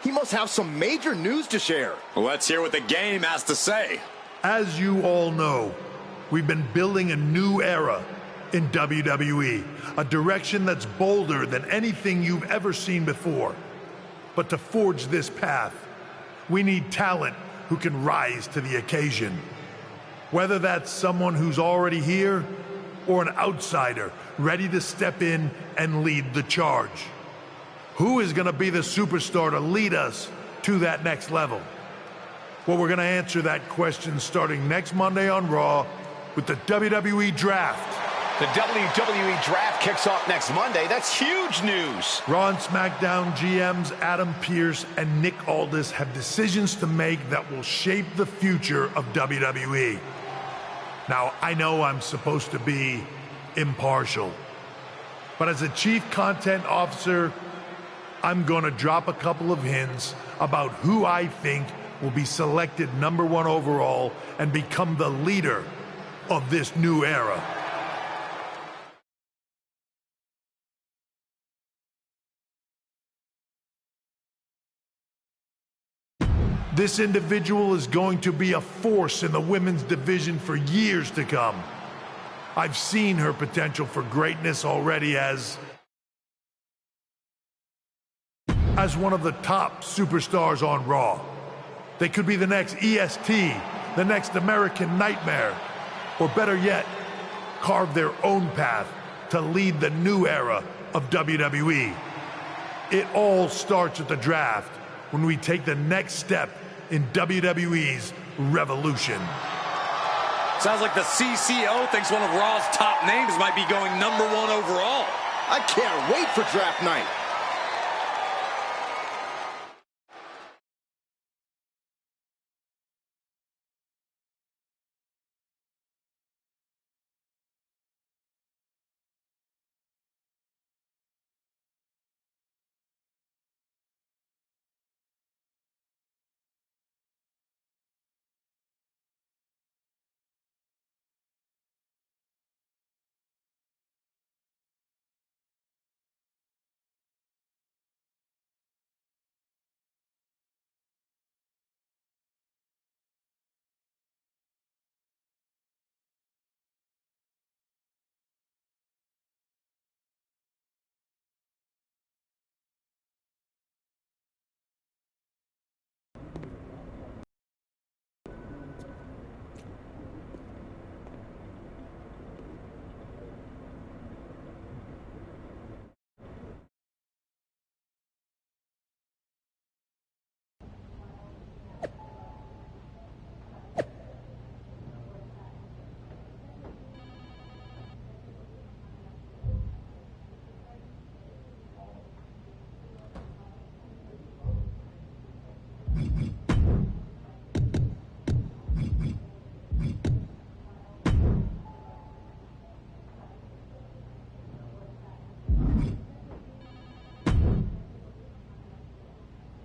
He must have some major news to share. Well, let's hear what the game has to say. As you all know, we've been building a new era in WWE, a direction that's bolder than anything you've ever seen before. But to forge this path, we need talent who can rise to the occasion. Whether that's someone who's already here, or an outsider ready to step in and lead the charge. Who is going to be the superstar to lead us to that next level? Well, we're going to answer that question starting next Monday on Raw with the WWE Draft. The WWE Draft kicks off next Monday. That's huge news. Raw and SmackDown GMs Adam Pearce and Nick Aldis have decisions to make that will shape the future of WWE. Now, I know I'm supposed to be impartial, but as a chief content officer, I'm going to drop a couple of hints about who I think will be selected #1 overall and become the leader of this new era. This individual is going to be a force in the women's division for years to come. I've seen her potential for greatness already as one of the top superstars on Raw. They could be the next EST, the next American Nightmare, or better yet, carve their own path to lead the new era of WWE. It all starts at the draft when we take the next step in WWE's revolution. Sounds like the CCO thinks one of Raw's top names might be going #1 overall. I can't wait for draft night.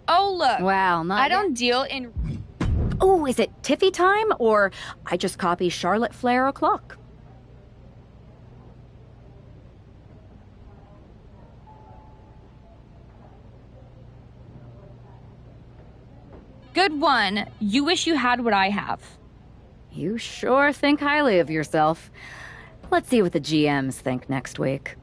Oh, look. Wow, not I don't deal in... Oh, is it Tiffy time? Or I just copy Charlotte Flair o'clock? Good one. You wish you had what I have. You sure think highly of yourself. Let's see what the GMs think next week.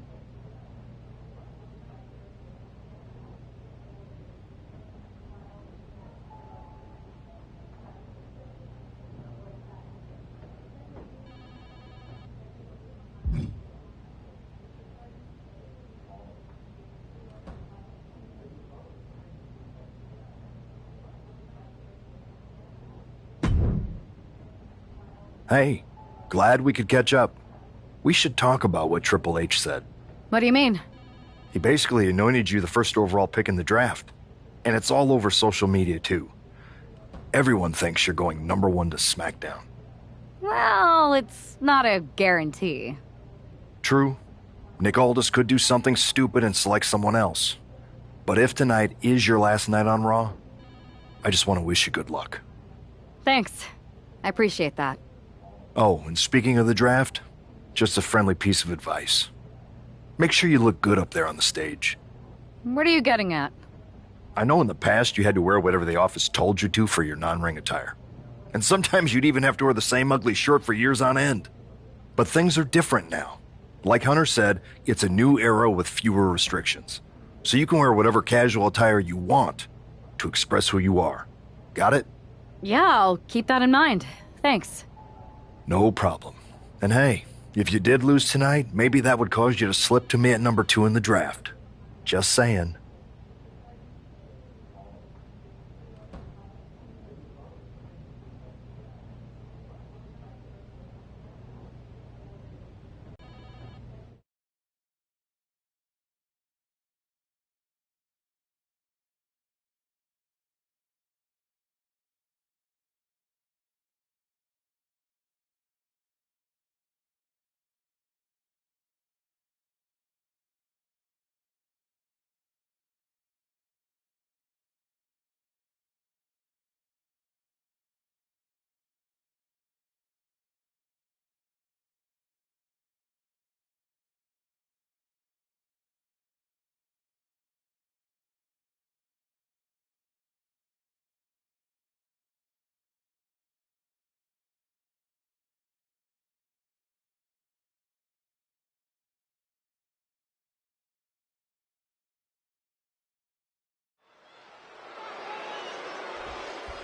Hey, glad we could catch up. We should talk about what Triple H said. What do you mean? He basically anointed you the first overall pick in the draft. And it's all over social media, too. Everyone thinks you're going #1 to SmackDown. Well, it's not a guarantee. True. Nick Aldis could do something stupid and select someone else. But if tonight is your last night on Raw, I just want to wish you good luck. Thanks. I appreciate that. Oh, and speaking of the draft, just a friendly piece of advice. Make sure you look good up there on the stage. What are you getting at? I know in the past you had to wear whatever the office told you to for your non-ring attire. And sometimes you'd even have to wear the same ugly shirt for years on end. But things are different now. Like Hunter said, it's a new era with fewer restrictions. So you can wear whatever casual attire you want to express who you are. Got it? Yeah, I'll keep that in mind. Thanks. No problem. And hey, if you did lose tonight, maybe that would cause you to slip to me at number 2 in the draft. Just saying.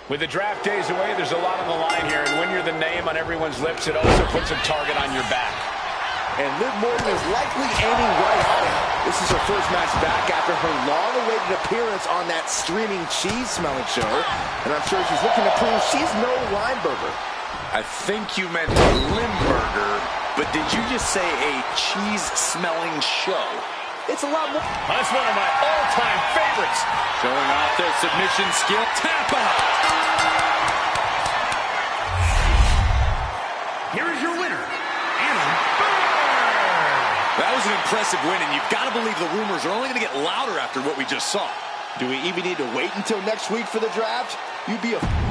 With the draft days away, there's a lot on the line here, and when you're the name on everyone's lips, it also puts a target on your back. And Liv Morgan is likely aiming right at him. This is her first match back after her long-awaited appearance on that streaming cheese-smelling show. And I'm sure she's looking to prove she's no Lineburger. I think you meant Limburger, but did you just say a cheese-smelling show? It's a lot more. That's one of my all-time favorites. Showing off their submission skill. Tap out. Here is your winner, Anna. That was an impressive win, and you've got to believe the rumors are only going to get louder after what we just saw. Do we even need to wait until next week for the draft? You'd be a...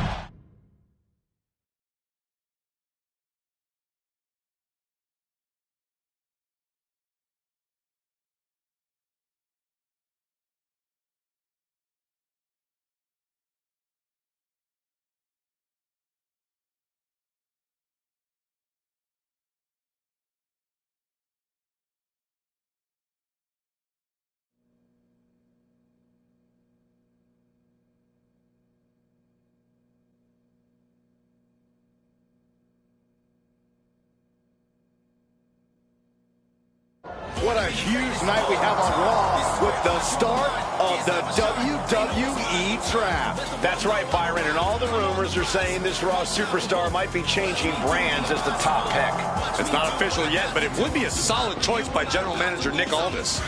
What a huge night we have on Raw with the start of the WWE Draft. That's right, Byron, and all the rumors are saying this Raw superstar might be changing brands as the top pick. It's not official yet, but it would be a solid choice by General Manager Nick Aldis.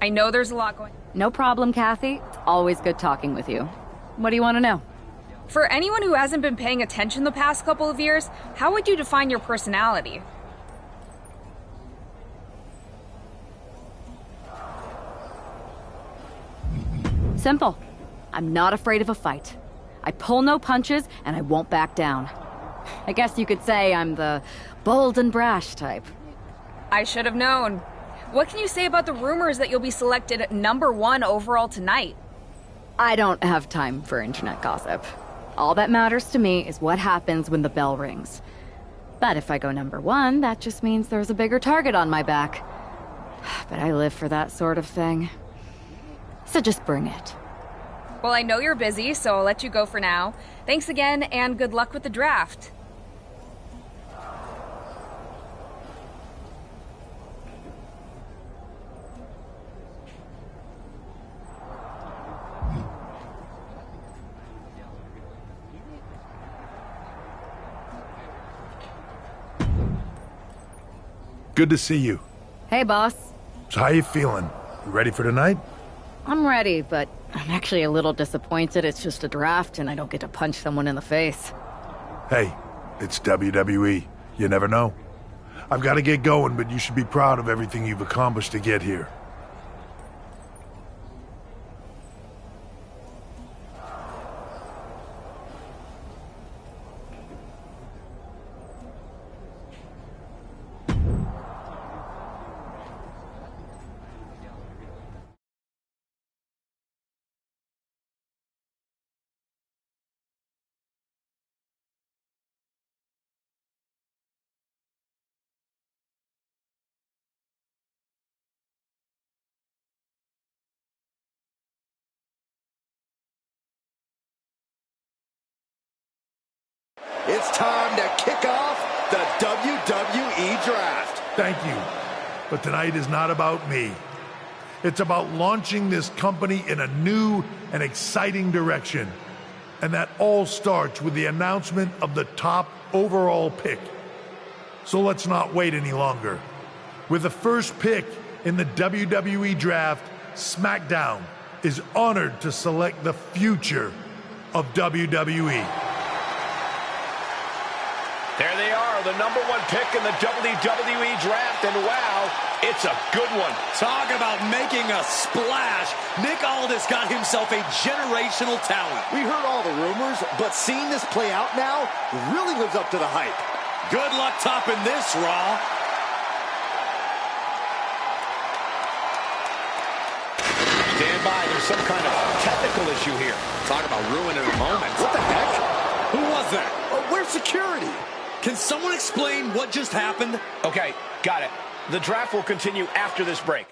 I know there's a lot going... No problem, Kathy. Always good talking with you. What do you want to know? For anyone who hasn't been paying attention the past couple of years, how would you define your personality? Simple. I'm not afraid of a fight. I pull no punches, and I won't back down. I guess you could say I'm the bold and brash type. I should have known. What can you say about the rumors that you'll be selected #1 overall tonight? I don't have time for internet gossip. All that matters to me is what happens when the bell rings. But if I go #1, that just means there's a bigger target on my back. But I live for that sort of thing. So just bring it. Well, I know you're busy, so I'll let you go for now. Thanks again, and good luck with the draft. Good to see you. Hey, boss. So how you feeling? You ready for tonight? I'm ready, but I'm actually a little disappointed it's just a draft and I don't get to punch someone in the face. Hey, it's WWE. You never know. I've got to get going, but you should be proud of everything you've accomplished to get here. It's time to kick off the WWE Draft. Thank you. But tonight is not about me. It's about launching this company in a new and exciting direction. And that all starts with the announcement of the top overall pick. So let's not wait any longer. With the first pick in the WWE Draft, SmackDown is honored to select the future of WWE. There they are, the #1 pick in the WWE Draft, and wow, it's a good one. Talk about making a splash. Nick Aldis got himself a generational talent. We heard all the rumors, but seeing this play out now really lives up to the hype. Good luck topping this, Raw. Stand by, there's some kind of technical issue here. Talk about ruining a moment. What the heck? Who was that? Where's security? Can someone explain what just happened? Okay, got it. The draft will continue after this break.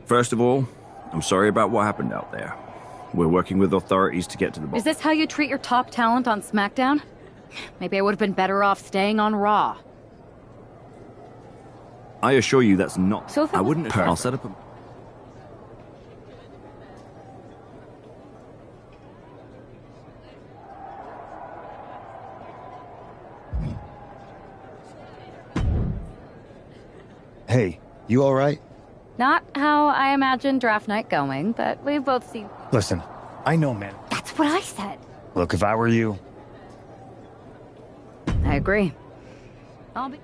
First of all, I'm sorry about what happened out there. We're working with authorities to get to the bottom. Is this how you treat your top talent on SmackDown? Maybe I would have been better off staying on Raw. I assure you that's not... So if it I was wouldn't... perfect. I'll set up a... Hey, you all right? Not how I imagined draft night going, but we've both seen... Listen, I know, man. That's what I said. Look, if I were you... I agree. I'll be...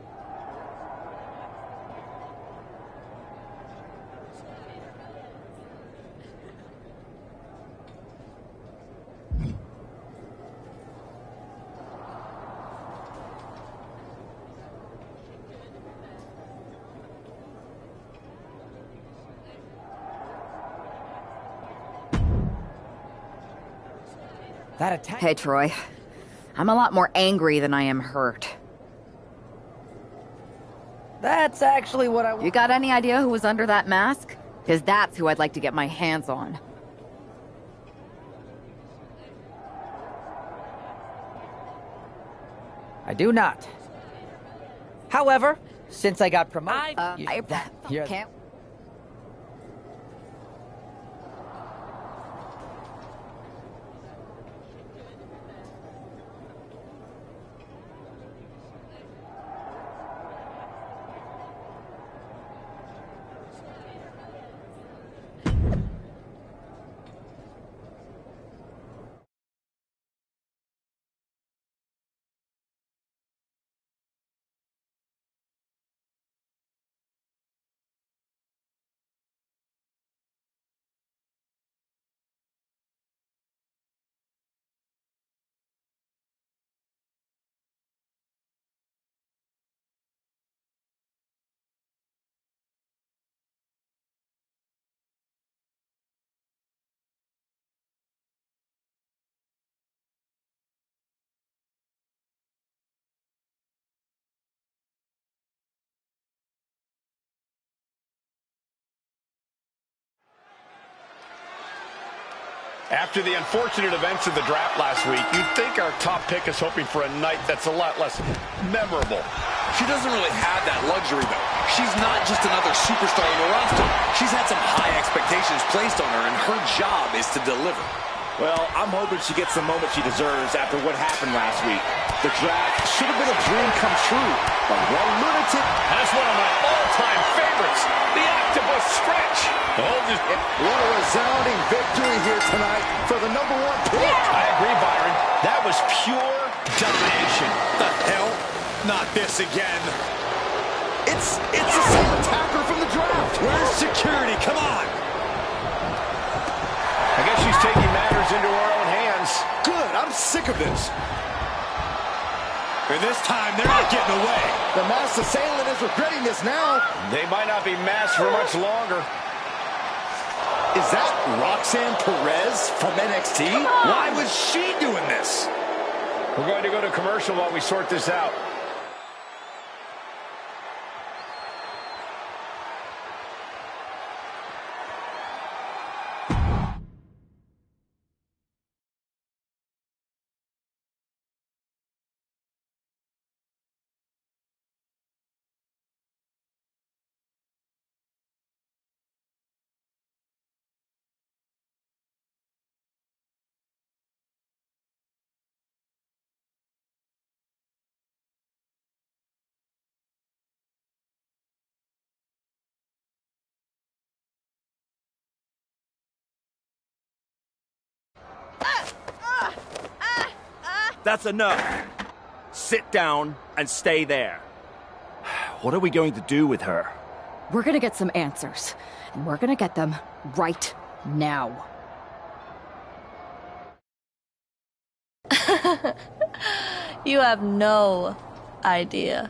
Hey, Troy. I'm a lot more angry than I am hurt. That's actually what I... You got any idea who was under that mask? Because that's who I'd like to get my hands on. I do not. However, since I got promoted... I can't... After the unfortunate events of the draft last week, you'd think our top pick is hoping for a night that's a lot less memorable. She doesn't really have that luxury, though. She's not just another superstar on the roster. She's had some high expectations placed on her, and her job is to deliver. Well, I'm hoping she gets the moment she deserves after what happened last week. The draft should have been a dream come true, but one lunatic... That's one of my all-time favorites, the octopus stretch. What a resounding victory here tonight for the #1 pick. Yeah. I agree, Byron. That was pure domination. The hell? Not this again. It's the same attacker from the draft. Where's security? Come on. I guess she's taking matters into her own hands. Good. I'm sick of this. And this time, they're not getting away. The masked assailant is regretting this now. They might not be masked for much longer. Is that Roxanne Perez from NXT? Why was she doing this? We're going to go to commercial while we sort this out. That's enough. Sit down and stay there. What are we going to do with her? We're gonna get some answers, and we're gonna get them right now. You have no idea.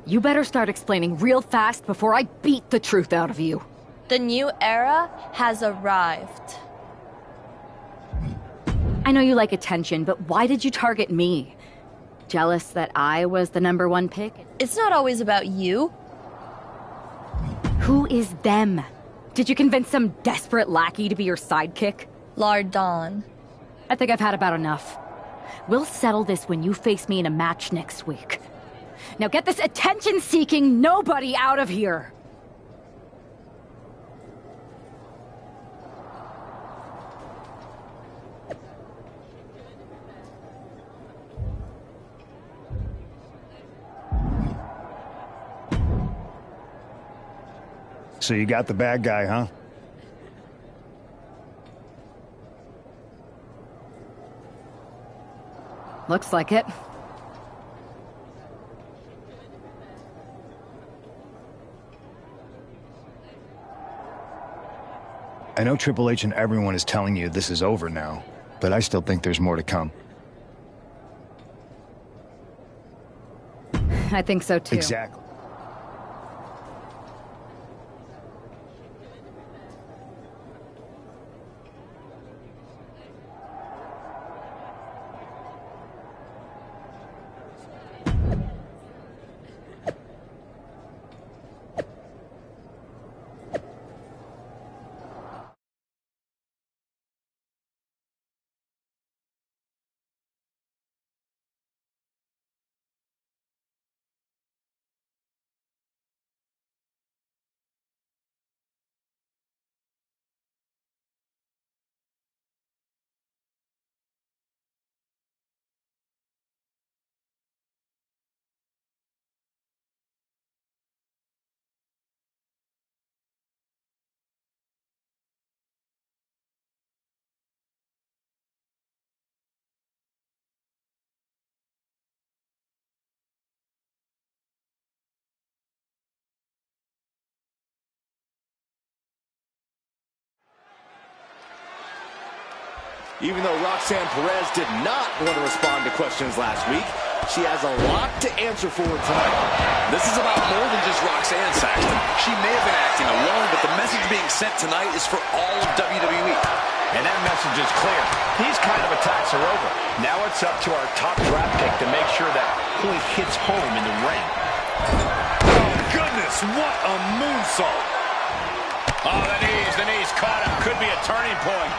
You better start explaining real fast before I beat the truth out of you. The new era has arrived. I know you like attention, but why did you target me? Jealous that I was the #1 pick? It's not always about you. Who is them? Did you convince some desperate lackey to be your sidekick? Lardon. I think I've had about enough. We'll settle this when you face me in a match next week. Now get this attention-seeking nobody out of here! So you got the bad guy, huh? Looks like it. I know Triple H and everyone is telling you this is over now, but I still think there's more to come. I think so too. Exactly. Even though Roxanne Perez did not want to respond to questions last week, she has a lot to answer for tonight. This is about more than just Roxanne, Saxton. She may have been acting alone, but the message being sent tonight is for all of WWE. And that message is clear. These kind of attacks are over. Now it's up to our top draft pick to make sure that point hits home in the ring. Oh, goodness, what a moonsault. Oh, the knees caught him. Could be a turning point.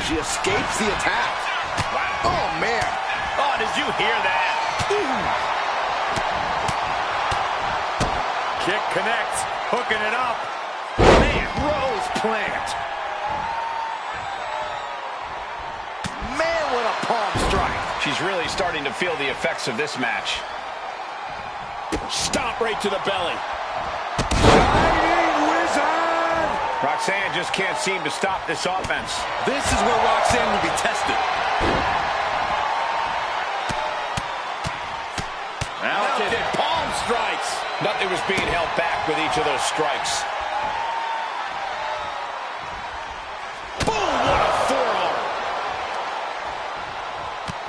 She escapes the attack. Wow. Oh, man. Oh, did you hear that? Kick connects. Hooking it up. Man, Rose plant. Man, what a palm strike. She's really starting to feel the effects of this match. Stop right to the belly. Shining Wizard! Roxanne just can't seem to stop this offense. This is where Roxanne will be tested. Mounted palm strikes. Nothing was being held back with each of those strikes. Boom! What a forearm.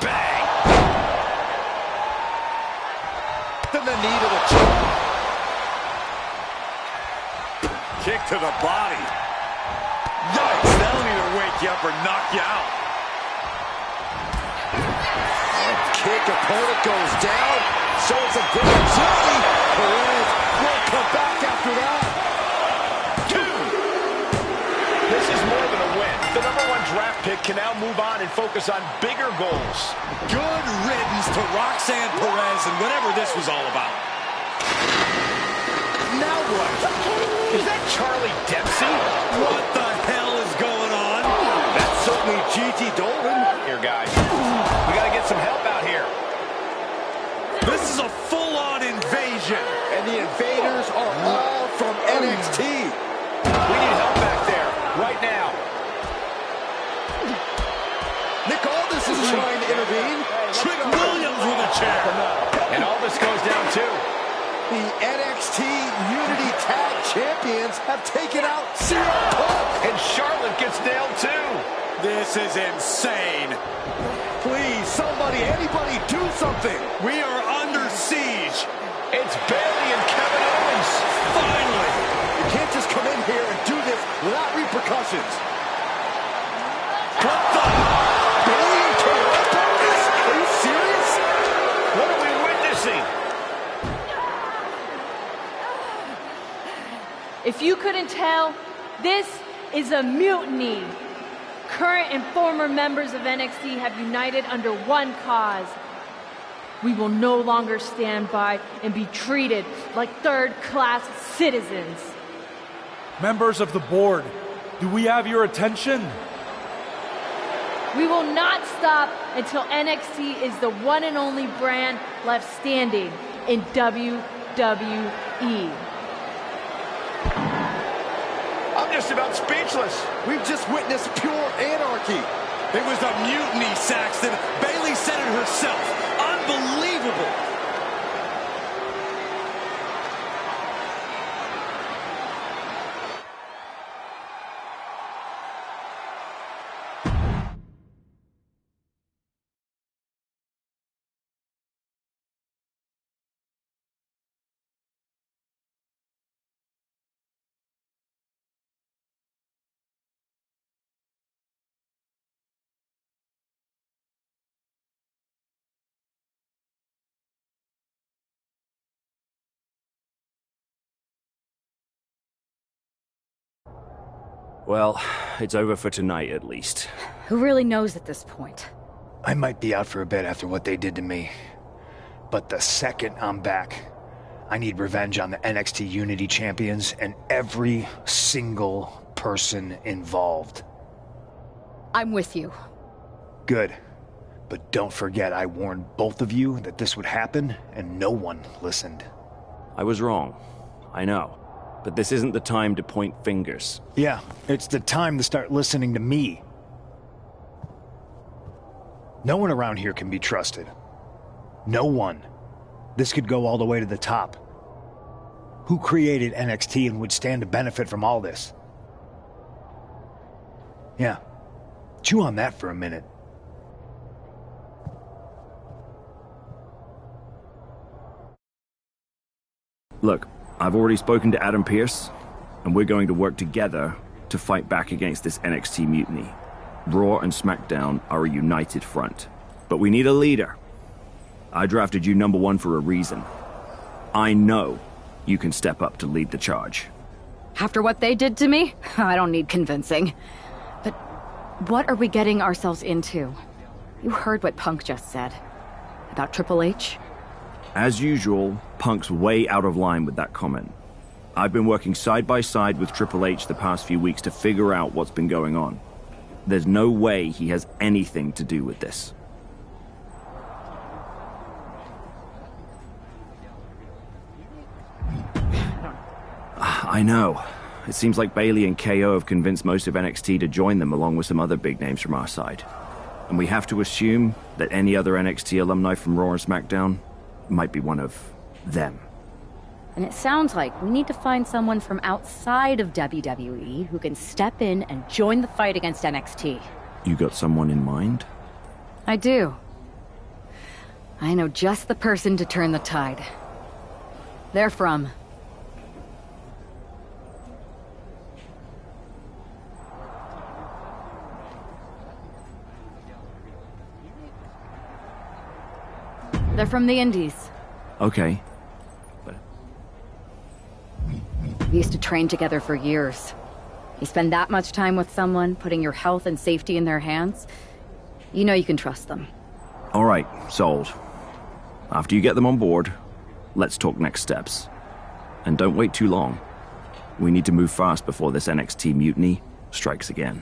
Bang. Then the knee to the chin. Kick to the body. Yikes, that'll either wake you up or knock you out. Kick, opponent goes down. So it's a great journey. Perez will come back after that. This is more than a win. The #1 draft pick can now move on and focus on bigger goals. Good riddance to Roxanne Perez and whatever this was all about. Now what? Is that Charlie Dempsey? What the hell is going on? That's certainly Gigi Dolan. Here, guys. We got to get some help out here. This is a full-on invasion. And the invaders are all from NXT. We need help back there, right now. Nick Aldis is trying to intervene. Trick Williams with a chair. And Aldis goes down, too. The NXT Unity Tag Champions have taken out CM Punk. And Charlotte gets nailed, too. This is insane. Please, somebody, anybody, do something. We are under siege. It's Bayley and Kevin Owens. Finally. You can't just come in here and do this without repercussions. What the? Bayley and Kevin Owens? Are you serious? What are we witnessing? If you couldn't tell, this is a mutiny. Current and former members of NXT have united under one cause. We will no longer stand by and be treated like third-class citizens. Members of the board, do we have your attention? We will not stop until NXT is the one and only brand left standing in WWE. just about speechless. We've just witnessed pure anarchy. It was a mutiny, Saxton. Bayley said it herself. Unbelievable. Well, it's over for tonight at least. Who really knows at this point? I might be out for a bit after what they did to me. But the second I'm back, I need revenge on the NXT Unity Champions and every single person involved. I'm with you. Good. But don't forget I warned both of you that this would happen, and no one listened. I was wrong. I know. But this isn't the time to point fingers. Yeah, it's the time to start listening to me. No one around here can be trusted. No one. This could go all the way to the top. Who created NXT and would stand to benefit from all this? Yeah. Chew on that for a minute. Look, I've already spoken to Adam Pearce, and we're going to work together to fight back against this NXT mutiny. Raw and SmackDown are a united front. But we need a leader. I drafted you #1 for a reason. I know you can step up to lead the charge. After what they did to me, I don't need convincing. But what are we getting ourselves into? You heard what Punk just said. About Triple H? As usual, Punk's way out of line with that comment. I've been working side by side with Triple H the past few weeks to figure out what's been going on. There's no way he has anything to do with this. I know. It seems like Bayley and KO have convinced most of NXT to join them along with some other big names from our side. And we have to assume that any other NXT alumni from Raw and SmackDown might be one of them. And it sounds like we need to find someone from outside of WWE who can step in and join the fight against NXT. You got someone in mind? I do. I know just the person to turn the tide. They're from... They're from the Indies. Okay. We used to train together for years. You spend that much time with someone, putting your health and safety in their hands, you know you can trust them. All right, sold. After you get them on board, let's talk next steps. And don't wait too long. We need to move fast before this NXT mutiny strikes again.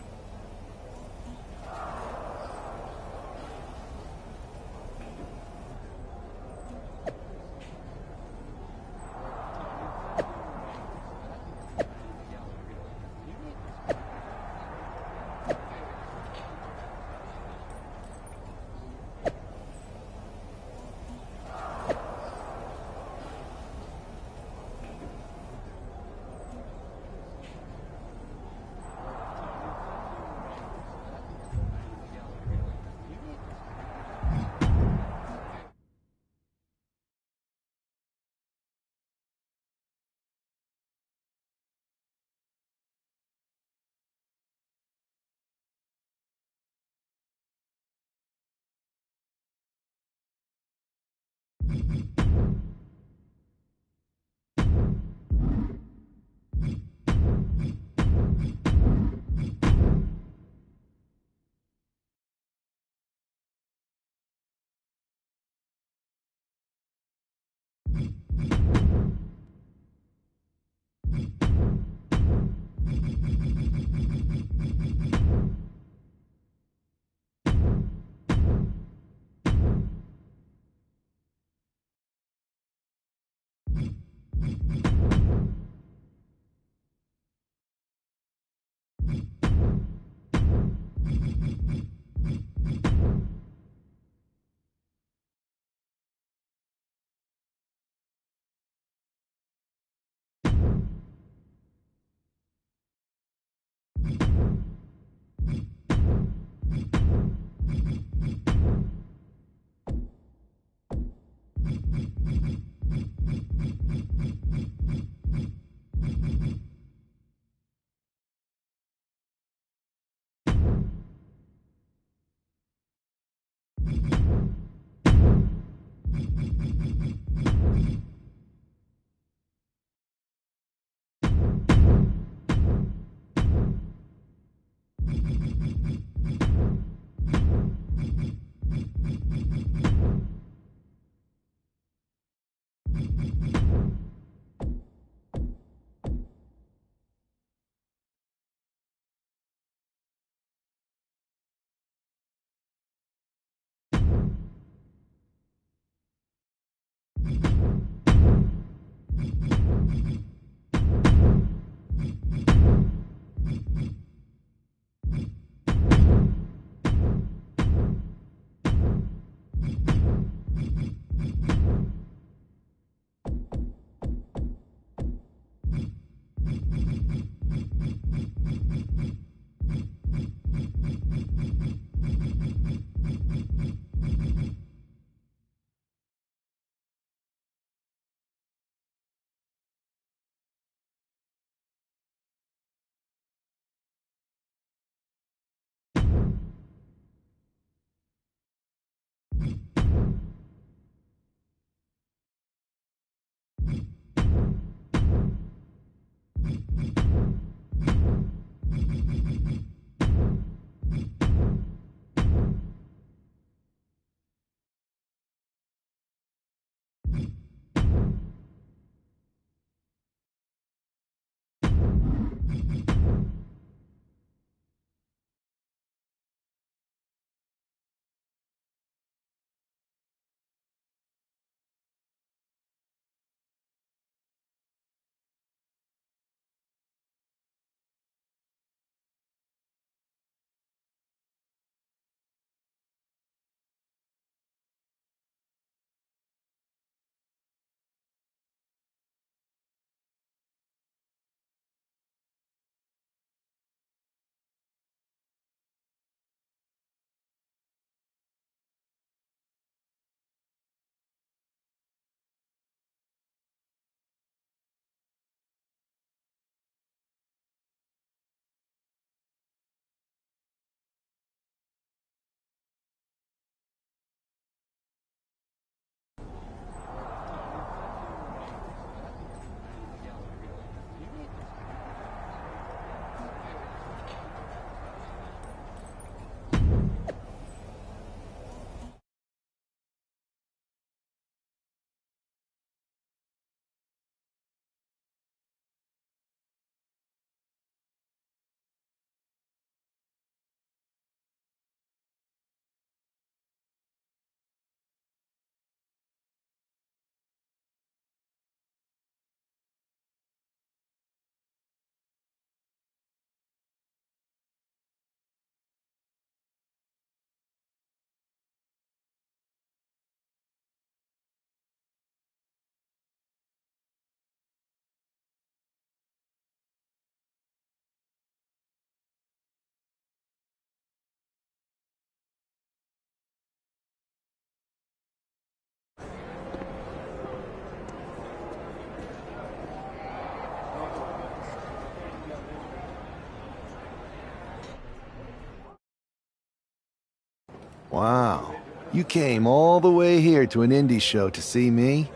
Wow. You came all the way here to an indie show to see me?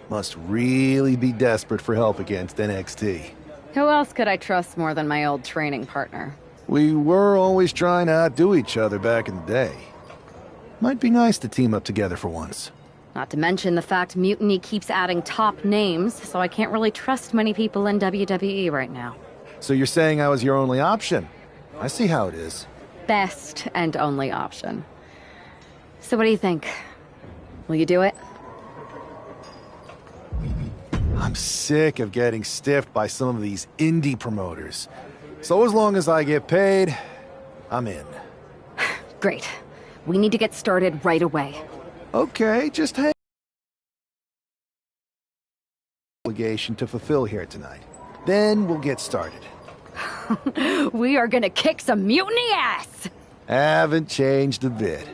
Must really be desperate for help against NXT. Who else could I trust more than my old training partner? We were always trying to outdo each other back in the day. Might be nice to team up together for once. Not to mention the fact Mutiny keeps adding top names, so I can't really trust many people in WWE right now. So you're saying I was your only option? I see how it is. Best and only option. So what do you think? Will you do it? I'm sick of getting stiffed by some of these indie promoters. So as long as I get paid, I'm in. Great. We need to get started right away. Okay, just hang. Obligation to fulfill here tonight. Then we'll get started. We are gonna kick some mutiny ass! Haven't changed a bit.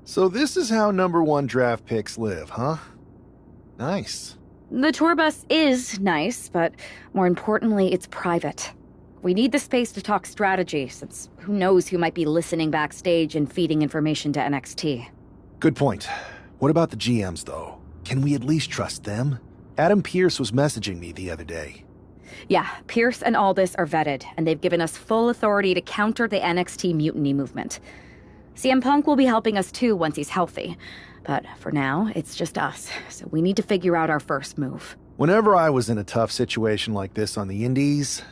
So this is how #1 draft picks live, huh? Nice. The tour bus is nice, but more importantly, it's private. We need the space to talk strategy, since who knows who might be listening backstage and feeding information to NXT. Good point. What about the GMs, though? Can we at least trust them? Adam Pearce was messaging me the other day. Yeah, Pierce and Aldis are vetted, and they've given us full authority to counter the NXT mutiny movement. CM Punk will be helping us too once he's healthy. But for now, it's just us, so we need to figure out our first move. Whenever I was in a tough situation like this on the Indies,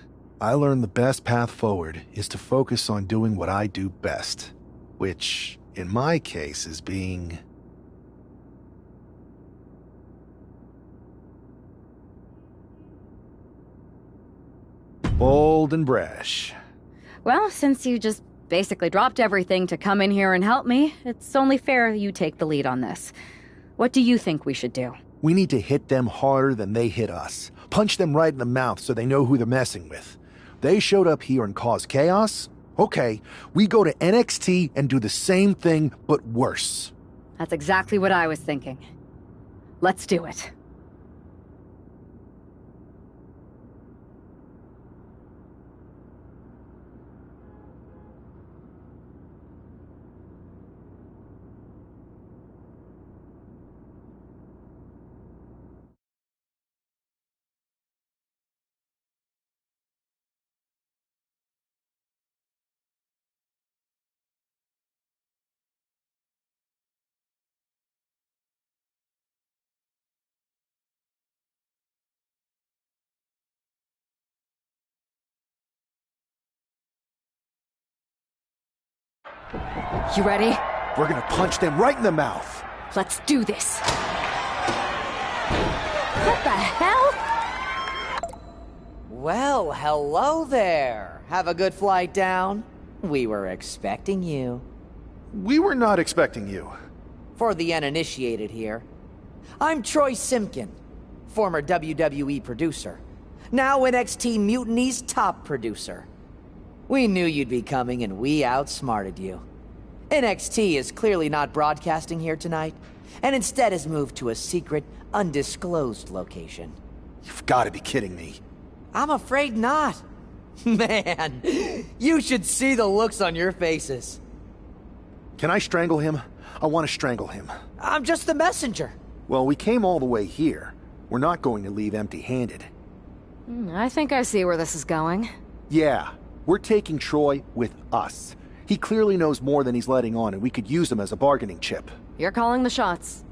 I learned the best path forward is to focus on doing what I do best. Which, in my case, is being... bold and brash. Well, since you just basically dropped everything to come in here and help me, it's only fair you take the lead on this. What do you think we should do? We need to hit them harder than they hit us. Punch them right in the mouth so they know who they're messing with. They showed up here and caused chaos? Okay, we go to NXT and do the same thing, but worse. That's exactly what I was thinking. Let's do it. You ready? We're gonna punch them right in the mouth. Let's do this. What the hell? Well, hello there. Have a good flight down? We were expecting you. We were not expecting you. For the uninitiated here, I'm Troy Simpkin, former WWE producer, now NXT Mutiny's top producer. We knew you'd be coming and we outsmarted you. NXT is clearly not broadcasting here tonight, and instead has moved to a secret, undisclosed location. You've got to be kidding me. I'm afraid not. Man, you should see the looks on your faces. Can I strangle him? I want to strangle him. I'm just the messenger. Well, we came all the way here. We're not going to leave empty-handed. I think I see where this is going. Yeah, we're taking Troy with us. He clearly knows more than he's letting on, and we could use him as a bargaining chip. You're calling the shots.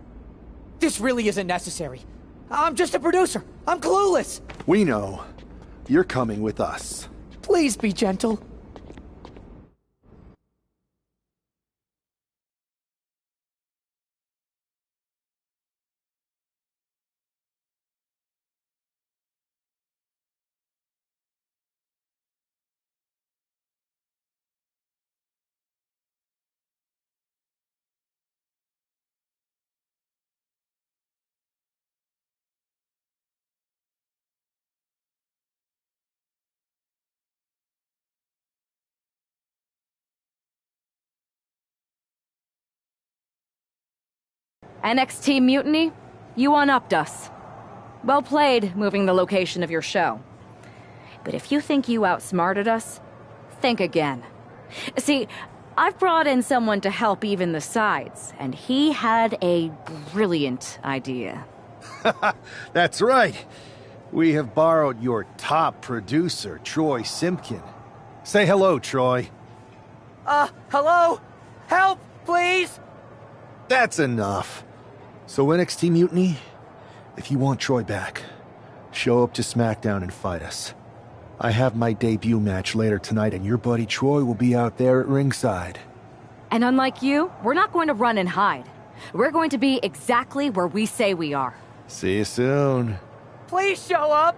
This really isn't necessary. I'm just a producer. I'm clueless. We know. You're coming with us. Please be gentle. NXT Mutiny, you one-upped us. Well played, moving the location of your show. But if you think you outsmarted us, think again. See, I've brought in someone to help even the sides, and he had a brilliant idea. That's right. We have borrowed your top producer, Troy Simpkin. Say hello, Troy. Hello? Help, please? That's enough. So NXT Mutiny, if you want Troy back, show up to SmackDown and fight us. I have my debut match later tonight, and your buddy Troy will be out there at ringside. And unlike you, we're not going to run and hide. We're going to be exactly where we say we are. See you soon. Please show up.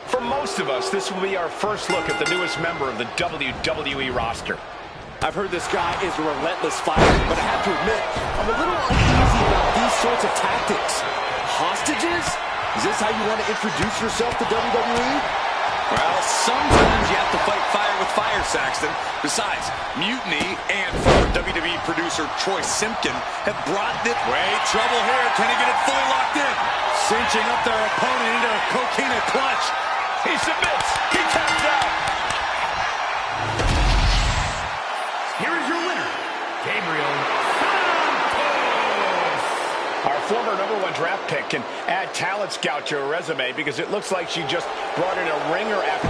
For most of us, this will be our first look at the newest member of the WWE roster. I've heard this guy is a relentless fighter, but I have to admit, I'm a little uneasy about these sorts of tactics. Hostages? Is this how you want to introduce yourself to WWE? Well, sometimes you have to fight fire with fire, Saxton. Besides, Mutiny and former WWE producer Troy Simpkin have brought this... Wait, trouble here. Can he get it fully locked in? Cinching up their opponent into a coquina clutch. He submits. He taps out. Here is your winner, Gabriel Santos. Our former #1 draft pick can add talent scout to her resume because it looks like she just brought in a ringer after...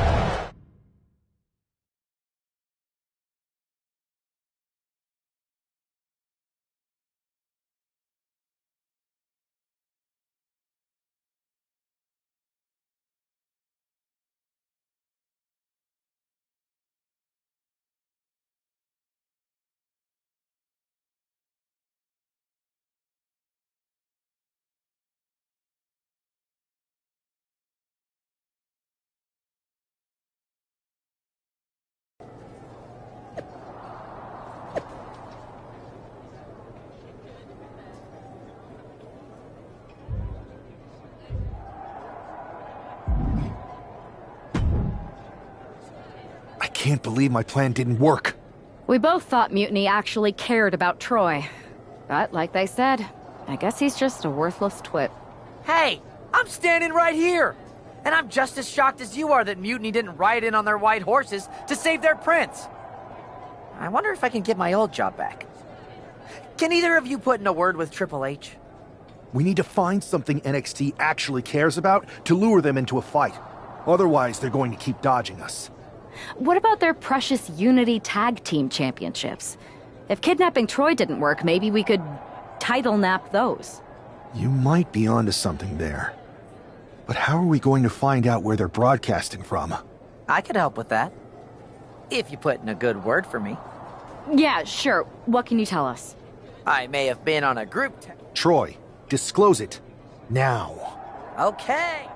I can't believe my plan didn't work. We both thought Mutiny actually cared about Troy. But like they said, I guess he's just a worthless twit. Hey, I'm standing right here! And I'm just as shocked as you are that Mutiny didn't ride in on their white horses to save their prince. I wonder if I can get my old job back. Can either of you put in a word with Triple H? We need to find something NXT actually cares about to lure them into a fight. Otherwise, they're going to keep dodging us. What about their precious Unity Tag Team Championships? If kidnapping Troy didn't work, maybe we could title nap those. You might be onto something there. But how are we going to find out where they're broadcasting from? I could help with that. If you put in a good word for me. Yeah, sure. What can you tell us? I may have been on a group Troy, disclose it. Now. Okay.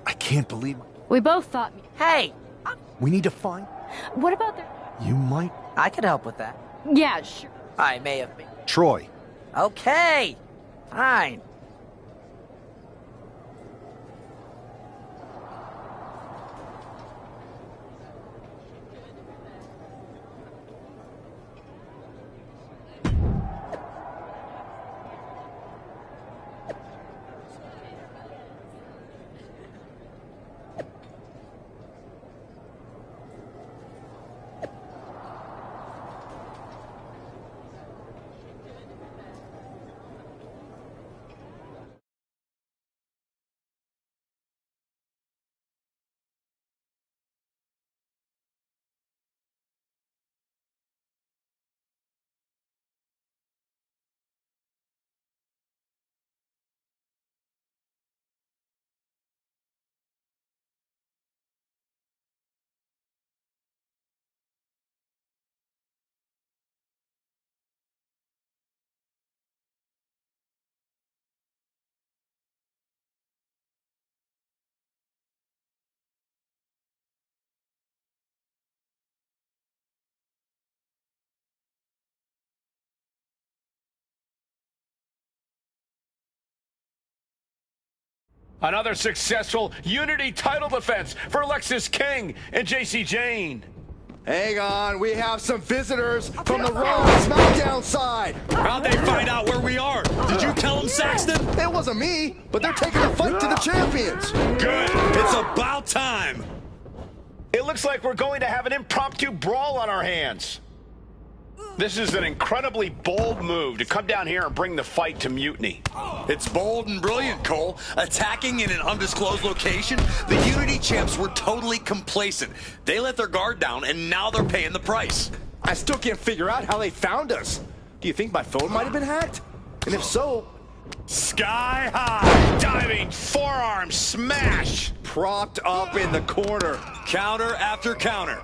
I can't believe... We both thought... Hey! We need to find... What about their... You might... I could help with that. Yeah, sure. I may have been... Troy. Okay! Fine. Another successful Unity title defense for Lexis King and JC Jane. Hang on, we have some visitors from the Raw and SmackDown side. How'd they find out where we are? Did you tell them, Saxton? It wasn't me, but they're taking the fight to the champions. Good. It's about time. It looks like we're going to have an impromptu brawl on our hands. This is an incredibly bold move to come down here and bring the fight to Mutiny. It's bold and brilliant, Cole. Attacking in an undisclosed location, the Unity champs were totally complacent. They let their guard down, and now they're paying the price. I still can't figure out how they found us. Do you think my phone might have been hacked? And if so... Sky high, diving forearm Forearm smash. Propped up in the corner. Counter after counter.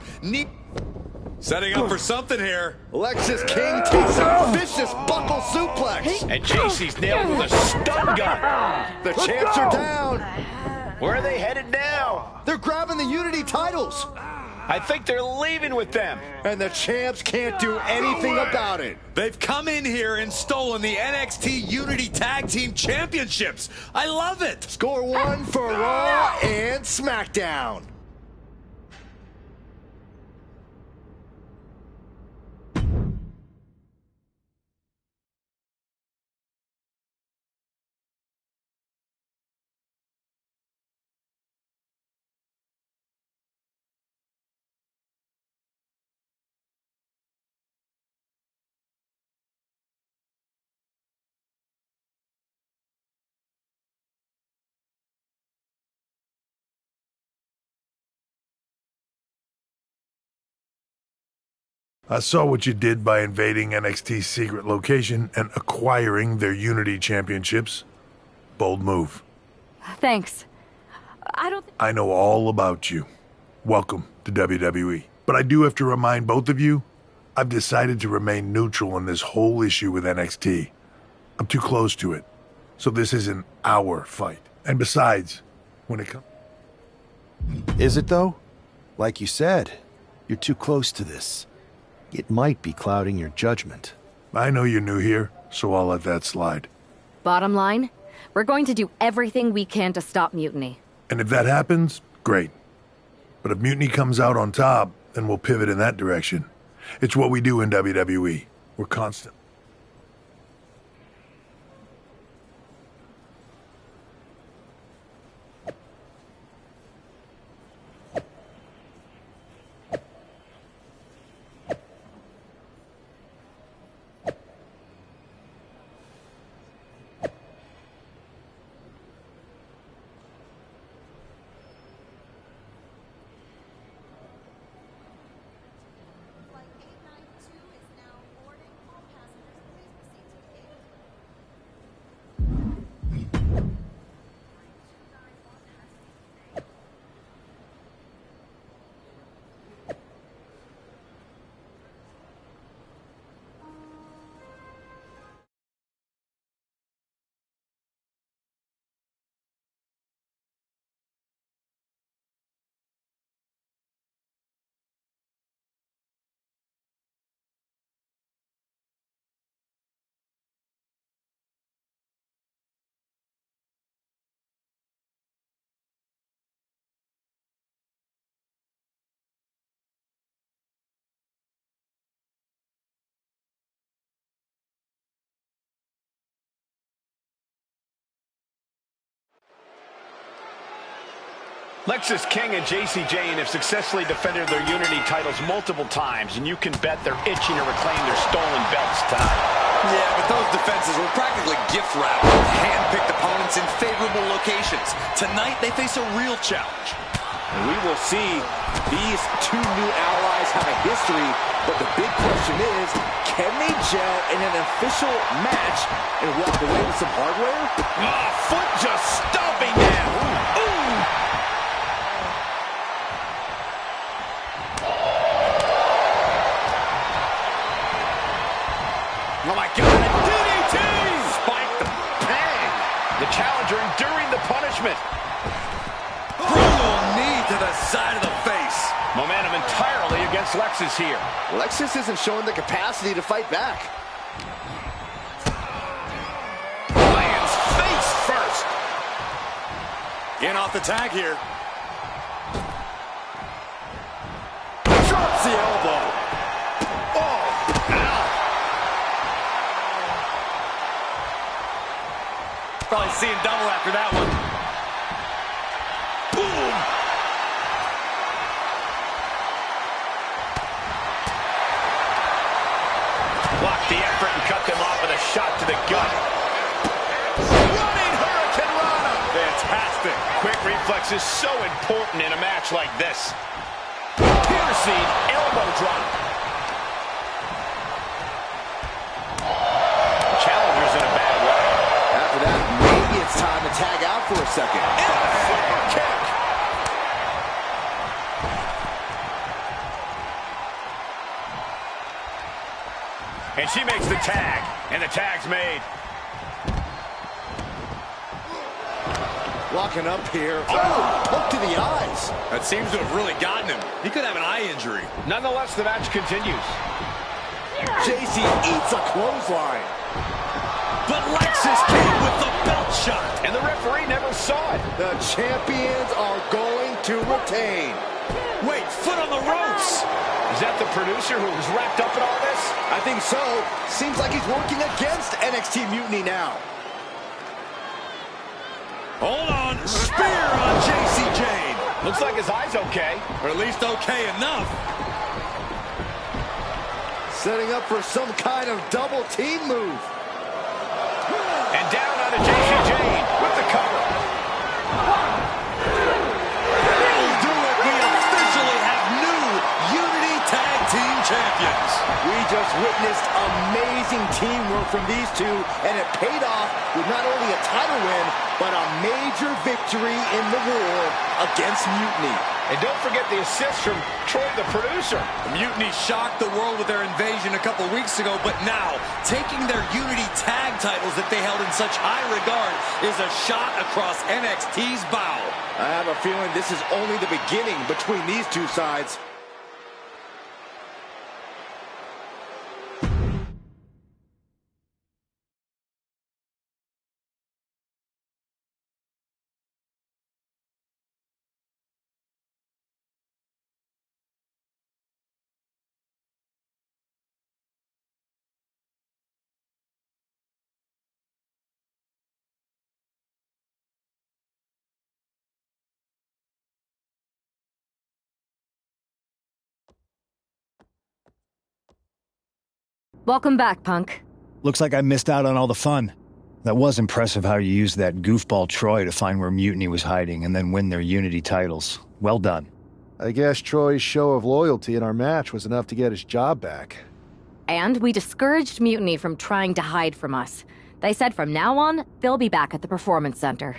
Setting up for something here. Lexis King takes a vicious buckle suplex. And JC's nailed with a stun gun. The champs are down. Where are they headed now? They're grabbing the Unity titles. I think they're leaving with them. And the champs can't do anything about it. They've come in here and stolen the NXT Unity Tag Team Championships. I love it. Score one for Raw and SmackDown. I saw what you did by invading NXT's secret location and acquiring their Unity championships. Bold move. Thanks. I know all about you. Welcome to WWE. But I do have to remind both of you, I've decided to remain neutral in this whole issue with NXT. I'm too close to it. So this isn't our fight. And besides, when it comes... Is it though? Like you said, you're too close to this. It might be clouding your judgment. I know you're new here, so I'll let that slide. Bottom line, we're going to do everything we can to stop mutiny. And if that happens, great. But if mutiny comes out on top, then we'll pivot in that direction. It's what we do in WWE. We're constant. Lexis King and JCJ have successfully defended their Unity titles multiple times, and you can bet they're itching to reclaim their stolen belts tonight. Yeah, but those defenses were practically gift wrapped with hand-picked opponents in favorable locations. Tonight, they face a real challenge. And we will see these two new allies have a history, but the big question is, can they gel in an official match and walk away with some hardware? Oh, foot just stomping down. Ooh. Oh my God, a DDT! Spike the bang! The challenger enduring the punishment. Brutal knee to the side of the face. Momentum entirely against Lexis here. Lexis isn't showing the capacity to fight back. Lands face first. In off the tag here. Drops the elbow. Probably seeing double after that one. Boom! Blocked the effort and cut them off with a shot to the gut. Running Hurricane Rana! Fantastic. Quick reflex is so important in a match like this. Piercing elbow drop. Challenger's in a bad way. After that, maybe it's time to tag out for a second. And she makes the tag. And the tag's made. Locking up here. Oh, hook to the eyes. That seems to have really gotten him. He could have an eye injury. Nonetheless, the match continues. JC eats a clothesline. But Lexus came with the belt shot. And the referee never saw it. The champions are going to retain. Wait, foot on the ropes. Is that the producer who was wrapped up in all this? I think so. Seems like he's working against NXT Mutiny now. Hold on. Spear on JC Jane. Looks like his eye's okay. Or at least okay enough. Setting up for some kind of double team move. And down onto JC Jane with the cover. That'll do it. We officially have new Unity Tag Team Champions. We just witnessed amazing teamwork from these two, and it paid off with not only a title win, but a major victory in the war against Mutiny. And don't forget the assist from Troy, the producer. The Mutiny shocked the world with their invasion a couple weeks ago, but now, taking their Unity Tag titles that they held in such high regard is a shot across NXT's bow. I have a feeling this is only the beginning between these two sides. Welcome back, Punk. Looks like I missed out on all the fun. That was impressive how you used that goofball Troy to find where Mutiny was hiding and then win their Unity titles. Well done. I guess Troy's show of loyalty in our match was enough to get his job back. And we discouraged Mutiny from trying to hide from us. They said from now on, they'll be back at the Performance Center.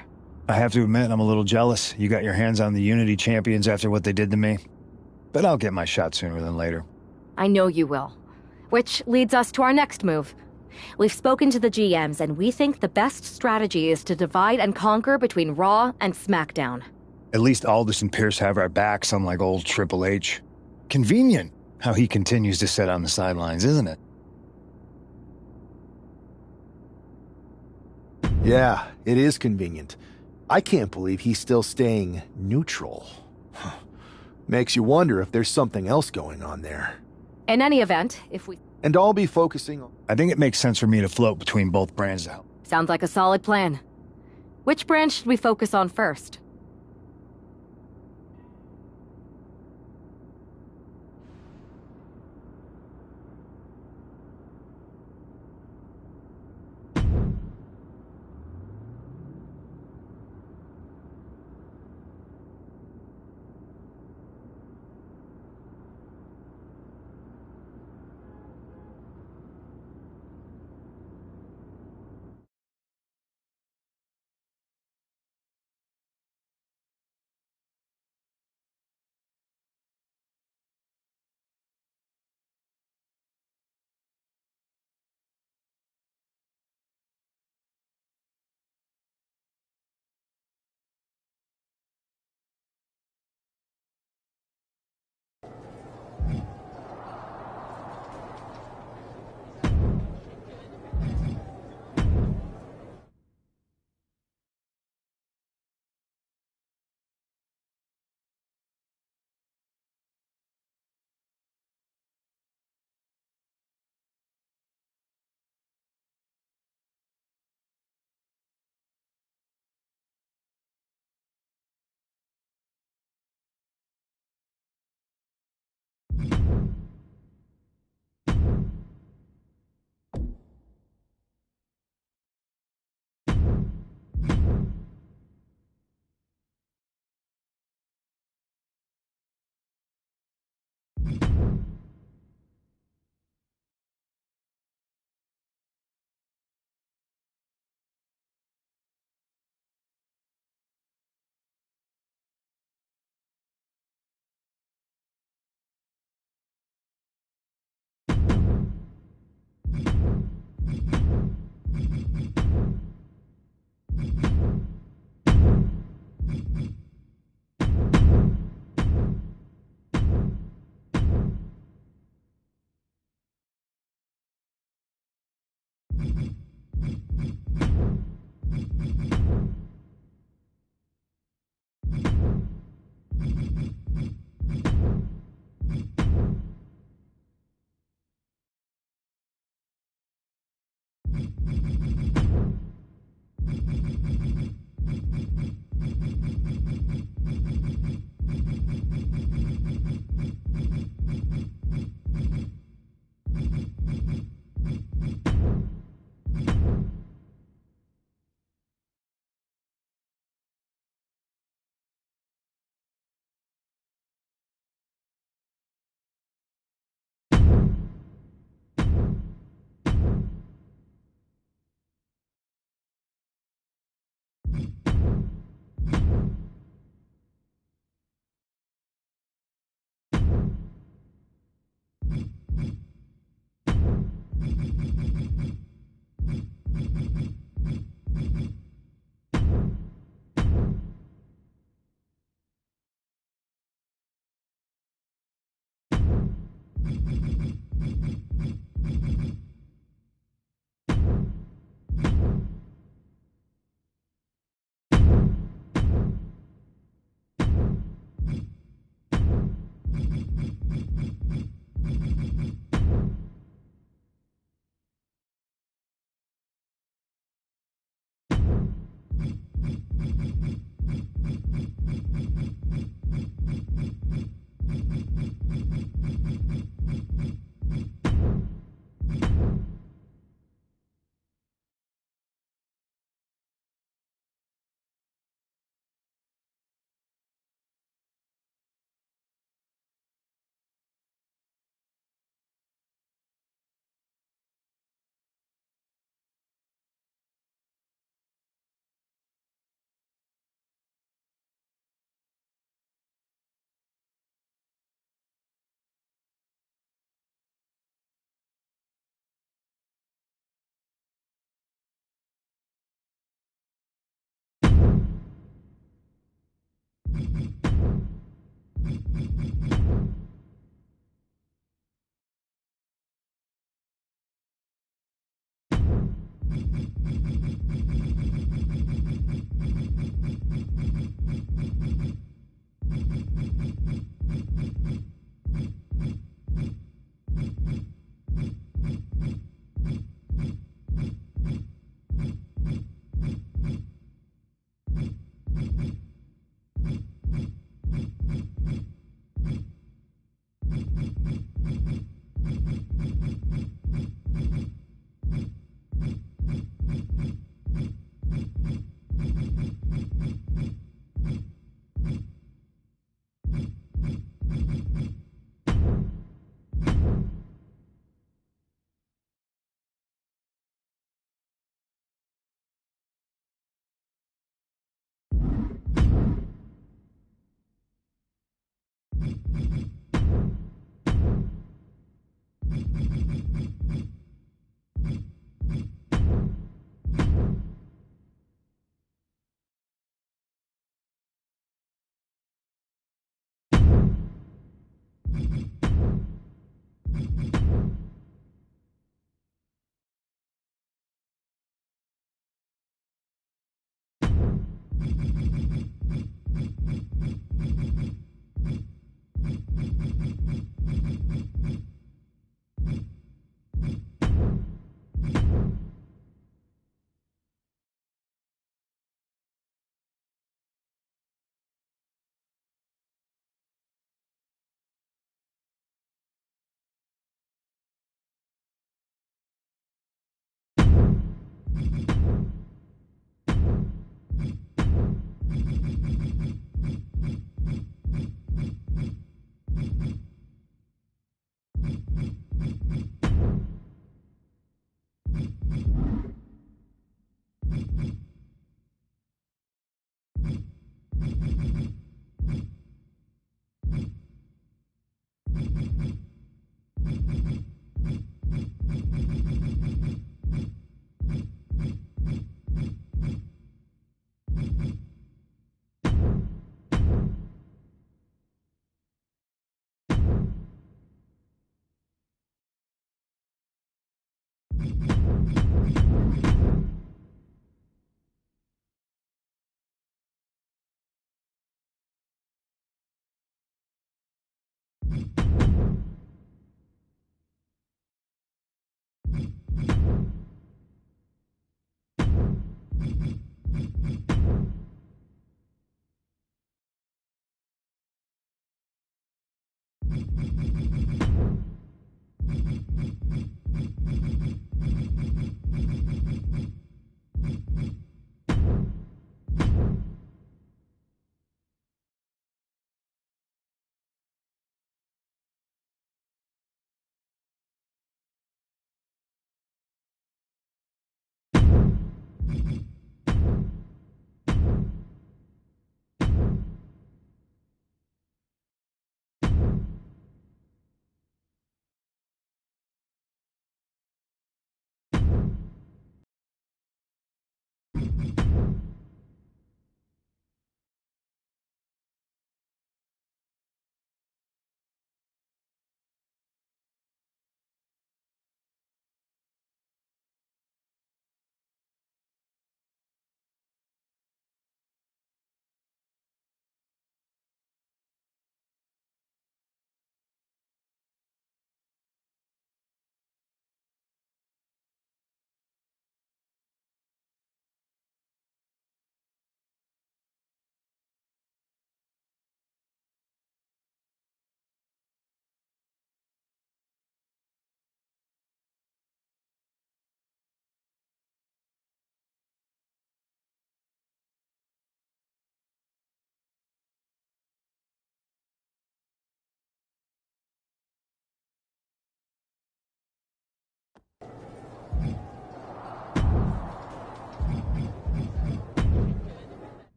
I have to admit, I'm a little jealous. You got your hands on the Unity champions after what they did to me. But I'll get my shot sooner than later. I know you will. Which leads us to our next move. We've spoken to the GMs, and we think the best strategy is to divide and conquer between Raw and SmackDown. At least Aldous and Pierce have our backs, unlike old Triple H. Convenient how he continues to sit on the sidelines, isn't it? Yeah, it is convenient. I can't believe he's still staying neutral. Makes you wonder if there's something else going on there. In any event, if we... And I'll be focusing on... I think it makes sense for me to float between both brands now. Sounds like a solid plan. Which brand should we focus on first?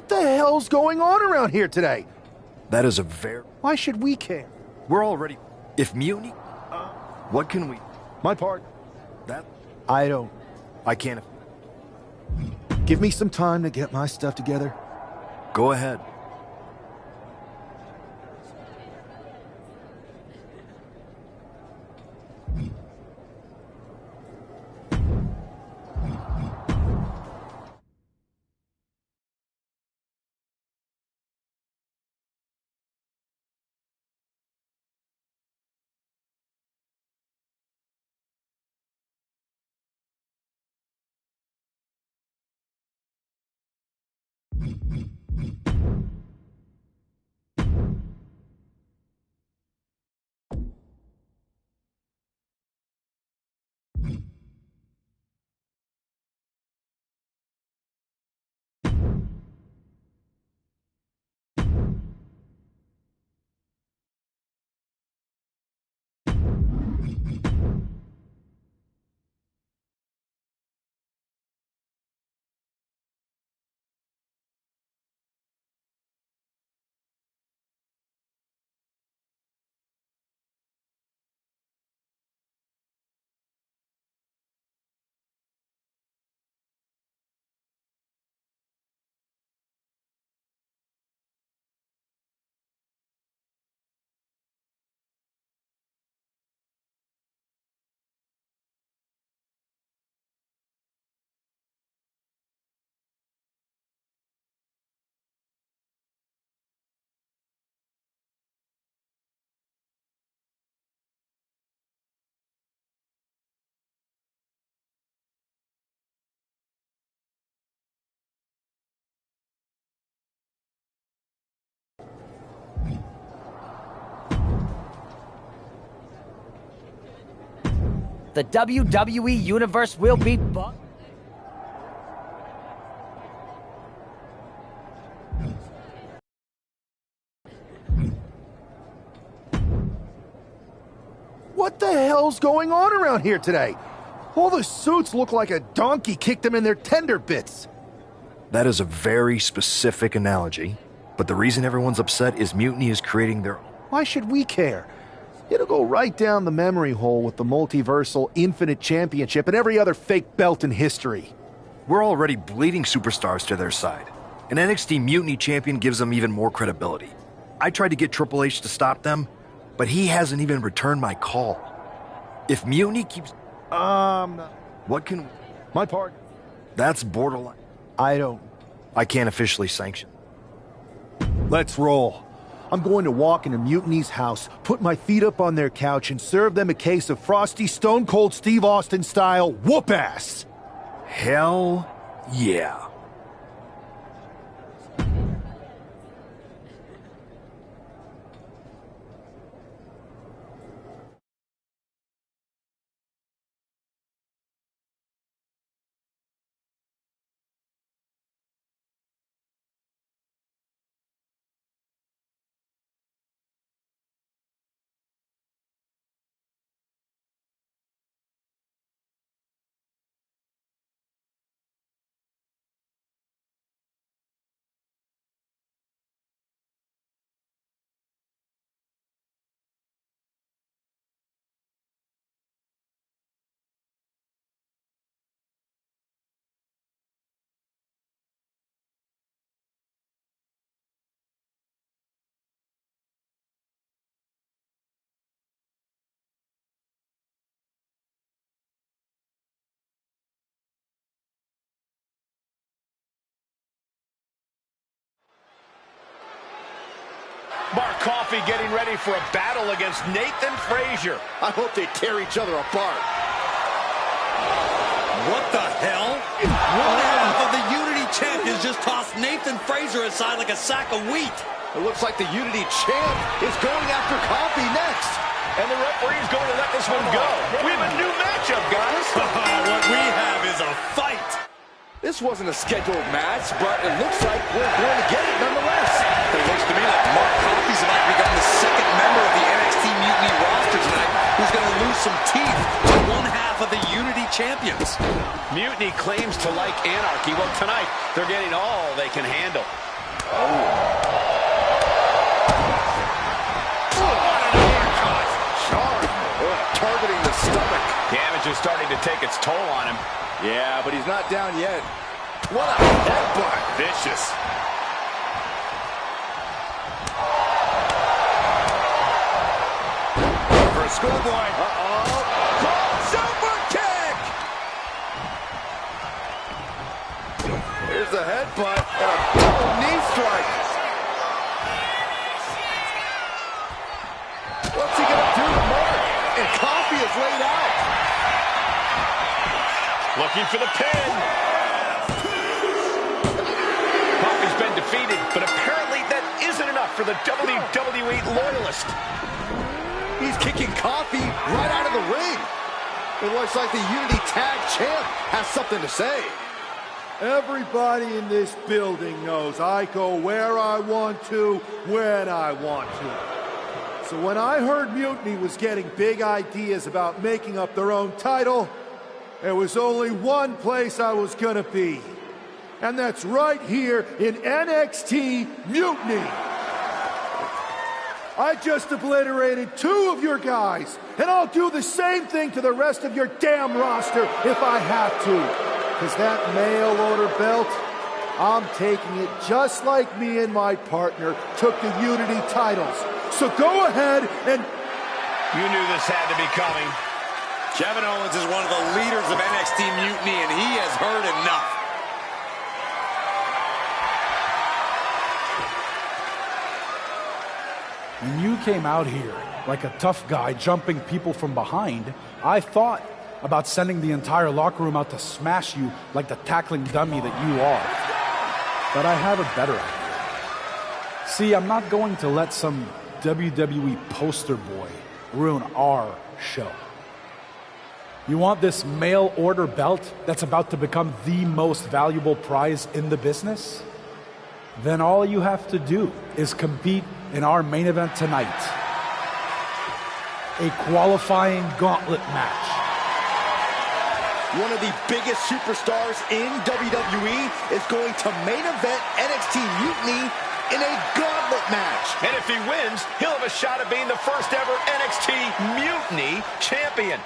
What the hell's going on around here today? That is a very... Why should we care? We're already... If mutiny... what can we... My part. That... I don't... I can't... Give me some time to get my stuff together. Go ahead. The WWE Universe will be What the hell's going on around here today? All the suits look like a donkey kicked them in their tender bits. That is a very specific analogy, but the reason everyone's upset is Mutiny is creating their... Why should we care? It'll go right down the memory hole with the multiversal Infinite Championship and every other fake belt in history. We're already bleeding superstars to their side. An NXT Mutiny champion gives them even more credibility. I tried to get Triple H to stop them, but he hasn't even returned my call. If Mutiny keeps... What can... My part. That's borderline. I can't officially sanction. Let's roll. I'm going to walk into Mutiny's house, put my feet up on their couch, and serve them a case of frosty Stone Cold Steve Austin style whoop-ass. Hell yeah. Mark Coffey getting ready for a battle against Nathan Frazier. I hope they tear each other apart. What the hell? One half of the Unity champions just tossed Nathan Frazier aside like a sack of wheat. It looks like the Unity champ is going after Coffey next. And the referee's going to let this one go. We have a new matchup, guys. What we have is a fight. This wasn't a scheduled match, but it looks like we're going to get it nonetheless. It looks to me like Mark Coffey's about to become the second member of the NXT Mutiny roster tonight who's going to lose some teeth to one half of the Unity champions. Mutiny claims to like anarchy. Well, tonight, they're getting all they can handle. Targeting the stomach. Damage is starting to take its toll on him. Yeah, but he's not down yet. What a headbutt. Vicious. For a schoolboy. Super kick! Here's the headbutt and a double knee strike. What's he gonna do to Mark? And Coffee is laid out. Looking for the pin. Coffee's been defeated, but apparently that isn't enough for the WWE loyalist. He's kicking Coffee right out of the ring. It looks like the Unity Tag Champ has something to say. Everybody in this building knows I go where I want to, when I want to. So when I heard Mutiny was getting big ideas about making up their own title, there was only one place I was gonna be. And that's right here in NXT Mutiny. I just obliterated 2 of your guys, and I'll do the same thing to the rest of your damn roster if I have to. Because that mail order belt, I'm taking it just like me and my partner took the Unity titles. So go ahead and... You knew this had to be coming. Kevin Owens is one of the leaders of NXT Mutiny, and he has heard enough. When you came out here like a tough guy jumping people from behind, I thought about sending the entire locker room out to smash you like the tackling dummy that you are. But I have a better idea. See, I'm not going to let some WWE poster boy ruin our show. You want this mail order belt that's about to become the most valuable prize in the business? Then all you have to do is compete in our main event tonight. A qualifying gauntlet match. One of the biggest superstars in WWE is going to main event NXT Mutiny in a gauntlet match. And if he wins, he'll have a shot at being the first ever NXT Mutiny champion.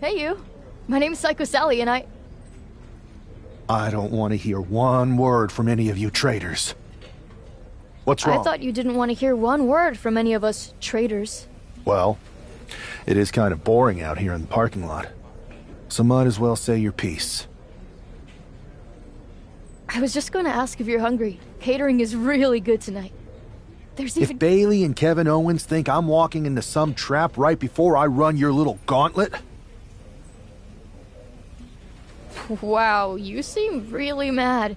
Hey, you. My name's Psycho Sally, and I don't want to hear one word from any of you traitors. What's wrong? I thought you didn't want to hear one word from any of us traitors. Well, it is kind of boring out here in the parking lot. So might as well say your piece. I was just going to ask if you're hungry. Catering is really good tonight. There's even... If Bailey and Kevin Owens think I'm walking into some trap right before I run your little gauntlet... Wow, you seem really mad.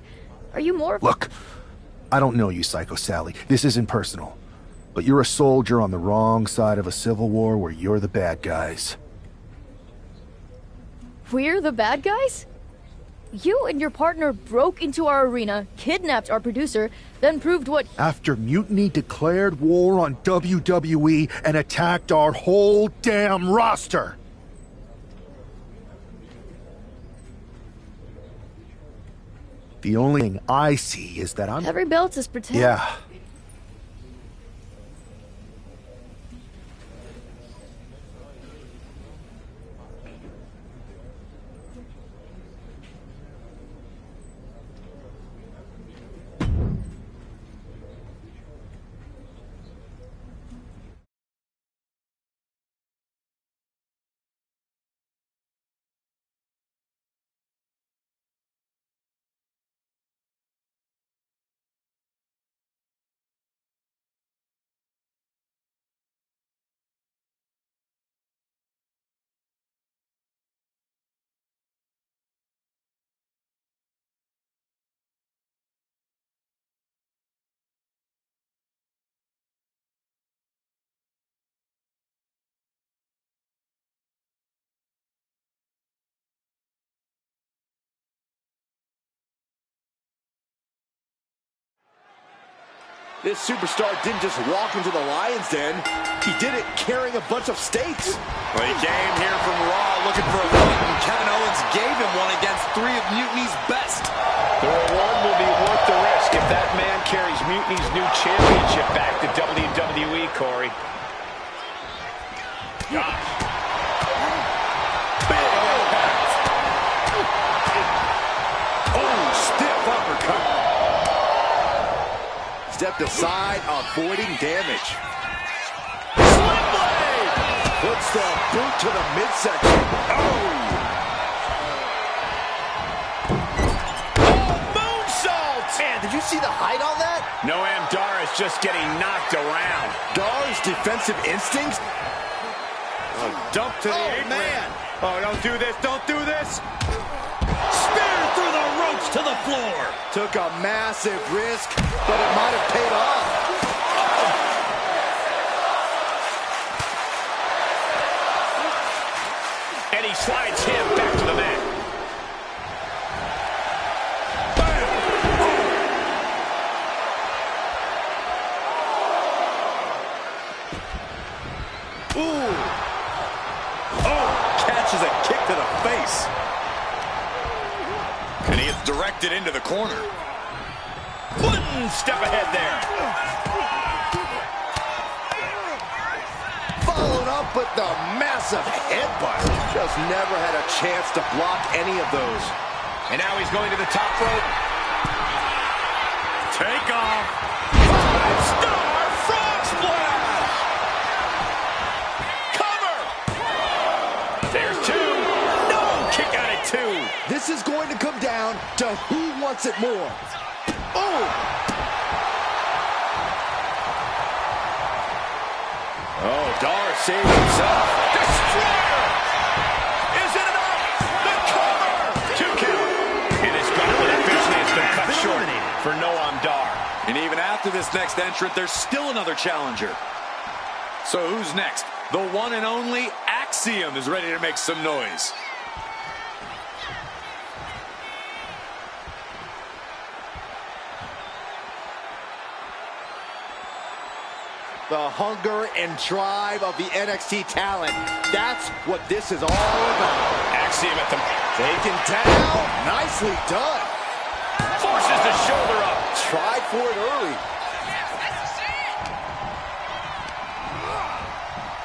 Are you more... Look, I don't know you, Psycho Sally. This isn't personal. But you're a soldier on the wrong side of a civil war where you're the bad guys. We're the bad guys? You and your partner broke into our arena, kidnapped our producer, then proved what... After Mutiny declared war on WWE and attacked our whole damn roster! The only thing I see is that I'm... Every belt is pretend. Yeah. This superstar didn't just walk into the Lion's Den. He did it carrying a bunch of stakes. Well, he came here from Raw looking for a fight, and Kevin Owens gave him one against 3 of Mutiny's best. The reward will be worth the risk if that man carries Mutiny's new championship back to WWE, Corey. Gosh. Big impact. Oh, stiff uppercut. Stepped aside, avoiding damage. Sling blade! Puts the boot to the midsection. Oh! Moonsault! Man, did you see the height on that? Noam Dar is just getting knocked around. Dar's defensive instincts. Dump to the apron. Man. Oh, don't do this. Don't do this. Spear through the ropes to the floor. Took a massive risk, but it might have paid off. And he slides him back to the mat. Ooh. Oh, catches a kick to the face. And he is directed into the corner. One step ahead there. Followed up with the massive headbutt. Just never had a chance to block any of those. And now he's going to the top rope. Take off. 5-star frog splash. Cover. There's 2. No, kick out at 2. This is going to come down to who wants it more. Oh! Oh, Dar saved himself. Destroyer! Is it enough? The cover! 2 count. And his gauntlet officially has been cut short for Noam Dar. And even after this next entrant, there's still another challenger. So who's next? The one and only Axiom is ready to make some noise. The hunger and drive of the NXT talent. That's what this is all about. Axiom at the... Taken down. Nicely done. Forces the shoulder up. Tried for it early.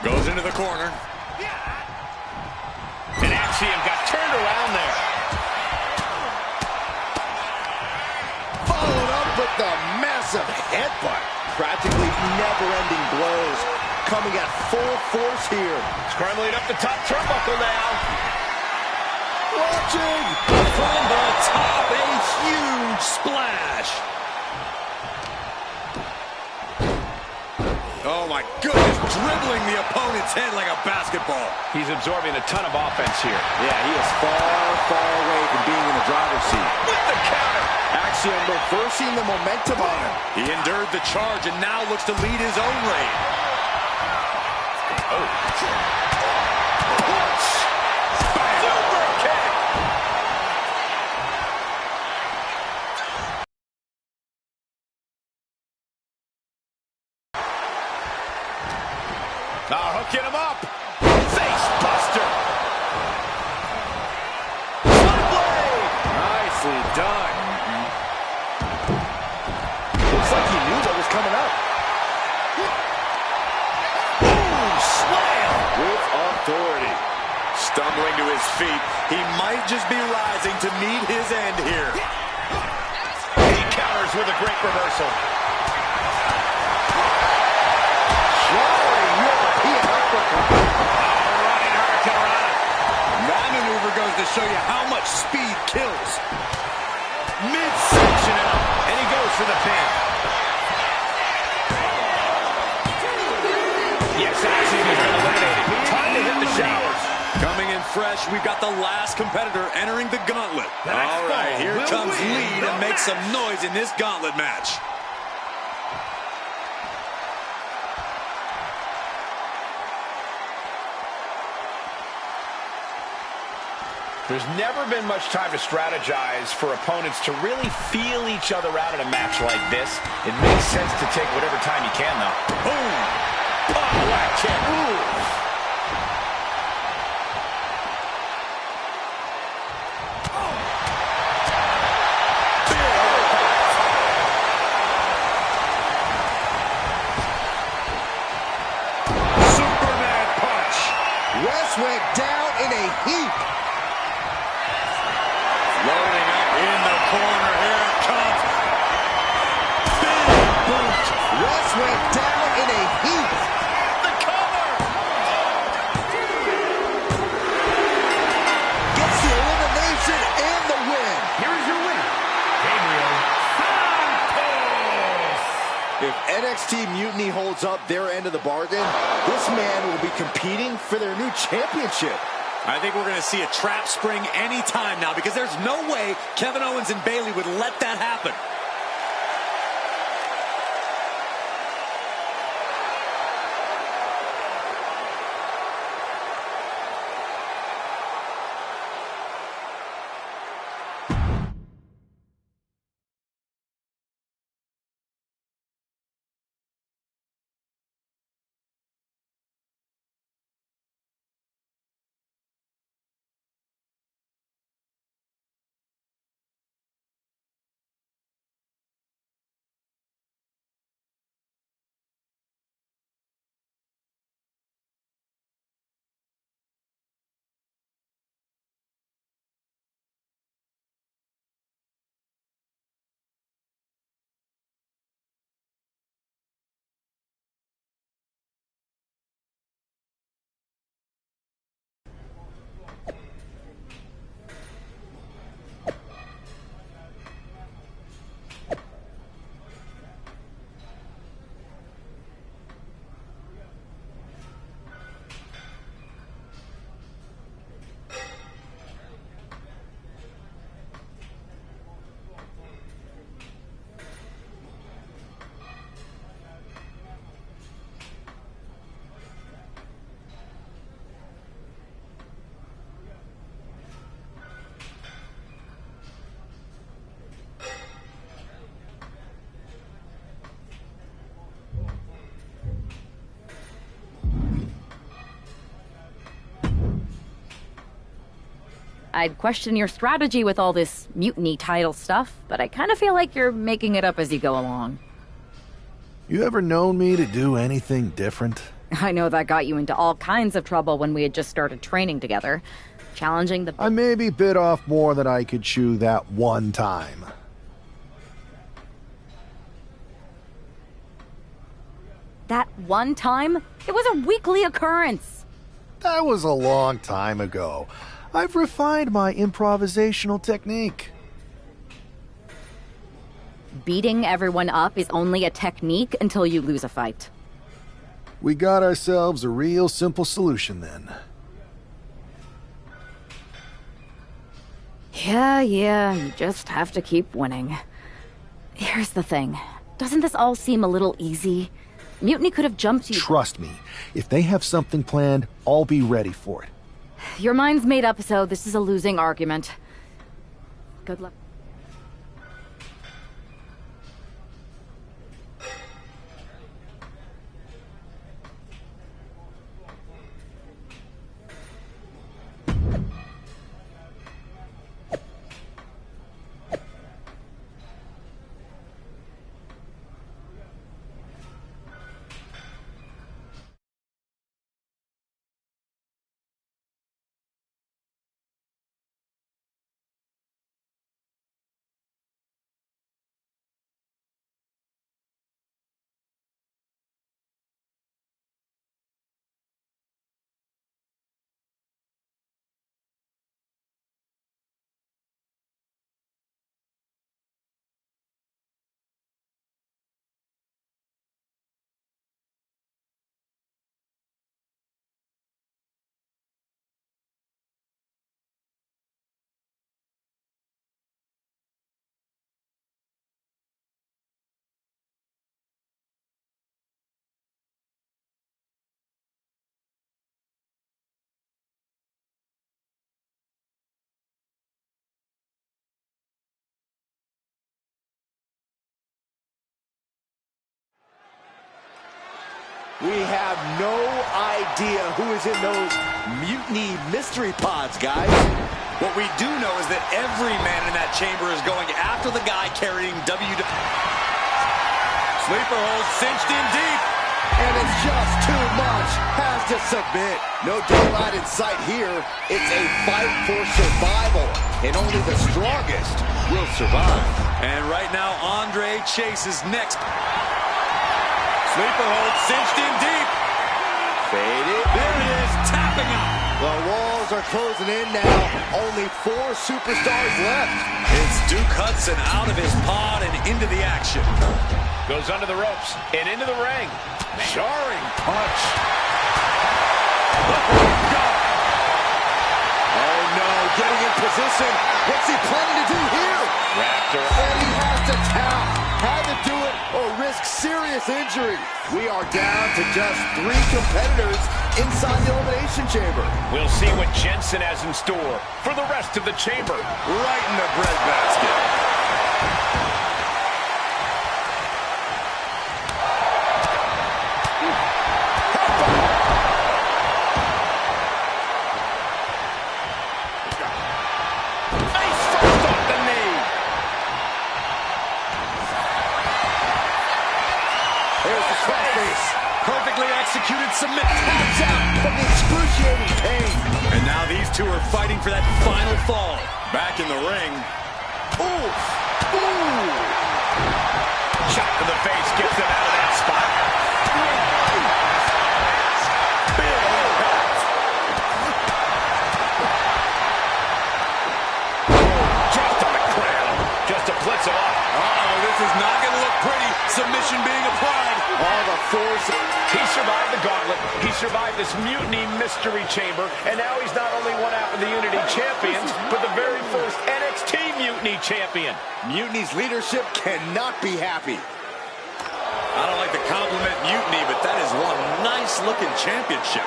Goes into the corner. And Axiom got turned around there. Followed up with the massive headbutt. Practically never-ending blows. Coming at full force here. Scrambling up the top turnbuckle now. Watching. From the top, a huge splash. Oh my goodness, dribbling the opponent's head like a basketball. He's absorbing a ton of offense here. Yeah, he is far, far away from being in the driver's seat. With the counter. Axiom reversing the momentum on him. He endured the charge and now looks to lead his own reign. Oh. Super kick. Now hooking him up. Face buster. One blade. Nicely done. Looks like he knew what was coming up. Boom, slam. With authority. Stumbling to his feet, he might just be rising to meet his end here. He counters with a great reversal. Jarring European uppercut. Running hurricanrana. That maneuver goes to show you how much speed kills. Midsection out. And he goes for the pin. Yes, Axiom has been eliminated. Time to hit the showers. Coming in fresh, we've got the last competitor entering the gauntlet. All right, here comes Lee to make some noise in this gauntlet match. There's never been much time to strategize for opponents to really feel each other out in a match like this. It makes sense to take whatever time you can, though. Boom! Oh, what a kick! Ooh. Went down in a heap. Loading up in the corner. Here it comes. Big boot. Wes went down in a heap. The cover. Gets the elimination and the win. Here is your winner, Gabriel Santos. If NXT Mutiny holds up their end of the bargain, this man will be competing for their new championship. I think we're going to see a trap spring anytime now, because there's no way Kevin Owens and Bayley would let that happen. I'd question your strategy with all this mutiny title stuff, but I kind of feel like you're making it up as you go along. You ever known me to do anything different? I know that got you into all kinds of trouble when we had just started training together. Challenging the... I maybe bit off more than I could chew that one time. That one time? It was a weekly occurrence. That was a long time ago. I've refined my improvisational technique. Beating everyone up is only a technique until you lose a fight. We got ourselves a real simple solution then. Yeah, you just have to keep winning. Here's the thing. Doesn't this all seem a little easy? Mutiny could have jumped you. Trust me, if they have something planned, I'll be ready for it. Your mind's made up, so this is a losing argument. Good luck. We have no idea who is in those mutiny mystery pods, guys. What we do know is that every man in that chamber is going after the guy carrying Sleeper hold cinched in deep. And it's just too much. Has to submit. No daylight in sight here. It's a fight for survival. And only the strongest will survive. And right now, Andre Chase is next. Sleeper hold cinched in deep. Faded. There it is, tapping out. The walls are closing in now. Only 4 superstars left. It's Duke Hudson out of his pod and into the action. Goes under the ropes and into the ring. Jarring punch. Oh no, getting in position. What's he planning to do here? Raptor. And he has to tap. Had to do it or risk serious injury. We are down to just 3 competitors inside the Elimination Chamber. We'll see what Jensen has in store for the rest of the chamber. Right in the breadbasket. Perfectly executed submit. Taps out from the excruciating pain. And now these two are fighting for that final fall. Back in the ring. Ooh. Ooh. Shot to the face gets them out of that spot. Big impact. Just on the crown. Just to blitz him up. Uh-oh, this is not going to look pretty. Submission being applied. All the force. He survived the gauntlet. He survived this mutiny mystery chamber. And now he's not only one half of the Unity champions, but the very first NXT Mutiny champion. Mutiny's leadership cannot be happy. I don't like to compliment Mutiny, but that is one nice-looking championship.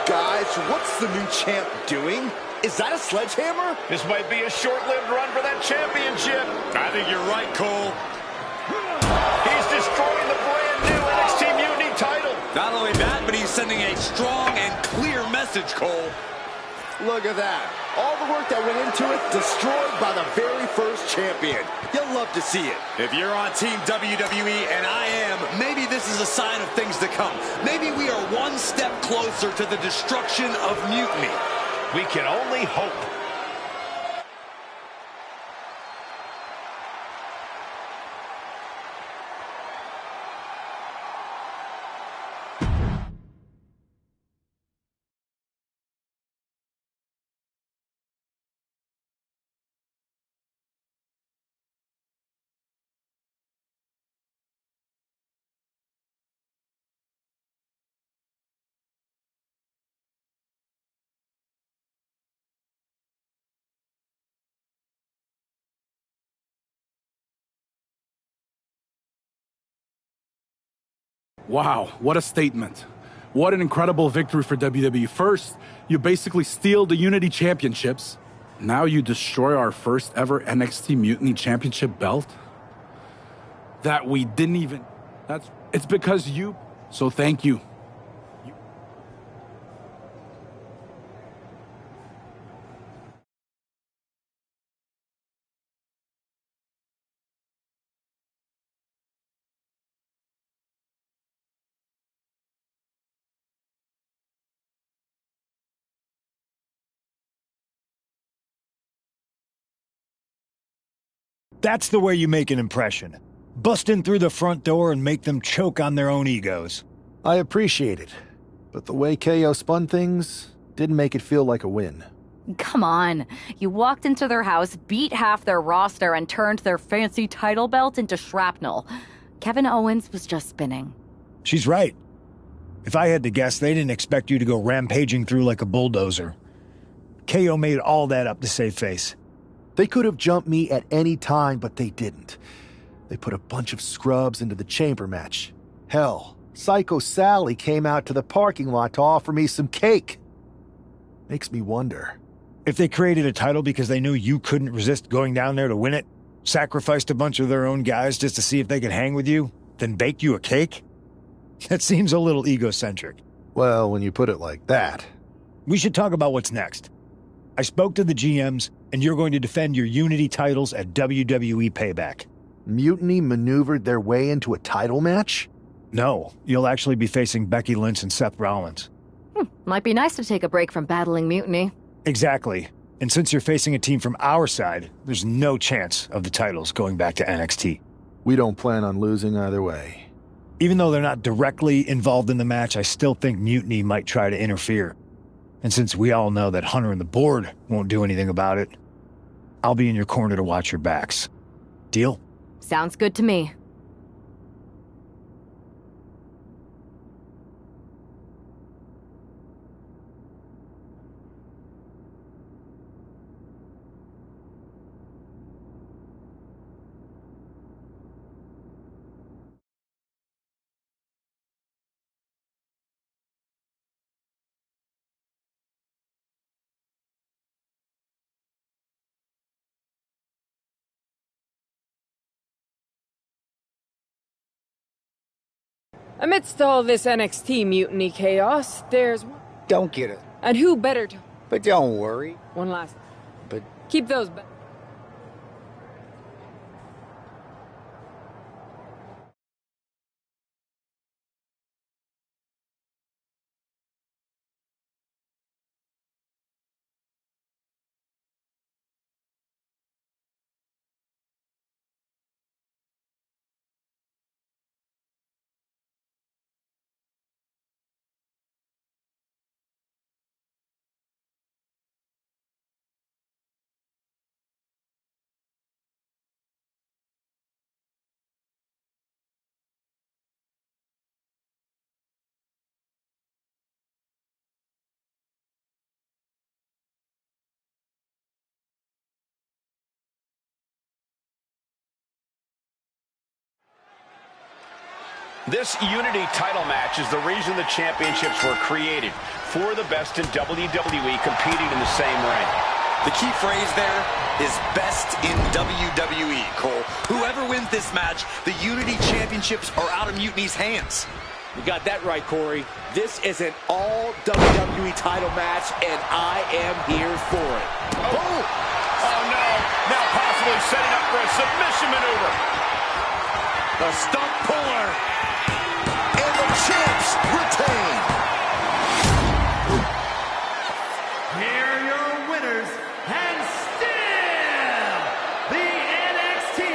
Guys, what's the new champ doing? Is that a sledgehammer? This might be a short-lived run for that championship. I think you're right, Cole. He's destroying the brand-new NXT Mutiny title. Not only that, but he's sending a strong and clear message, Cole. Look at that. All the work that went into it, destroyed by the very first champion. You'll love to see it. If you're on Team WWE, and I am, maybe this is a sign of things to come. Maybe we are one step closer to the destruction of Mutiny. We can only hope. Wow, what a statement. What an incredible victory for WWE. First, you basically steal the Unity Championships. Now you destroy our first ever NXT Mutiny Championship belt. That we didn't even... It's because you... So thank you. That's the way you make an impression. Bust in through the front door and make them choke on their own egos. I appreciate it, but the way KO spun things didn't make it feel like a win. Come on. You walked into their house, beat half their roster, and turned their fancy title belt into shrapnel. Kevin Owens was just spinning. She's right. If I had to guess, they didn't expect you to go rampaging through like a bulldozer. KO made all that up to save face. They could have jumped me at any time, but they didn't. They put a bunch of scrubs into the chamber match. Hell, Psycho Sally came out to the parking lot to offer me some cake. Makes me wonder. If they created a title because they knew you couldn't resist going down there to win it, sacrificed a bunch of their own guys just to see if they could hang with you, then baked you a cake? That seems a little egocentric. Well, when you put it like that. We should talk about what's next. I spoke to the GMs, and you're going to defend your Unity titles at WWE Payback. Mutiny maneuvered their way into a title match? No, you'll actually be facing Becky Lynch and Seth Rollins. Might be nice to take a break from battling Mutiny. Exactly. And since you're facing a team from our side, there's no chance of the titles going back to NXT. We don't plan on losing either way. Even though they're not directly involved in the match, I still think Mutiny might try to interfere. And since we all know that Hunter and the board won't do anything about it, I'll be in your corner to watch your backs. Deal? Sounds good to me. Amidst all this NXT mutiny chaos, there's... Don't get it. And who better to... But don't worry. One last... But... Keep those... This Unity title match is the reason the championships were created, for the best in WWE competing in the same ring. The key phrase there is best in WWE, Cole. Whoever wins this match, the Unity championships are out of Mutiny's hands. You got that right, Corey. This is an all WWE title match, and I am here for it. Oh, oh no. Now possibly setting up for a submission maneuver. A stump puller. And the champs retain. Here are your winners, and still the NXT.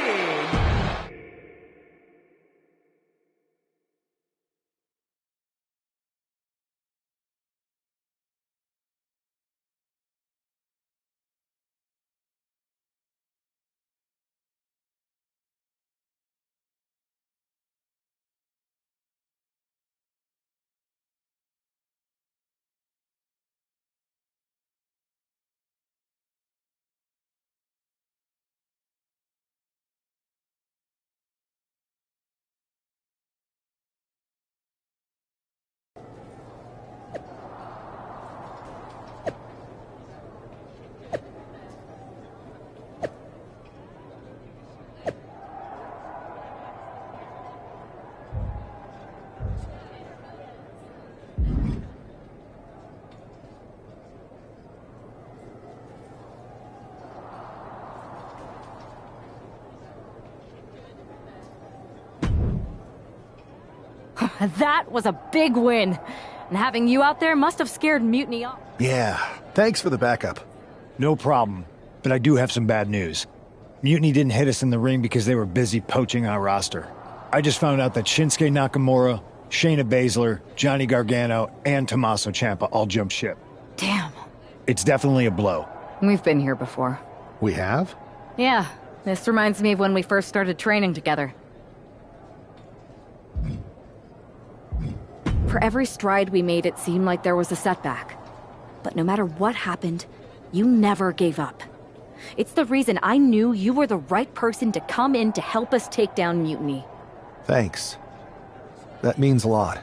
That was a big win. And having you out there must have scared Mutiny off. Yeah, thanks for the backup. No problem, but I do have some bad news. Mutiny didn't hit us in the ring because they were busy poaching our roster. I just found out that Shinsuke Nakamura, Shayna Baszler, Johnny Gargano, and Tommaso Ciampa all jumped ship. Damn. It's definitely a blow. We've been here before. We have? Yeah, this reminds me of when we first started training together. For every stride we made, it seemed like there was a setback. But no matter what happened, you never gave up. It's the reason I knew you were the right person to come in to help us take down Mutiny. Thanks. That means a lot.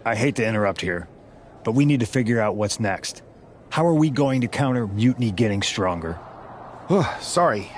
I hate to interrupt here, but we need to figure out what's next. How are we going to counter Mutiny getting stronger? Sorry.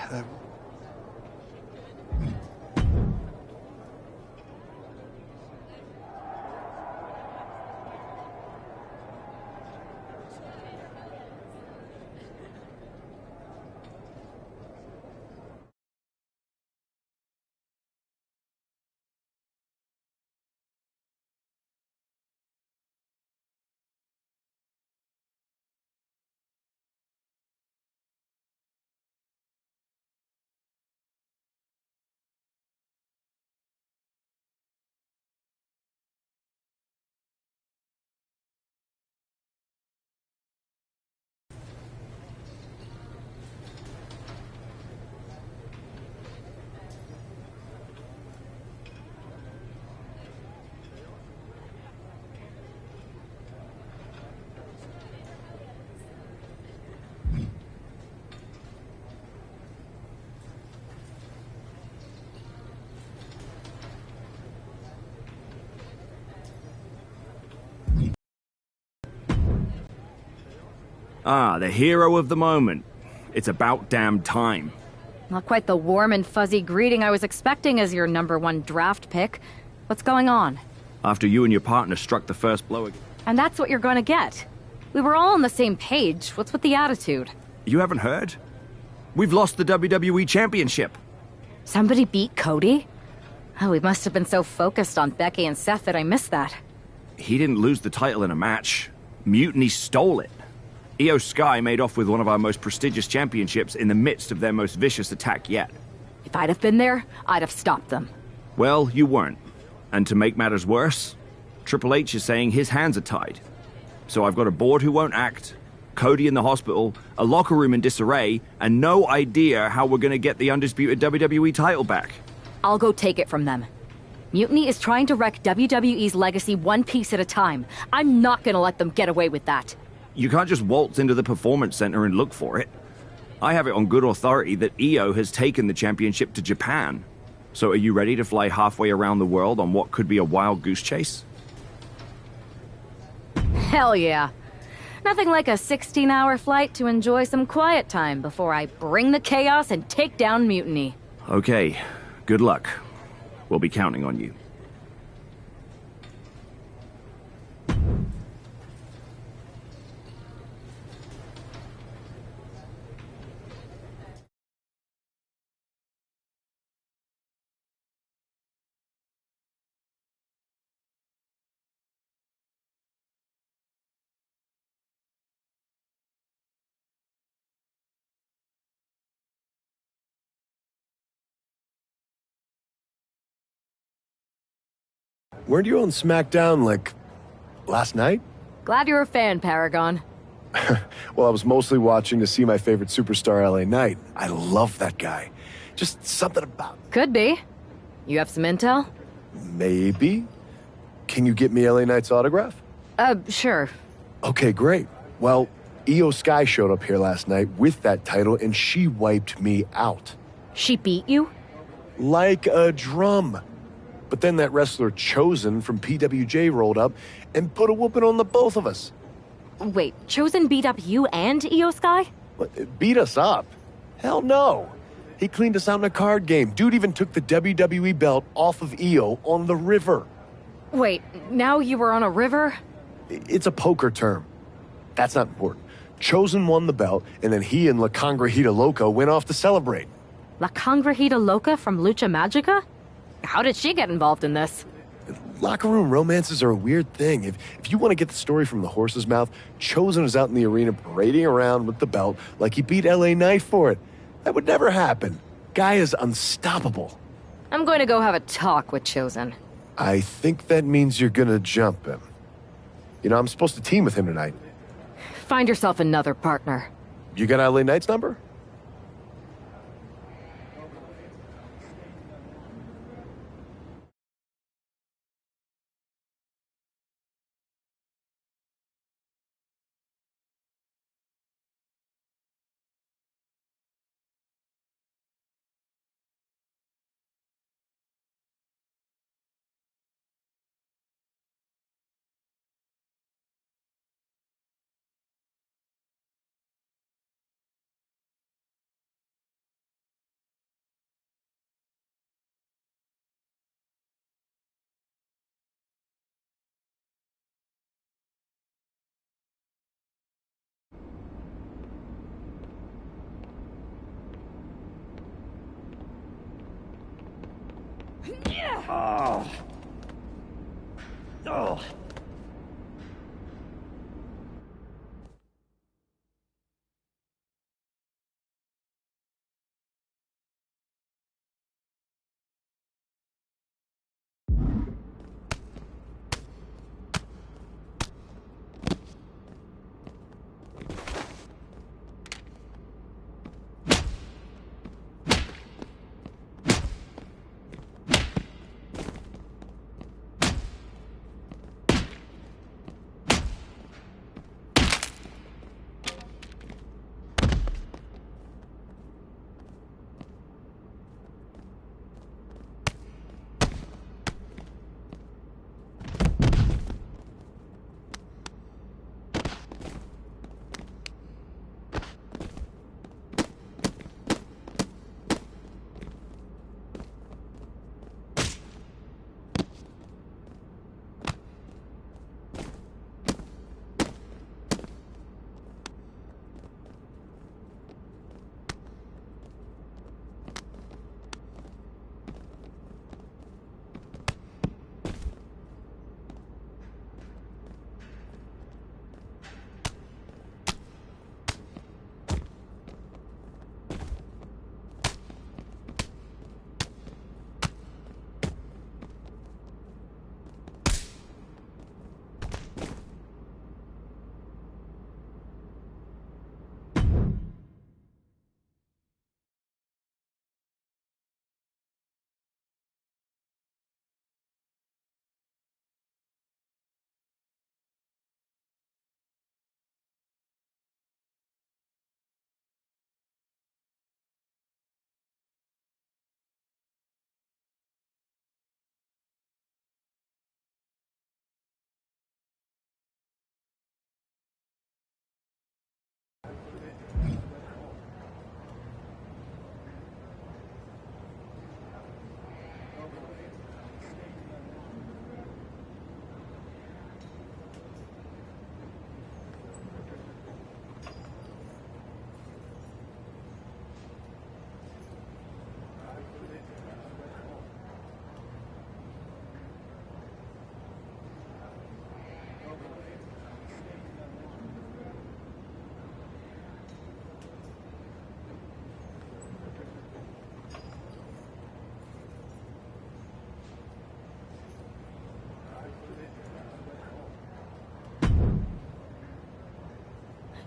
Ah, the hero of the moment. It's about damn time. Not quite the warm and fuzzy greeting I was expecting as your #1 draft pick. What's going on? After you and your partner struck the first blow... And that's what you're gonna get. We were all on the same page. What's with the attitude? You haven't heard? We've lost the WWE Championship. Somebody beat Cody? Oh, we must have been so focused on Becky and Seth that I missed that. He didn't lose the title in a match. Mutiny stole it. Io Sky made off with one of our most prestigious championships in the midst of their most vicious attack yet. If I'd have been there, I'd have stopped them. Well, you weren't. And to make matters worse, Triple H is saying his hands are tied. So I've got a board who won't act, Cody in the hospital, a locker room in disarray, and no idea how we're gonna get the undisputed WWE title back. I'll go take it from them. Mutiny is trying to wreck WWE's legacy one piece at a time. I'm not gonna let them get away with that. You can't just waltz into the Performance Center and look for it. I have it on good authority that Io has taken the championship to Japan. So are you ready to fly halfway around the world on what could be a wild goose chase? Hell yeah. Nothing like a 16-hour flight to enjoy some quiet time before I bring the chaos and take down Mutiny. Okay, good luck. We'll be counting on you. Weren't you on SmackDown, like, last night? Glad you're a fan, Paragon. Well, I was mostly watching to see my favorite superstar, LA Knight. I love that guy. Just something about... Could be. You have some intel? Maybe. Can you get me LA Knight's autograph? Sure. Okay, great. Well, Io Sky showed up here last night with that title, and she wiped me out. She beat you? Like a drum. But then that wrestler Chosen from PWJ rolled up and put a whooping on the both of us. Wait, Chosen beat up you and Io Sky? What, beat us up? Hell no. He cleaned us out in a card game. Dude even took the WWE belt off of Io on the river. Wait, now you were on a river? It's a poker term. That's not important. Chosen won the belt, and then he and La Congrejita Loca went off to celebrate. La Congrejita Loca from Lucha Magica? How did she get involved in this? Locker room romances are a weird thing. If you want to get the story from the horse's mouth, Chosen is out in the arena parading around with the belt like he beat LA Knight for it. That would never happen. Guy is unstoppable. I'm going to go have a talk with Chosen. I think that means you're going to jump him. You know, I'm supposed to team with him tonight. Find yourself another partner. You got LA Knight's number? Oh. Oh.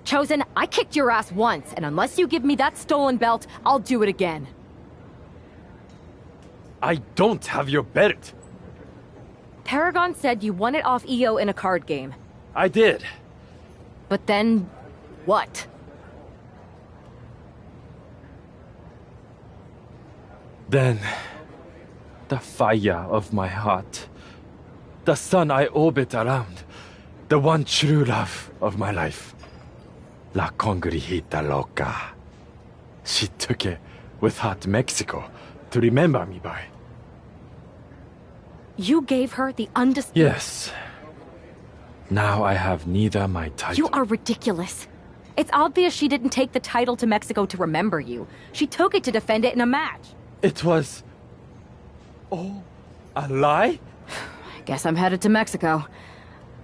Chosen, I kicked your ass once, and unless you give me that stolen belt, I'll do it again. I don't have your belt. Paragon said you won it off EO in a card game. I did. But then, what? Then, the fire of my heart, the sun I orbit around, the one true love of my life, La Congrijita Loca. She took it with her to Mexico to remember me by. You gave her the undisputed... Yes. Now I have neither my title... You are ridiculous. It's obvious she didn't take the title to Mexico to remember you. She took it to defend it in a match. It was... Oh, a lie? I guess I'm headed to Mexico.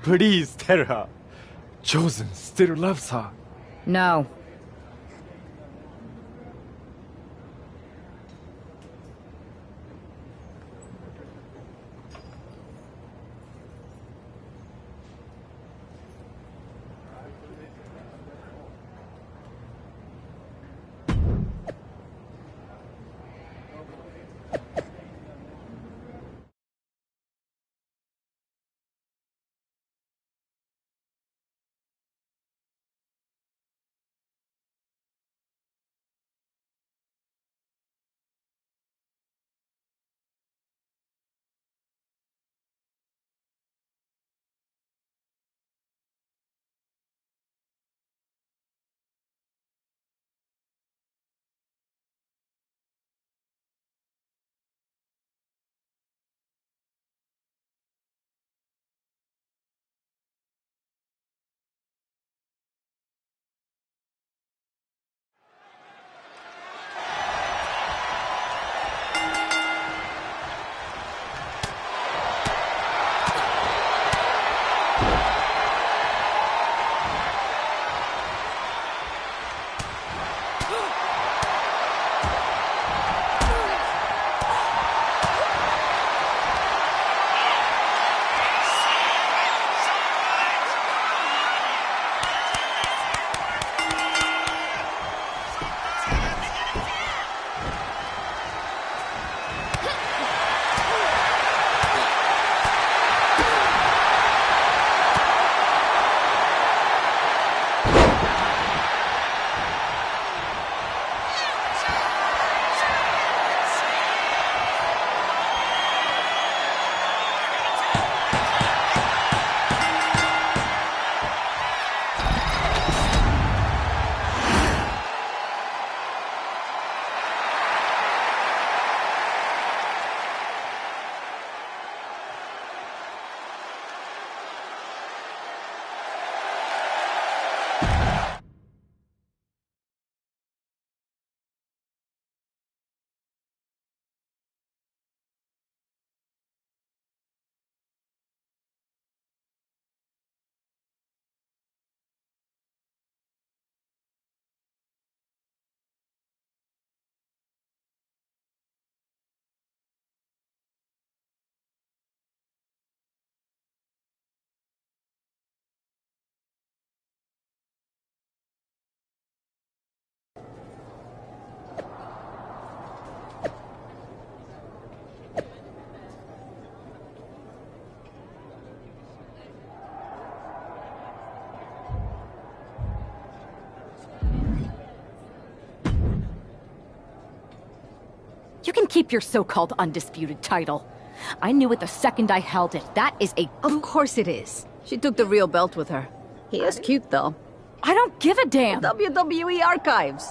Please tell her. Chosen still loves her. No. You can keep your so-called undisputed title. I knew it the second I held it. That is a... Of course it is. She took the real belt with her. He is cute, though. I don't give a damn! The WWE archives.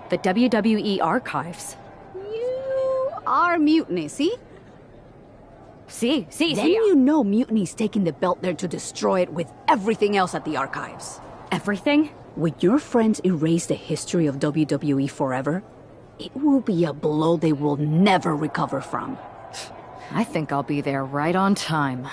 The WWE archives? You are Mutiny, see? See. Then you know Mutiny's taking the belt there to destroy it with everything else at the archives. Everything? When your friends erase the history of WWE forever, it will be a blow they will never recover from. I think I'll be there right on time.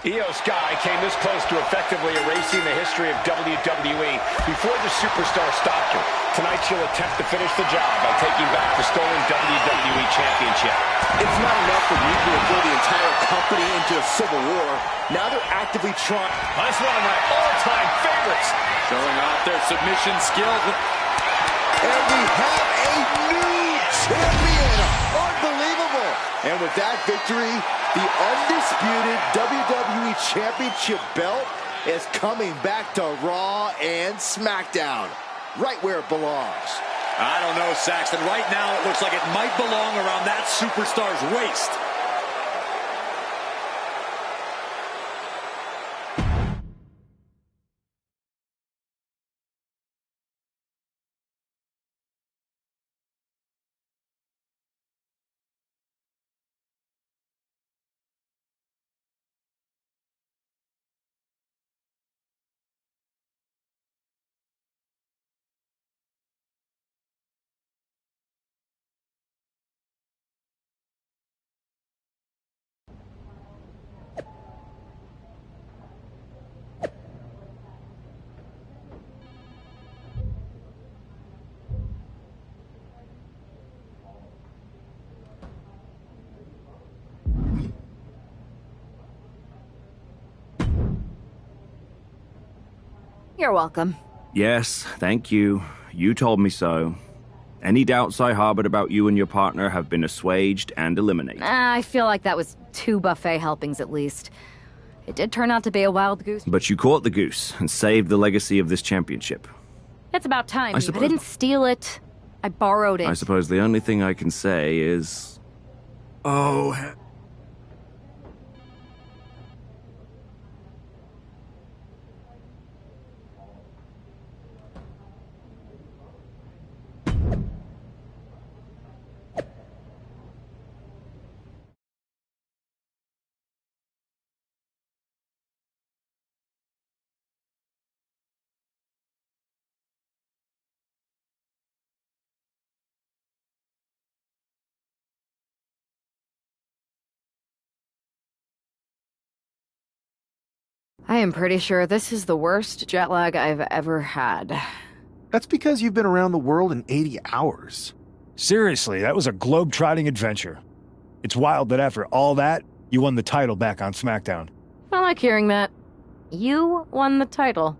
Io Sky came this close to effectively erasing the history of WWE before the superstar stopped her. Tonight she'll attempt to finish the job by taking back the stolen WWE Championship. It's not enough for Mutiny to throw the entire company into a civil war. Now they're actively trying. That's one of my all-time favorites. Showing off their submission skills. And we have a new champion. Unbelievable. And with that victory, the undisputed WWE Championship belt is coming back to Raw and SmackDown, right where it belongs. I don't know, Saxton. Right now, it looks like it might belong around that superstar's waist. You're welcome. Yes, thank you. You told me so. Any doubts I harbored about you and your partner have been assuaged and eliminated. I feel like that was 2 buffet helpings at least. It did turn out to be a wild goose. But you caught the goose and saved the legacy of this championship. It's about time. I I didn't steal it. I borrowed it. I suppose the only thing I can say is... Oh... I am pretty sure this is the worst jet lag I've ever had. That's because you've been around the world in 80 hours. Seriously, that was a globe-trotting adventure. It's wild that after all that, you won the title back on SmackDown. I like hearing that. You won the title.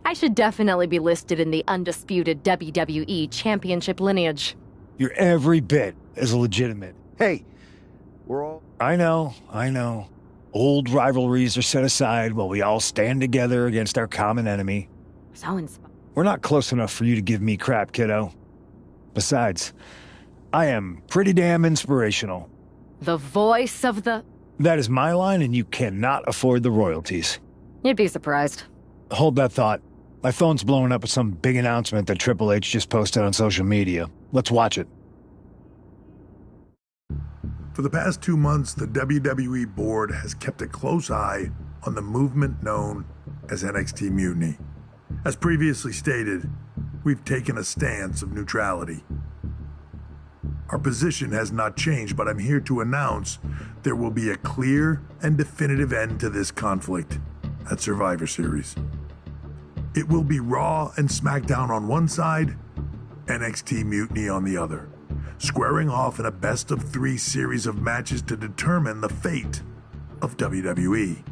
I should definitely be listed in the undisputed WWE Championship lineage. You're every bit as legitimate. Hey, we're all... I know. Old rivalries are set aside while we all stand together against our common enemy. So inspired. We're not close enough for you to give me crap, kiddo. Besides, I am pretty damn inspirational. The voice of the... That is my line, and you cannot afford the royalties. You'd be surprised. Hold that thought. My phone's blowing up with some big announcement that Triple H just posted on social media. Let's watch it. For the past 2 months, the WWE board has kept a close eye on the movement known as NXT Mutiny. As previously stated, we've taken a stance of neutrality. Our position has not changed, but I'm here to announce there will be a clear and definitive end to this conflict at Survivor Series. It will be Raw and SmackDown on one side, NXT Mutiny on the other, squaring off in a best-of-3 series of matches to determine the fate of WWE.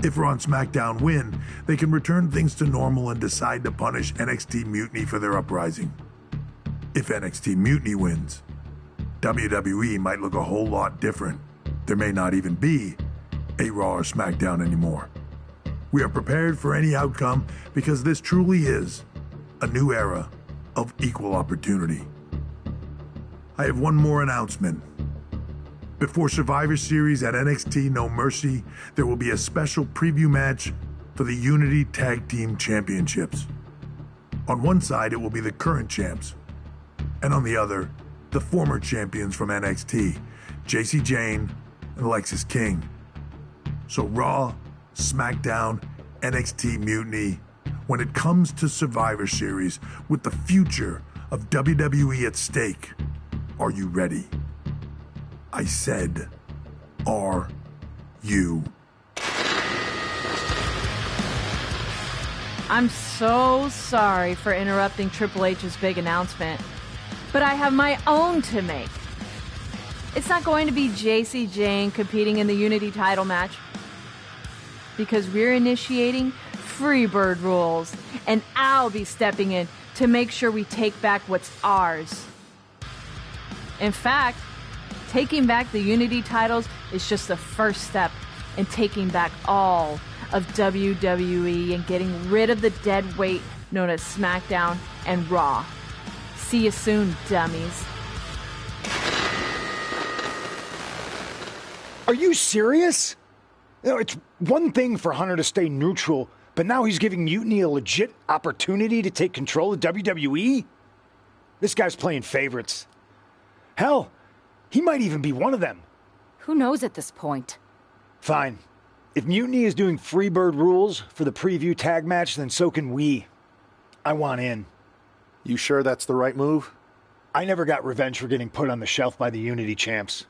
If Raw and SmackDown win, they can return things to normal and decide to punish NXT Mutiny for their uprising. If NXT Mutiny wins, WWE might look a whole lot different. There may not even be a Raw or SmackDown anymore. We are prepared for any outcome because this truly is a new era of equal opportunity. I have one more announcement. Before Survivor Series at NXT No Mercy, there will be a special preview match for the Unity Tag Team Championships. On one side, it will be the current champs, and on the other, the former champions from NXT, Jacy Jayne and Alexis King. So Raw, SmackDown, NXT Mutiny, when it comes to Survivor Series, with the future of WWE at stake, are you ready? I said, are you? I'm so sorry for interrupting Triple H's big announcement, but I have my own to make. It's not going to be Jacy Jayne competing in the Unity title match, because we're initiating Freebird rules, and I'll be stepping in to make sure we take back what's ours. In fact, taking back the Unity titles is just the first step in taking back all of WWE and getting rid of the dead weight known as SmackDown and Raw. See you soon, dummies. Are you serious? You know, it's one thing for Hunter to stay neutral, but now he's giving Mutiny a legit opportunity to take control of WWE? This guy's playing favorites. Hell, he might even be one of them. Who knows at this point? Fine. If Mutiny is doing Freebird rules for the preview tag match, then so can we. I want in. You sure that's the right move? I never got revenge for getting put on the shelf by the Unity champs.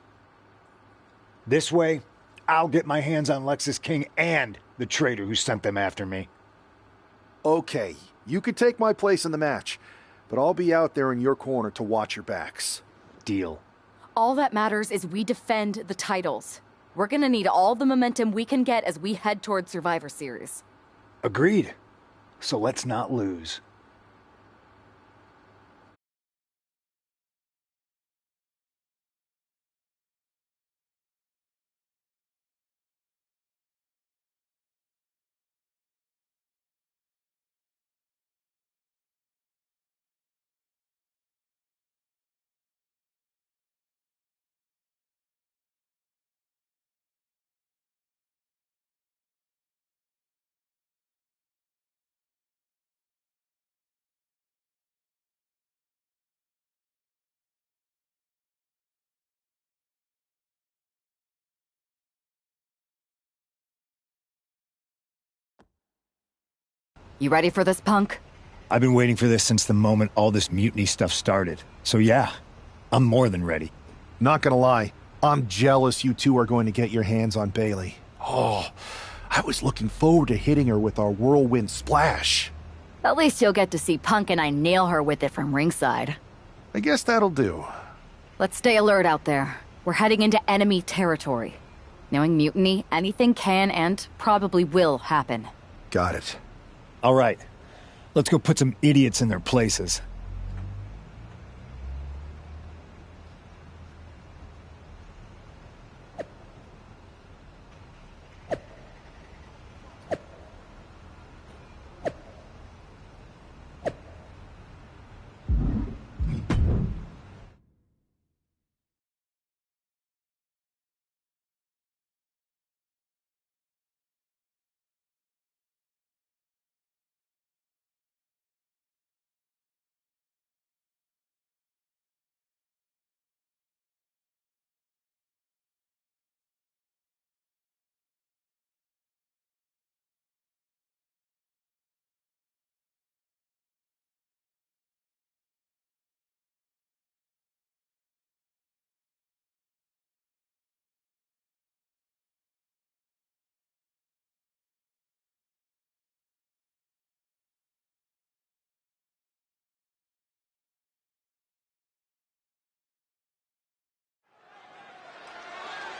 This way, I'll get my hands on Alexis King and the traitor who sent them after me. Okay, you could take my place in the match, but I'll be out there in your corner to watch your backs. Deal. All that matters is we defend the titles. We're gonna need all the momentum we can get as we head toward Survivor Series. Agreed. So let's not lose. You ready for this, punk? I've been waiting for this since the moment all this mutiny stuff started. So yeah, I'm more than ready. Not gonna lie, I'm jealous you two are going to get your hands on Bayley. Oh, I was looking forward to hitting her with our whirlwind splash. At least you'll get to see Punk and I nail her with it from ringside. I guess that'll do. Let's stay alert out there. We're heading into enemy territory. Knowing Mutiny, anything can and probably will happen. Got it. All right. Let's go put some idiots in their places.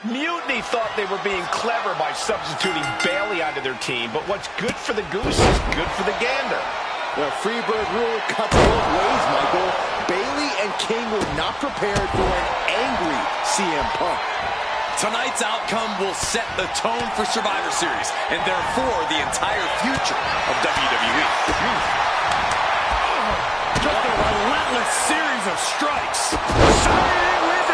Mutiny thought they were being clever by substituting Bailey onto their team, but what's good for the goose is good for the gander. The Freebird rule cuts both ways, Michael. Bailey and King were not prepared for an angry CM Punk. Tonight's outcome will set the tone for Survivor Series, and therefore the entire future of WWE. Just a relentless series of strikes. Starting with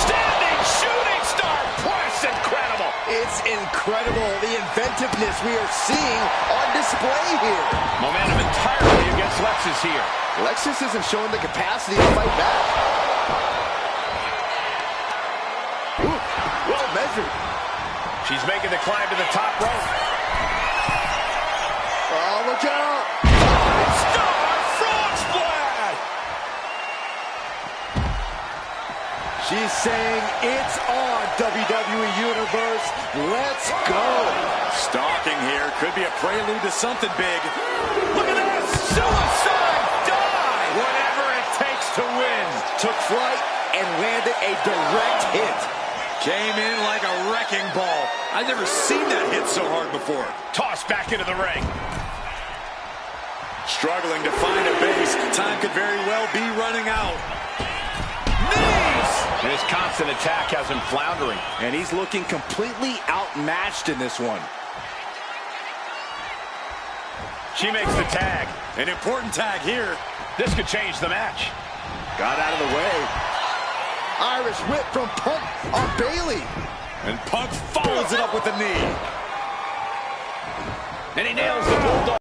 standing shooting star press. Incredible. It's incredible, the inventiveness we are seeing on display here. Momentum entirely against Lexus here. Lexus isn't showing the capacity to fight back. Ooh, well measured. She's making the climb to the top rope. Oh, look out. Five-star frog splash. She's saying it's on, WWE Universe. Let's go. Stalking here could be a prelude to something big. Look at this. Suicide dive. Whatever it takes to win. Took flight and landed a direct hit. Came in like a wrecking ball. I've never seen that hit so hard before. Tossed back into the ring. Struggling to find a base. Time could very well be running out. Knees! His constant attack has him floundering. And he's looking completely outmatched in this one. She makes the tag. An important tag here. This could change the match. Got out of the way. Irish whip from Punk on Bailey. And Punk follows it up with the knee. And he nails the bulldog.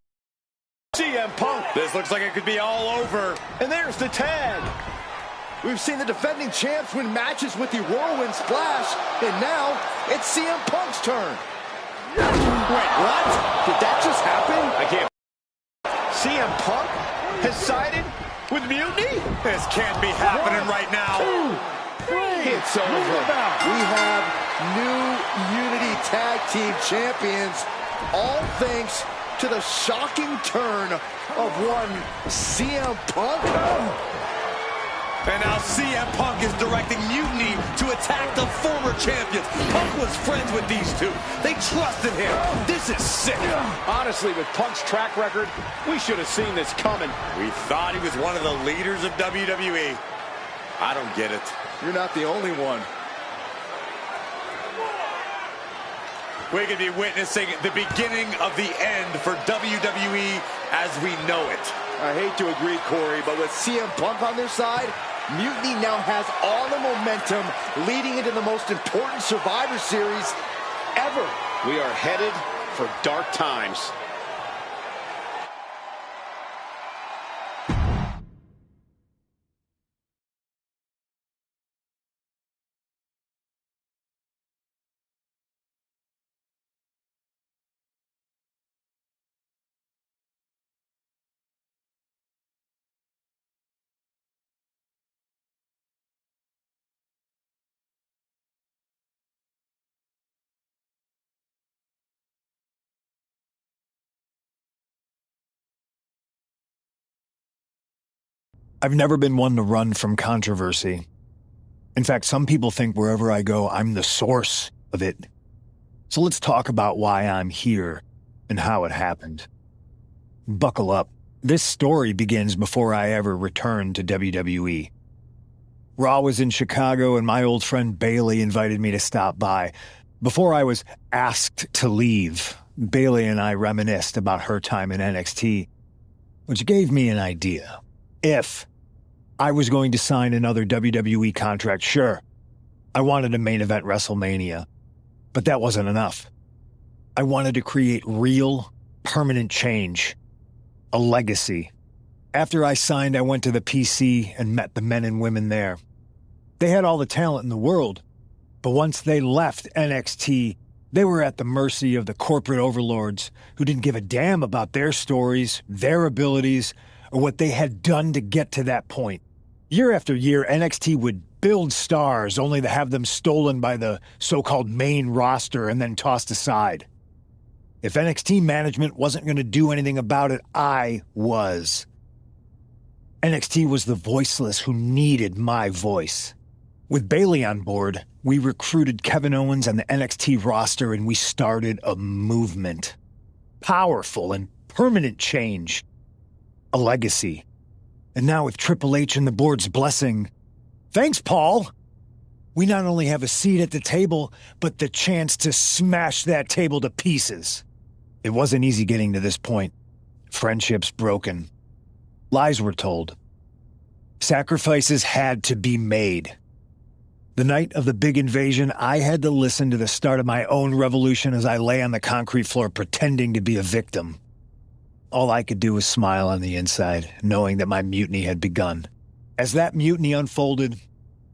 CM Punk. This looks like it could be all over. And there's the tag. We've seen the defending champs win matches with the whirlwind splash. And now it's CM Punk's turn. Wait, what? Did that just happen? I can't. CM Punk has sided with Mutiny? This can't be happening right now. 2, 3. It's over. We have new Unity Tag Team Champions, all thanks to the shocking turn of one CM Punk. And now CM Punk is directing Mutiny to attack the former champions. Punk was friends with these two. They trusted him. This is sick. Honestly, with Punk's track record, we should have seen this coming. We thought he was one of the leaders of WWE. I don't get it. You're not the only one. We could be witnessing the beginning of the end for WWE as we know it. I hate to agree, Corey, but with CM Punk on their side, Mutiny now has all the momentum leading into the most important Survivor Series ever. We are headed for dark times. I've never been one to run from controversy. In fact, some people think wherever I go, I'm the source of it. So let's talk about why I'm here and how it happened. Buckle up. This story begins before I ever returned to WWE. Raw was in Chicago and my old friend Bailey invited me to stop by. Before I was asked to leave, Bailey and I reminisced about her time in NXT, which gave me an idea. If I was going to sign another WWE contract, sure, I wanted a main event WrestleMania, but that wasn't enough. I wanted to create real, permanent change, a legacy. After I signed, I went to the PC and met the men and women there. They had all the talent in the world, but once they left NXT, they were at the mercy of the corporate overlords who didn't give a damn about their stories, their abilities, or what they had done to get to that point. Year after year, NXT would build stars only to have them stolen by the so-called main roster and then tossed aside. If NXT management wasn't going to do anything about it, I was. NXT was the voiceless who needed my voice. With Bailey on board, we recruited Kevin Owens and the NXT roster and we started a movement. Powerful and permanent change. A legacy. And now with Triple H and the board's blessing, thanks, Paul! We not only have a seat at the table, but the chance to smash that table to pieces. It wasn't easy getting to this point. Friendships broken. Lies were told. Sacrifices had to be made. The night of the big invasion, I had to listen to the start of my own revolution as I lay on the concrete floor pretending to be a victim. All I could do was smile on the inside, knowing that my mutiny had begun. As that mutiny unfolded,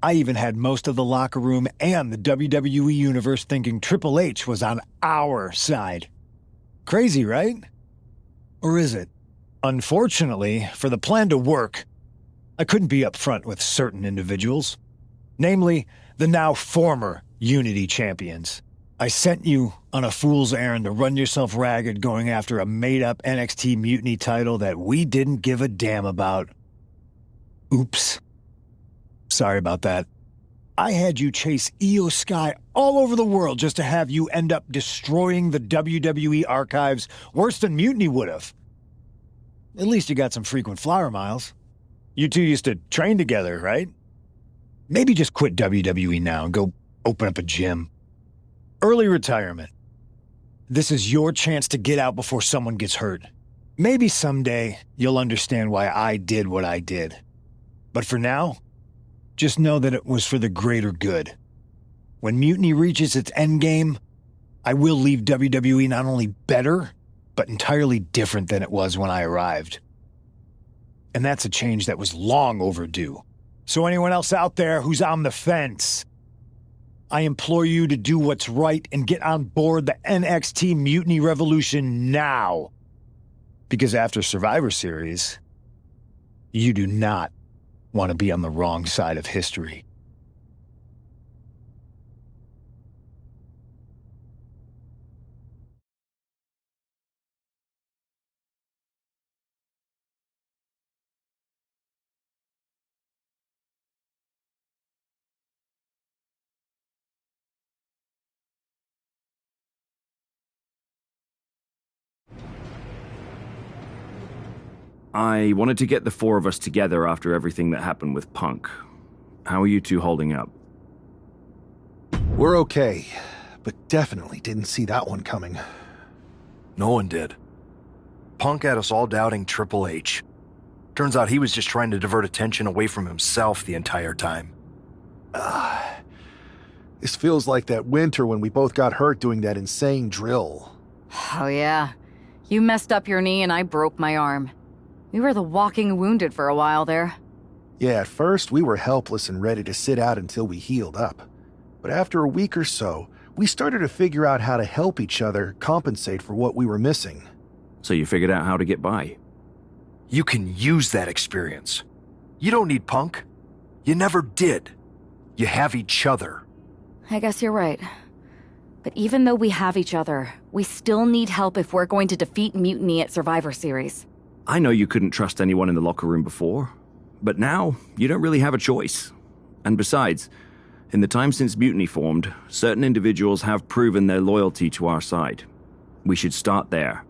I even had most of the locker room and the WWE Universe thinking Triple H was on our side. Crazy, right? Or is it? Unfortunately, for the plan to work, I couldn't be upfront with certain individuals. Namely, the now former Unity champions. I sent you on a fool's errand to run yourself ragged going after a made-up NXT Mutiny title that we didn't give a damn about. Oops. Sorry about that. I had you chase Io Sky all over the world just to have you end up destroying the WWE archives worse than Mutiny would have. At least you got some frequent flyer miles. You two used to train together, right? Maybe just quit WWE now and go open up a gym. Early retirement. This is your chance to get out before someone gets hurt. Maybe someday you'll understand why I did what I did. But for now, just know that it was for the greater good. When Mutiny reaches its endgame, I will leave WWE not only better, but entirely different than it was when I arrived. And that's a change that was long overdue. So anyone else out there who's on the fence, I implore you to do what's right and get on board the NXT Mutiny Revolution now. Because after Survivor Series, you do not want to be on the wrong side of history. I wanted to get the four of us together after everything that happened with Punk. How are you two holding up? We're okay, but definitely didn't see that one coming. No one did. Punk had us all doubting Triple H. Turns out he was just trying to divert attention away from himself the entire time. This feels like that winter when we both got hurt doing that insane drill. Oh yeah. You messed up your knee and I broke my arm. We were the walking wounded for a while there. Yeah, at first we were helpless and ready to sit out until we healed up. But after a week or so, we started to figure out how to help each other compensate for what we were missing. So you figured out how to get by? You can use that experience. You don't need Punk. You never did. You have each other. I guess you're right. But even though we have each other, we still need help if we're going to defeat Mutiny at Survivor Series. I know you couldn't trust anyone in the locker room before, But now, you don't really have a choice. And besides, in the time since Mutiny formed, certain individuals have proven their loyalty to our side. We should start there.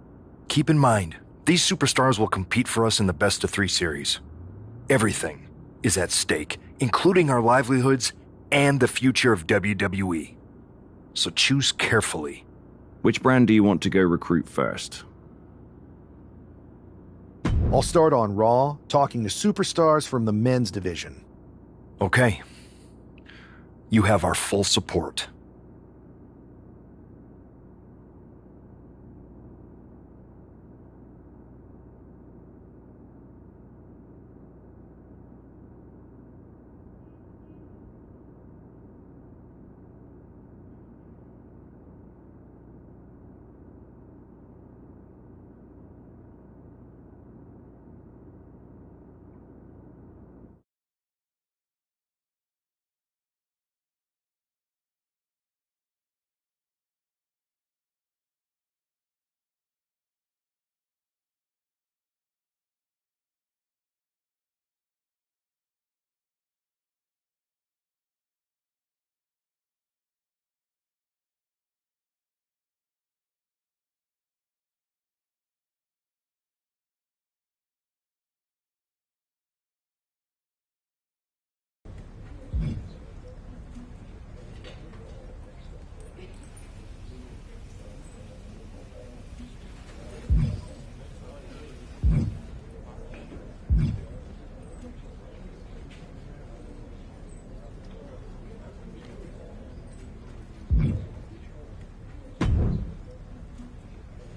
Keep in mind, these superstars will compete for us in the best-of-3 series. Everything is at stake, including our livelihoods and the future of WWE. So choose carefully. Which brand do you want to go recruit first? I'll start on Raw, talking to superstars from the men's division. Okay. You have our full support.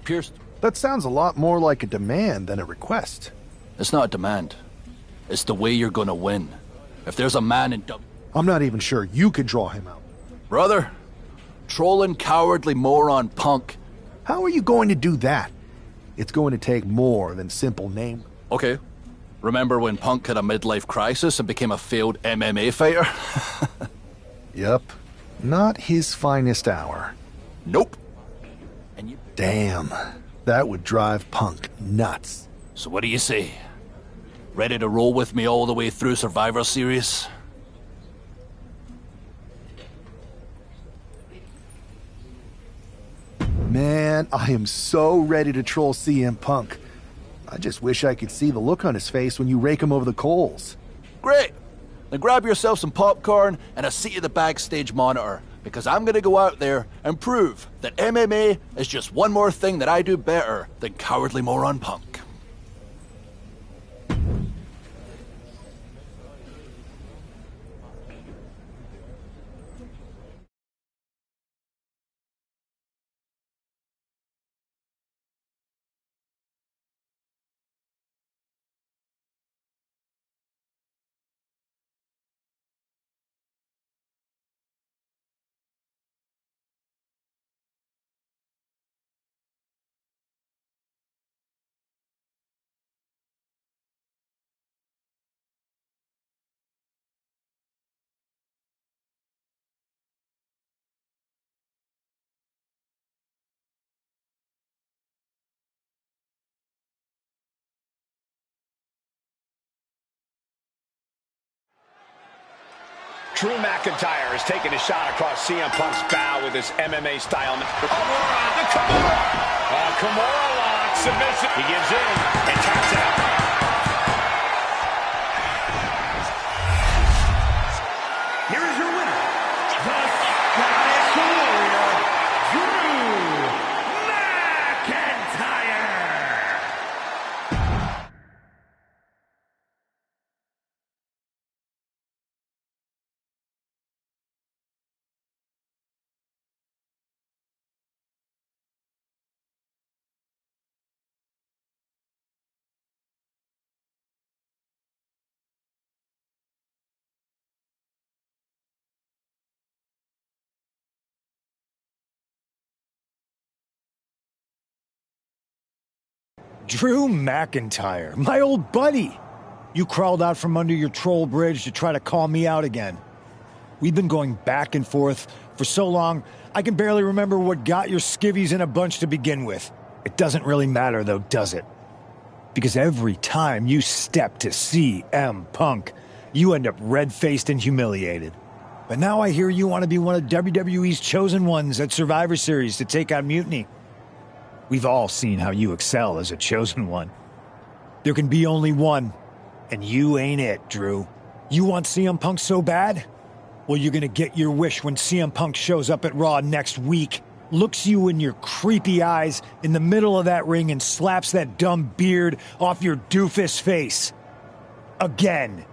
Pierce, that sounds a lot more like a demand than a request. It's not a demand. It's the way you're gonna win. If there's a man in I'm not even sure you could draw him out. Brother, trolling cowardly moron Punk. How are you going to do that? It's going to take more than simple name. Okay. Remember when Punk had a midlife crisis and became a failed MMA fighter? Yep. Not his finest hour. Nope. Damn. That would drive Punk nuts. So what do you say? Ready to roll with me all the way through Survivor Series? Man, I am so ready to troll CM Punk. I just wish I could see the look on his face when you rake him over the coals. Great! Then grab yourself some popcorn and a seat at the backstage monitor, because I'm gonna go out there and prove that MMA is just one more thing that I do better than cowardly moron Punk. Drew McIntyre has taken a shot across CM Punk's bow with his MMA style. The Kimura lock submission. He gives in and taps out. Here is your winner, the Scottish Warrior, Drew McIntyre. Drew McIntyre, my old buddy. You crawled out from under your troll bridge to try to call me out again. We've been going back and forth for so long, I can barely remember what got your skivvies in a bunch to begin with. It doesn't really matter though, does it? Because every time you step to CM Punk, you end up red-faced and humiliated. But now I hear you want to be one of WWE's chosen ones at Survivor Series to take on Mutiny. We've all seen how you excel as a chosen one. There can be only one, and you ain't it, Drew. You want CM Punk so bad? Well, you're gonna get your wish when CM Punk shows up at Raw next week, looks you in your creepy eyes in the middle of that ring and slaps that dumb beard off your doofus face. Again.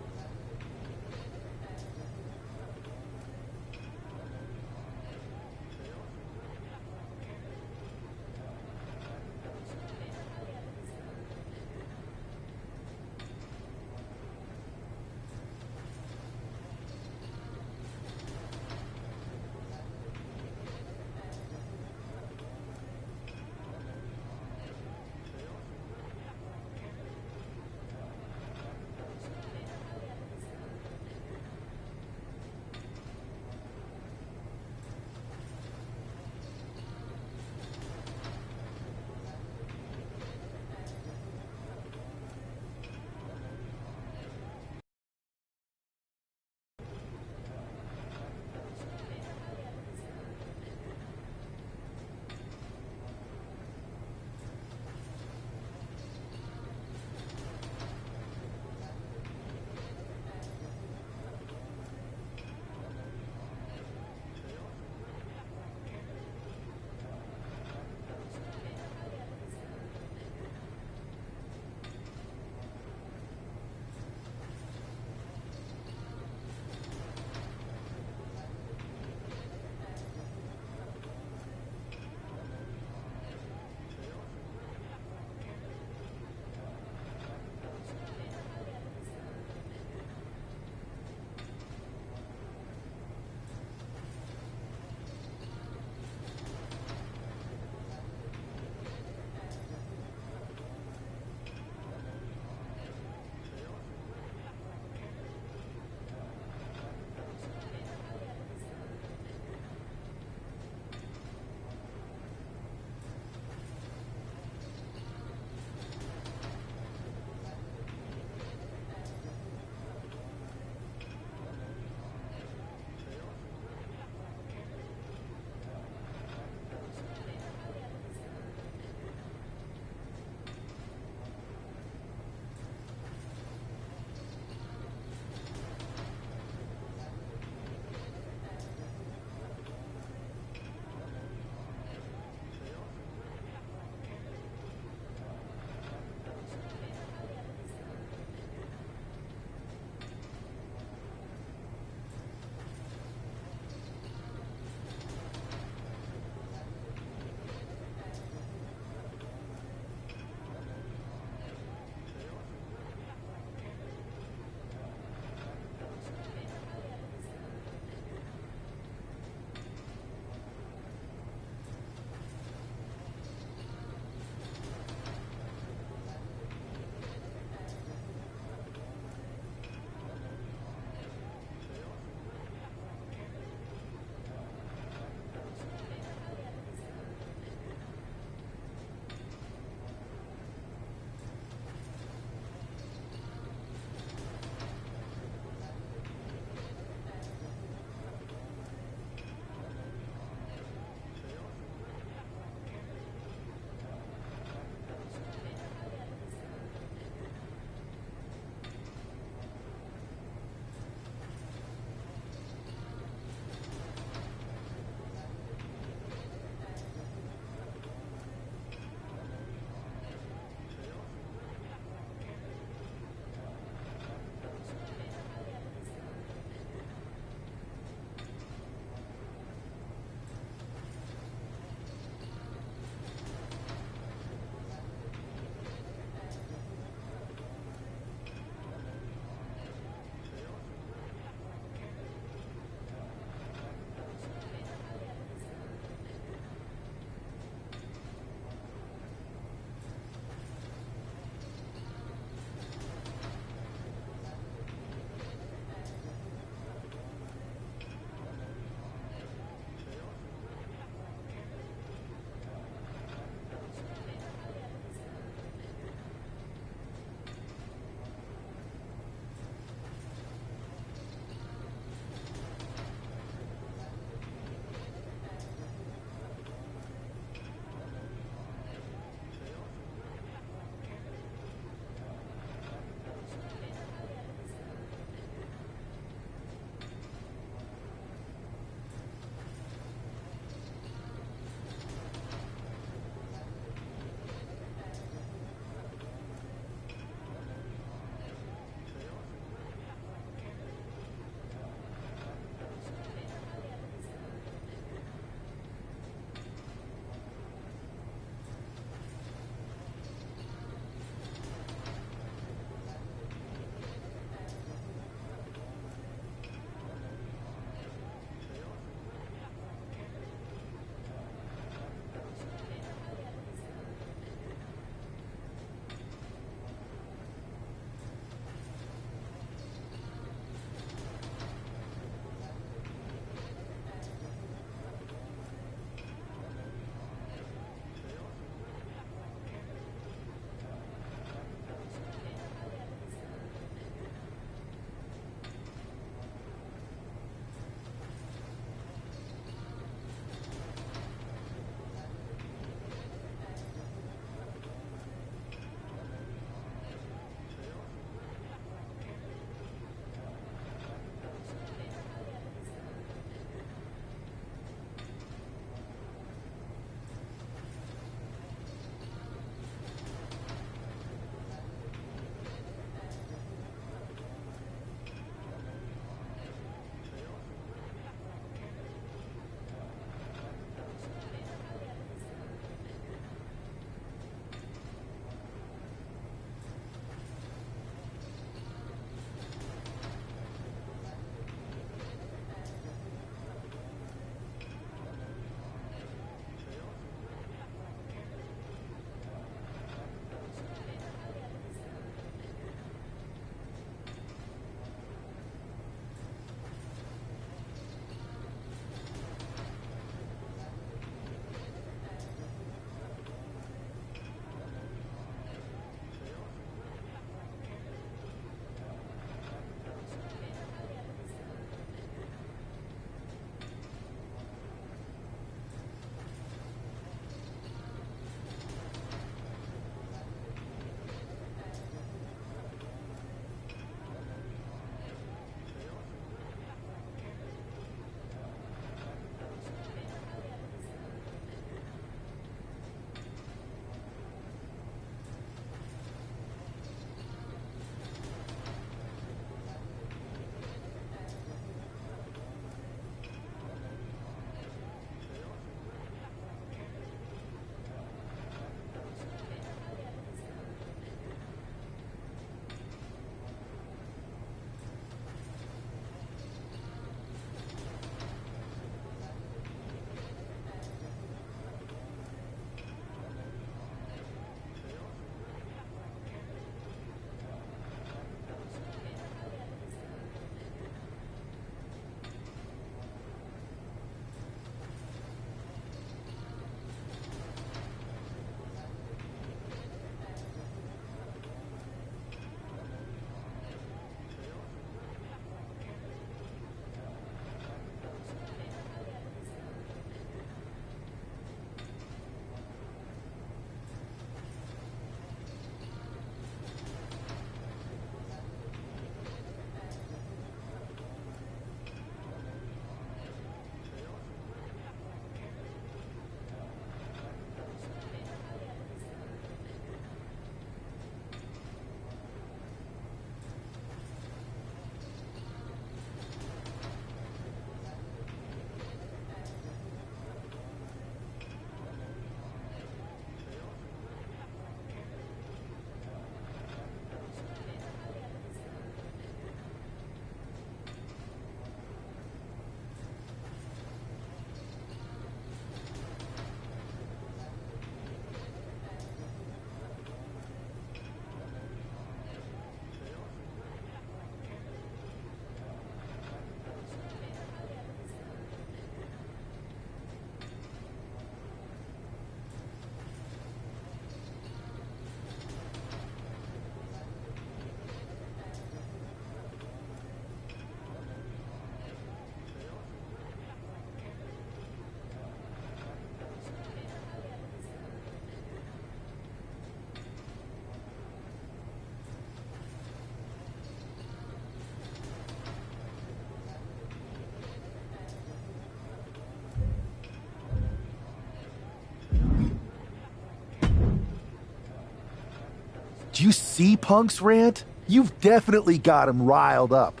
Do you see Punk's rant? You've definitely got him riled up.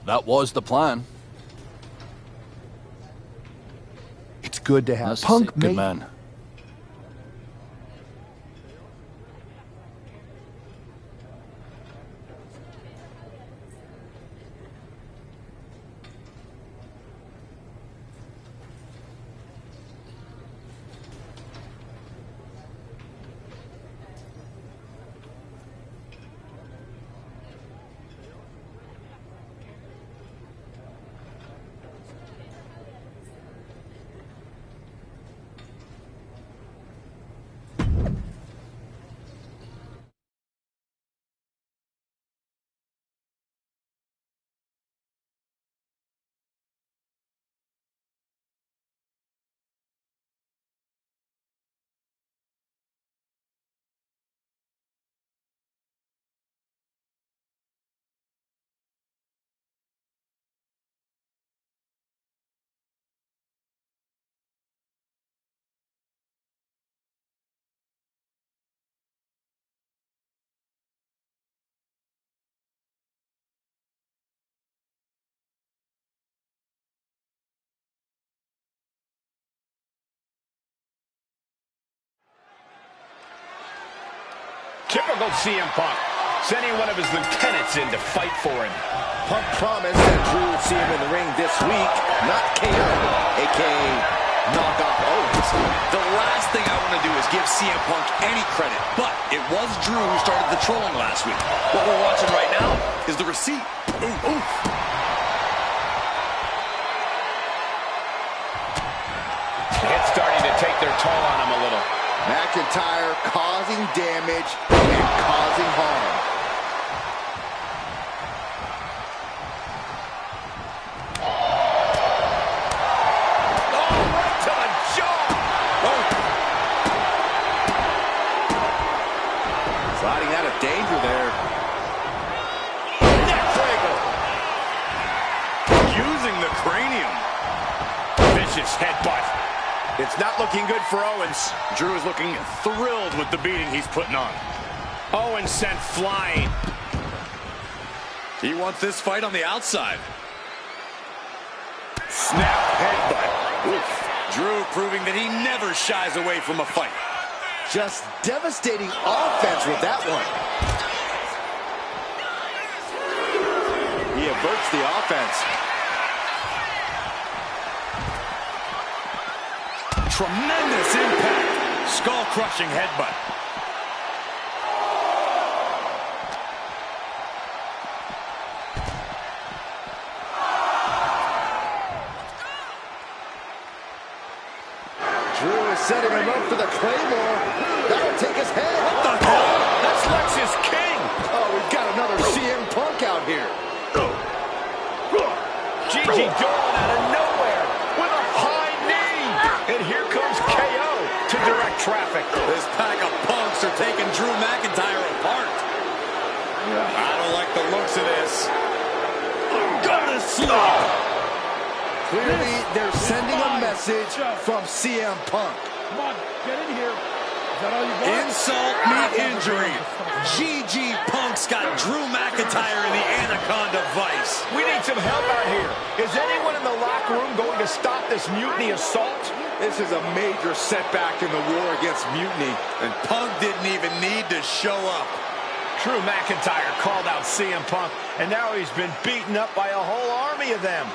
That was the plan. It's good to have That's Punk a good man. Typical CM Punk, sending one of his lieutenants in to fight for him. Punk promised that Drew would see him in the ring this week, not KO, a.k.a. knock off Owens. The last thing I want to do is give CM Punk any credit, but it was Drew who started the trolling last week. What we're watching right now is the receipt. Ooh. It's starting to take their toll on him a little. McIntyre causing damage and causing harm. Oh, right to the jaw! Oh. Sliding out of danger there. Neckbreaker! Using the cranium. Vicious headbutt. It's not looking good for Owens. Drew is looking thrilled with the beating he's putting on. Owens sent flying. He wants this fight on the outside. Snap headbutt. Oof. Drew proving that he never shies away from a fight. Just devastating offense with that one. He averts the offense. Tremendous impact. Skull-crushing headbutt. Drew is setting him up for the Claymore. That'll take his head. What the hell? That's Lex's King. Oh, we've got another CM Punk out here. Gigi Dolan out of nowhere with a high knee. And here comes KO to direct traffic. This pack of punks are taking Drew McIntyre apart. I don't like the looks of this. Gonna slap. Clearly, they're sending a message from CM Punk. Come on, get in here. Is that all you got? Insult meet injury. GG Punk's got Drew McIntyre in the Anaconda Vice. We need some help out here. Is anyone in the locker room going to stop this mutiny assault? This is a major setback in the war against mutiny. And Punk didn't even need to show up. Drew McIntyre called out CM Punk, and now he's been beaten up by a whole army of them.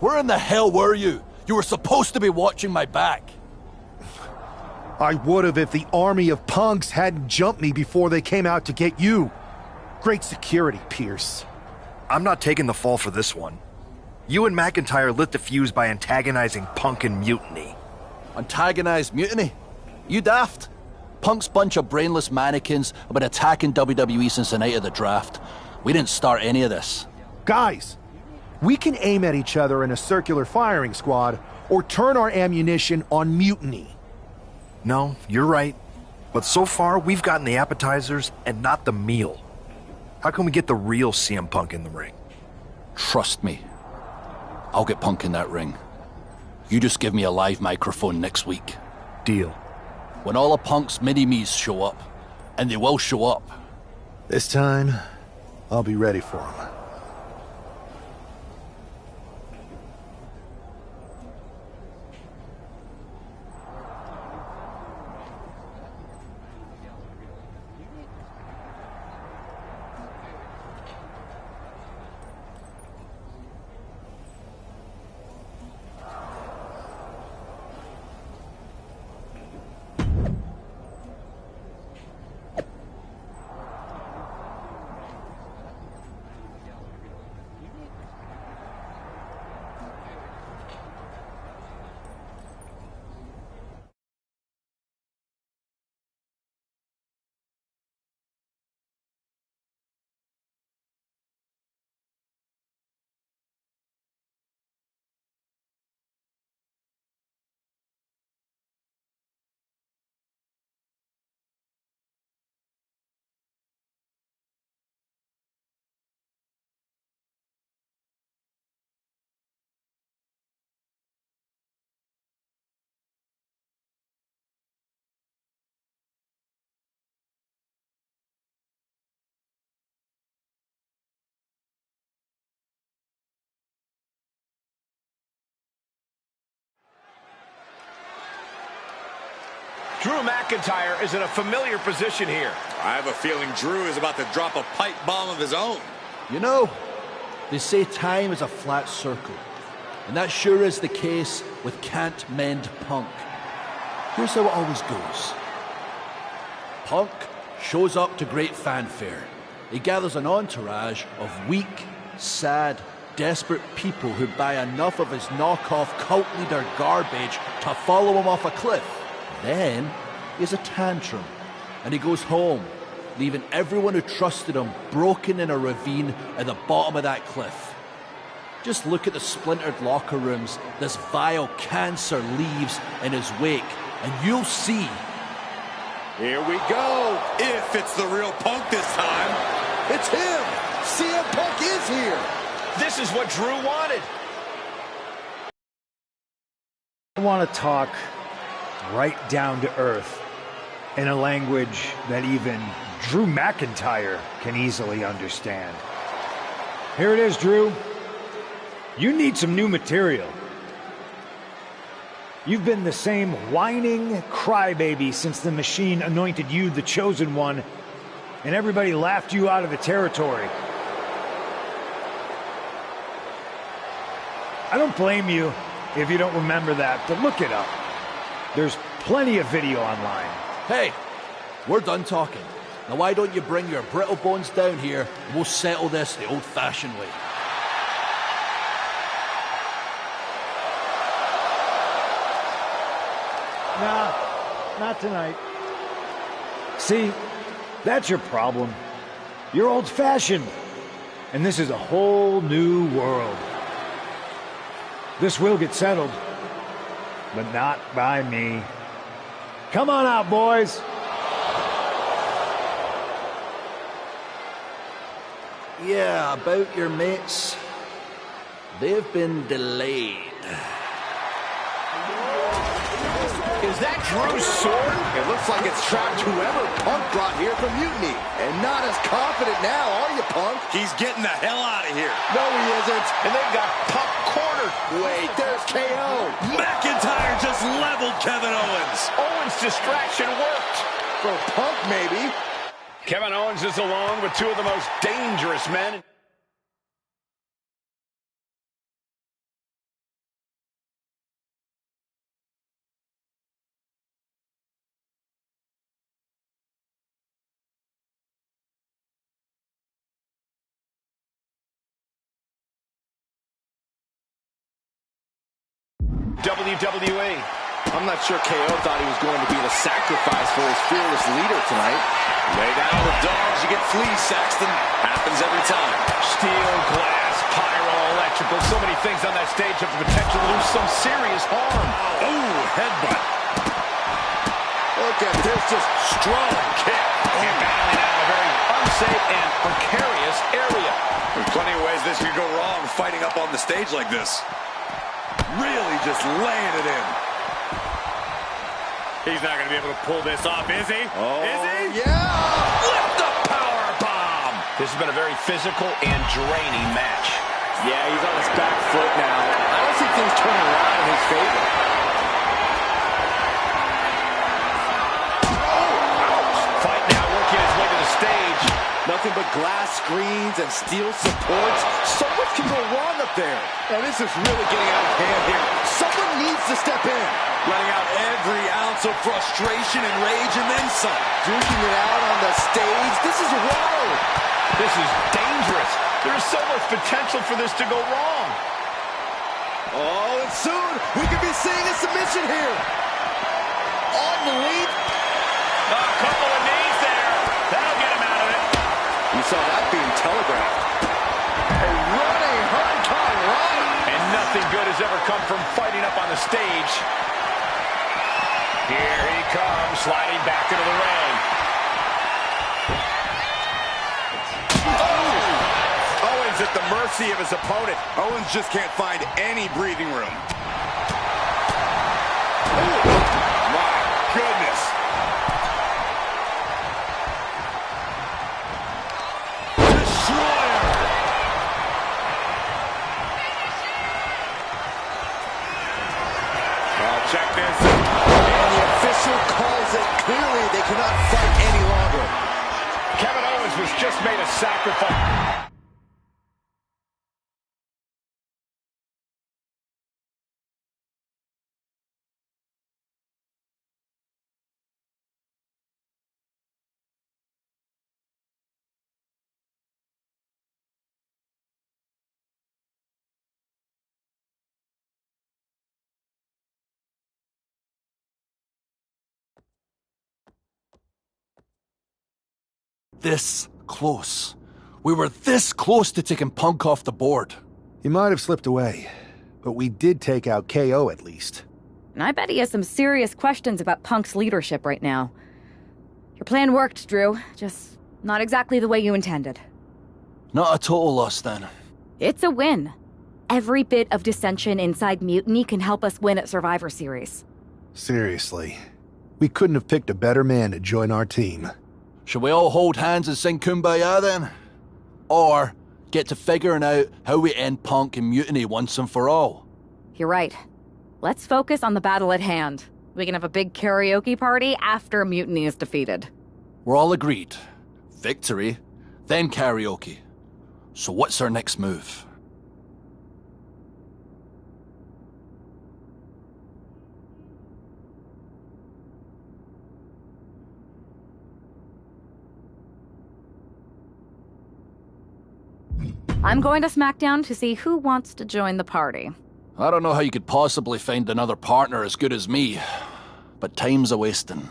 Where in the hell were you? You were supposed to be watching my back. I would have if the army of punks hadn't jumped me before they came out to get you. Great security, Pierce. I'm not taking the fall for this one. You and McIntyre lit the fuse by antagonizing Punk and Mutiny. Antagonized Mutiny? You daft? Punk's bunch of brainless mannequins have been attacking WWE since the night of the draft. We didn't start any of this. Guys, we can aim at each other in a circular firing squad or turn our ammunition on Mutiny. No, you're right. But so far, we've gotten the appetizers and not the meal. How can we get the real CM Punk in the ring? Trust me. I'll get Punk in that ring. You just give me a live microphone next week. Deal. When all of Punk's mini-me's show up, and they will show up. This time, I'll be ready for him. Drew McIntyre is in a familiar position here. I have a feeling Drew is about to drop a pipe bomb of his own. You know, they say time is a flat circle. And that sure is the case with Can't Mend Punk. Here's how it always goes. Punk shows up to great fanfare. He gathers an entourage of weak, sad, desperate people who buy enough of his knockoff cult leader garbage to follow him off a cliff. Then he has a tantrum, and he goes home, leaving everyone who trusted him broken in a ravine at the bottom of that cliff. Just look at the splintered locker rooms this vile cancer leaves in his wake, and you'll see. Here we go. If it's the real Punk this time. It's him. CM Punk is here. This is what Drew wanted. I want to talk right down to earth in a language that even Drew McIntyre can easily understand. Here it is, Drew. You need some new material. You've been the same whining crybaby since the Machine anointed you the Chosen One, and everybody laughed you out of the territory. I don't blame you if you don't remember that, but look it up. There's plenty of video online. Hey, we're done talking. Now why don't you bring your brittle bones down here and we'll settle this the old-fashioned way. Nah, not tonight. See, that's your problem. You're old-fashioned, and this is a whole new world. This will get settled, but not by me. Come on out, boys. Yeah, about your mates. They've been delayed. Is that Drew's sword? It looks like it's trapped whoever Punk brought here from Mutiny. And not as confident now, are you, Punk? He's getting the hell out of here. No, he isn't. And they've got Punk cornered. Wait, there's KO. McIntyre just leveled Kevin Owens. Owens' distraction worked. For Punk, maybe. Kevin Owens is alone with two of the most dangerous men WWE. I'm not sure KO thought he was going to be the sacrifice for his fearless leader tonight. Lay down with dogs, you get fleas, Saxton. Happens every time. Steel, glass, pyro, electrical, so many things on that stage have the potential to do some serious harm. Oh, headbutt. Look at this, just strong kick. And battling out a very unsafe and precarious area. There's plenty of ways this could go wrong fighting up on the stage like this. Really just laying it in. He's not going to be able to pull this off, is he? Oh, is he? yeah! Lift the power bomb! This has been a very physical and draining match. Yeah, he's on his back foot now. I don't see things turning around in his favor. Fight now working its way to the stage. Nothing but glass screens and steel supports. So much can go wrong up there. And this is really getting out of hand here. Someone needs to step in. Letting out every ounce of frustration and rage and then some. Duking it out on the stage. This is wild. This is dangerous. There is so much potential for this to go wrong. Oh, and soon we could be seeing a submission here. On the lead. A couple of knees there. That'll get him out of it. You saw that being telegraphed. A running hurricane run. And nothing good has ever come from fighting up on the stage. Here he comes, sliding back into the ring. Oh! Owens at the mercy of his opponent. Owens just can't find any breathing room. Ooh. My goodness. Destroyer. Oh, check this. Calls it clearly they cannot fight any longer. Kevin Owens was just made a sacrifice. This close. We were this close to taking Punk off the board. He might have slipped away, but we did take out KO at least. And I bet he has some serious questions about Punk's leadership right now. Your plan worked, Drew. Just not exactly the way you intended. Not a total loss, then. It's a win. Every bit of dissension inside Mutiny can help us win at Survivor Series. Seriously. We couldn't have picked a better man to join our team. Shall we all hold hands and sing Kumbaya, then? Or get to figuring out how we end Punk and Mutiny once and for all? You're right. Let's focus on the battle at hand. We can have a big karaoke party after Mutiny is defeated. We're all agreed. Victory, then karaoke. So what's our next move? I'm going to SmackDown to see who wants to join the party. I don't know how you could possibly find another partner as good as me, but time's a-wasting.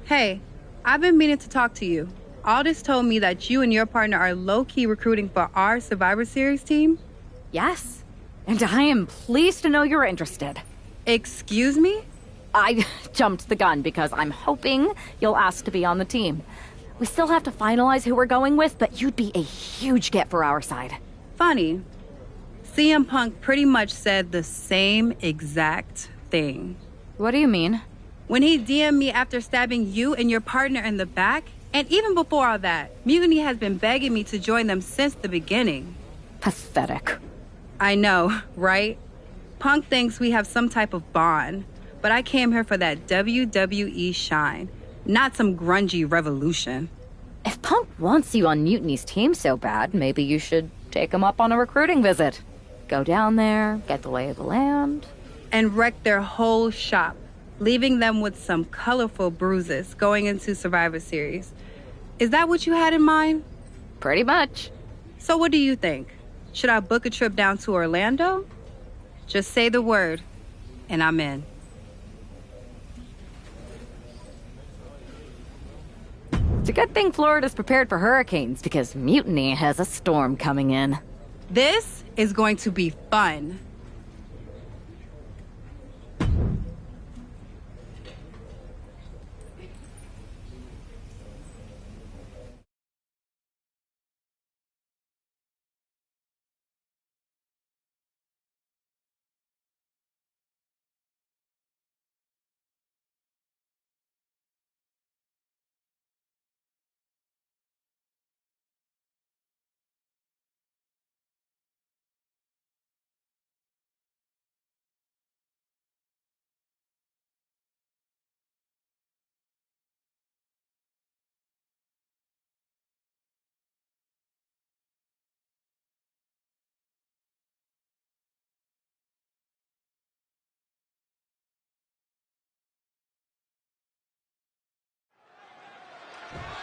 Hey, I've been meaning to talk to you. Aldous told me that you and your partner are low-key recruiting for our Survivor Series team. Yes, and I am pleased to know you're interested. Excuse me? I jumped the gun because I'm hoping you'll ask to be on the team. We still have to finalize who we're going with, but you'd be a huge get for our side. Funny. CM Punk pretty much said the same exact thing. What do you mean? When he DM'd me after stabbing you and your partner in the back, and even before all that, Mutiny has been begging me to join them since the beginning. Pathetic. I know, right? Punk thinks we have some type of bond, but I came here for that WWE shine, not some grungy revolution. If Punk wants you on Mutiny's team so bad, maybe you should take him up on a recruiting visit. Go down there, get the lay of the land. And wreck their whole shop, leaving them with some colorful bruises going into Survivor Series. Is that what you had in mind? Pretty much. So what do you think? Should I book a trip down to Orlando? Just say the word, and I'm in. It's a good thing Florida's prepared for hurricanes, because Mutiny has a storm coming in. This is going to be fun.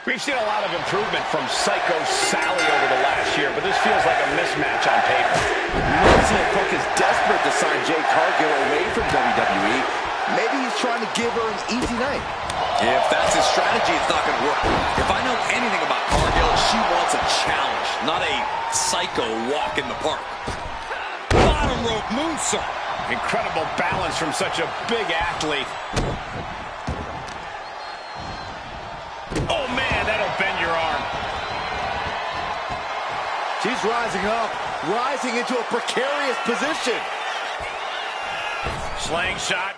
We've seen a lot of improvement from Psycho Sally over the last year, but this feels like a mismatch on paper. CM Punk is desperate to sign Jade Cargill away from WWE. Maybe he's trying to give her an easy night. If that's his strategy, it's not going to work. If I know anything about Cargill, she wants a challenge, not a psycho walk in the park. Bottom rope moonsault. Incredible balance from such a big athlete. Oh, man, that'll bend your arm. She's rising up, rising into a precarious position. Slaying shot.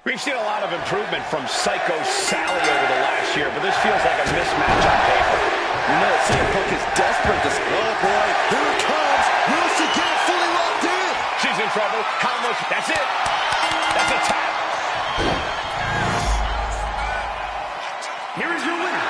We've seen a lot of improvement from Psycho Sally over the last year, but this feels like a mismatch on paper. You know, CM Punk is desperate to... Oh, boy. Here it comes. Will she get it fully locked in? She's in trouble. How much? That's it. That's a tap. Here is your winner.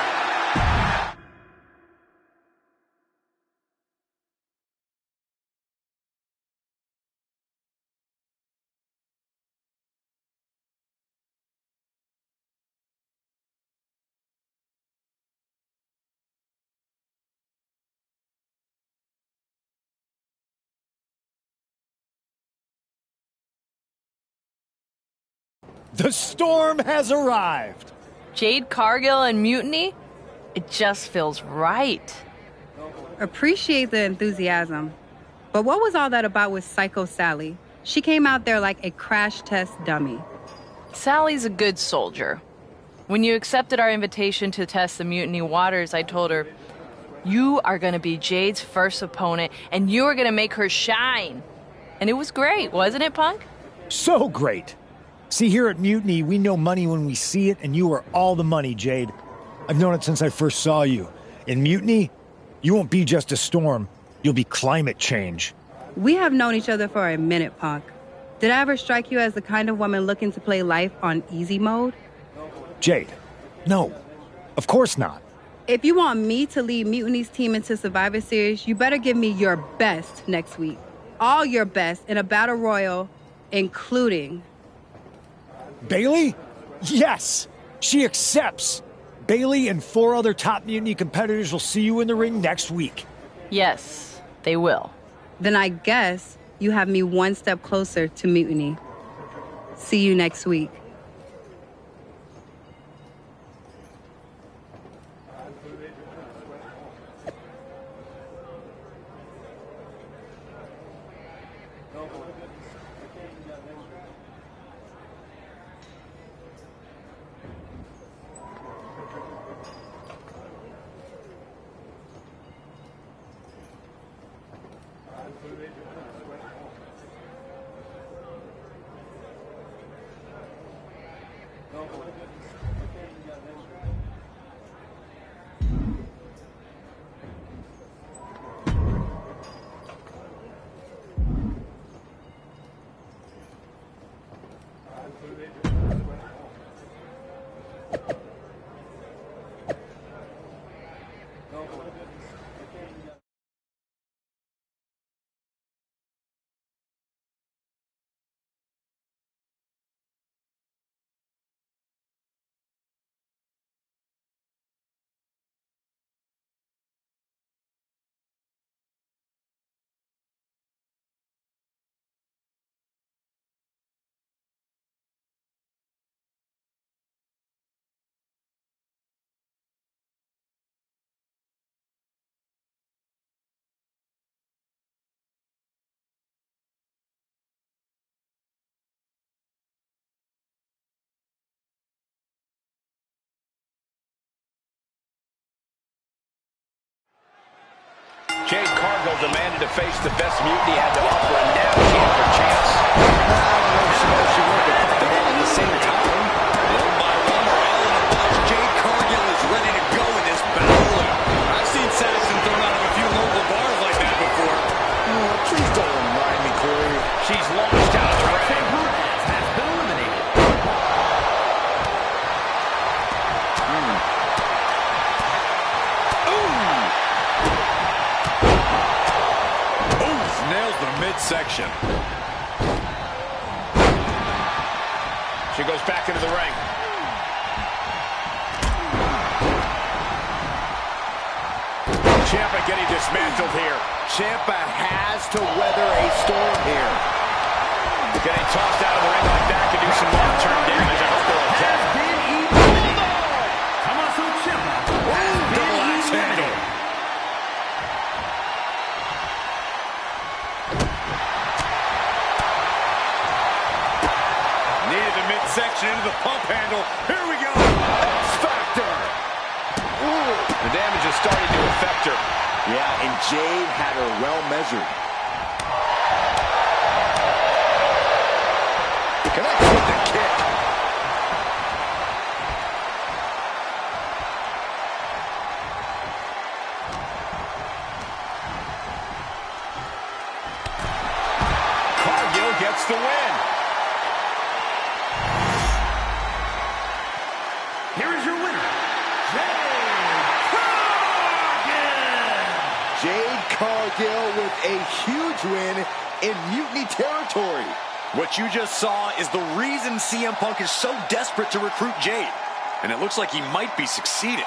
The storm has arrived. Jade Cargill and Mutiny? It just feels right. Appreciate the enthusiasm. But what was all that about with Psycho Sally? She came out there like a crash test dummy. Sally's a good soldier. When you accepted our invitation to test the Mutiny waters, I told her, you are going to be Jade's first opponent, and you are going to make her shine. And it was great, wasn't it, Punk? So great. See, here at Mutiny, we know money when we see it, and you are all the money, Jade. I've known it since I first saw you. In Mutiny, you won't be just a storm. You'll be climate change. We have known each other for a minute, Punk. Did I ever strike you as the kind of woman looking to play life on easy mode? Jade, no. Of course not. If you want me to lead Mutiny's team into Survivor Series, you better give me your best next week. All your best in a battle royal, including... Bailey? Yes! She accepts! Bailey and 4 other top Mutiny competitors will see you in the ring next week. Yes, they will. Then I guess you have me one step closer to Mutiny. See you next week. Jade Cargill demanded to face the best Mutiny had to offer, and now she has her chance. She worked at the same time. One by one, morale in the box. Jade Cargill is ready to go in this battle. I've seen Saxon thrown out of a few local bars like that before. Oh, please don't remind me, Corey. She's launched out of the ring. Has been eliminated. Nails the midsection. She goes back into the ring. Ciampa getting dismantled here. Ciampa has to weather a storm here. Getting tossed out of the ring like that could do some long-term damage. I hope they're okay. Tommaso Ciampa Double axe handle. Needed the midsection into the pump handle. Here we go. X-Factor. The damage is starting to affect her. Yeah, and Jade had her well measured. Connects with the kick. gets the win. Here is your winner, Jade Cargill with a huge win in Mutiny territory. What you just saw is the reason CM Punk is so desperate to recruit Jade. And it looks like he might be succeeding.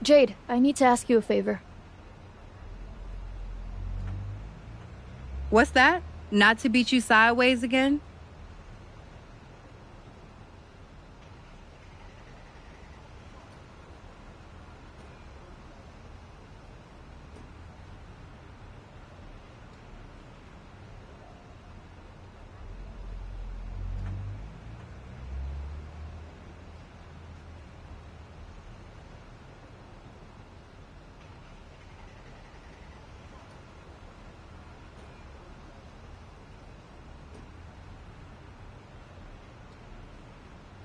Jade, I need to ask you a favor. What's that? Not to beat you sideways again?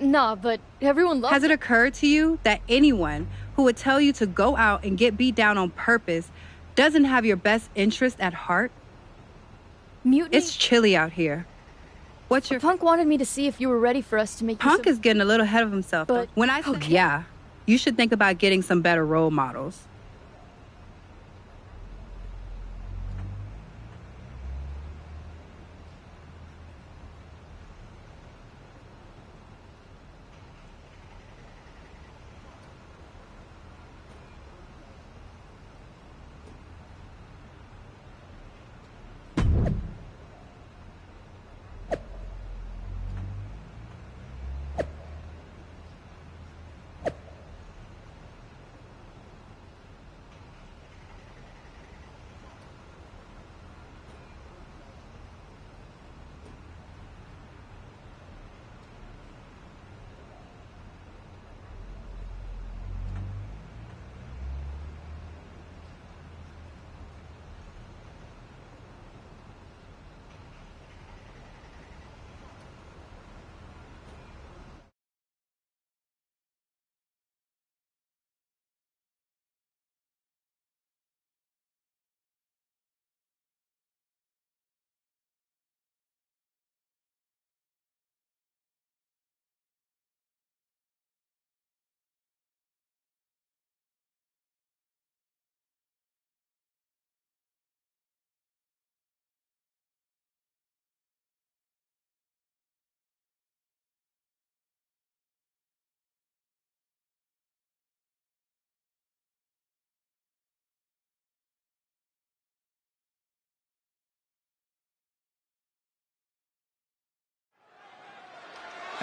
Nah, but everyone loves Has it occurred to you that anyone who would tell you to go out and get beat down on purpose doesn't have your best interest at heart? Mutiny? It's chilly out here. What's your... Punk wanted me to see if you were ready for us to make Punk is getting a little ahead of himself. But when I said, yeah, you should think about getting some better role models.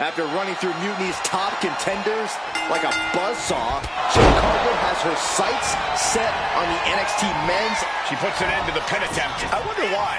After running through Mutiny's top contenders like a buzzsaw, Jade Cargill has her sights set on the NXT men's. She puts an end to the pin attempt. I wonder why.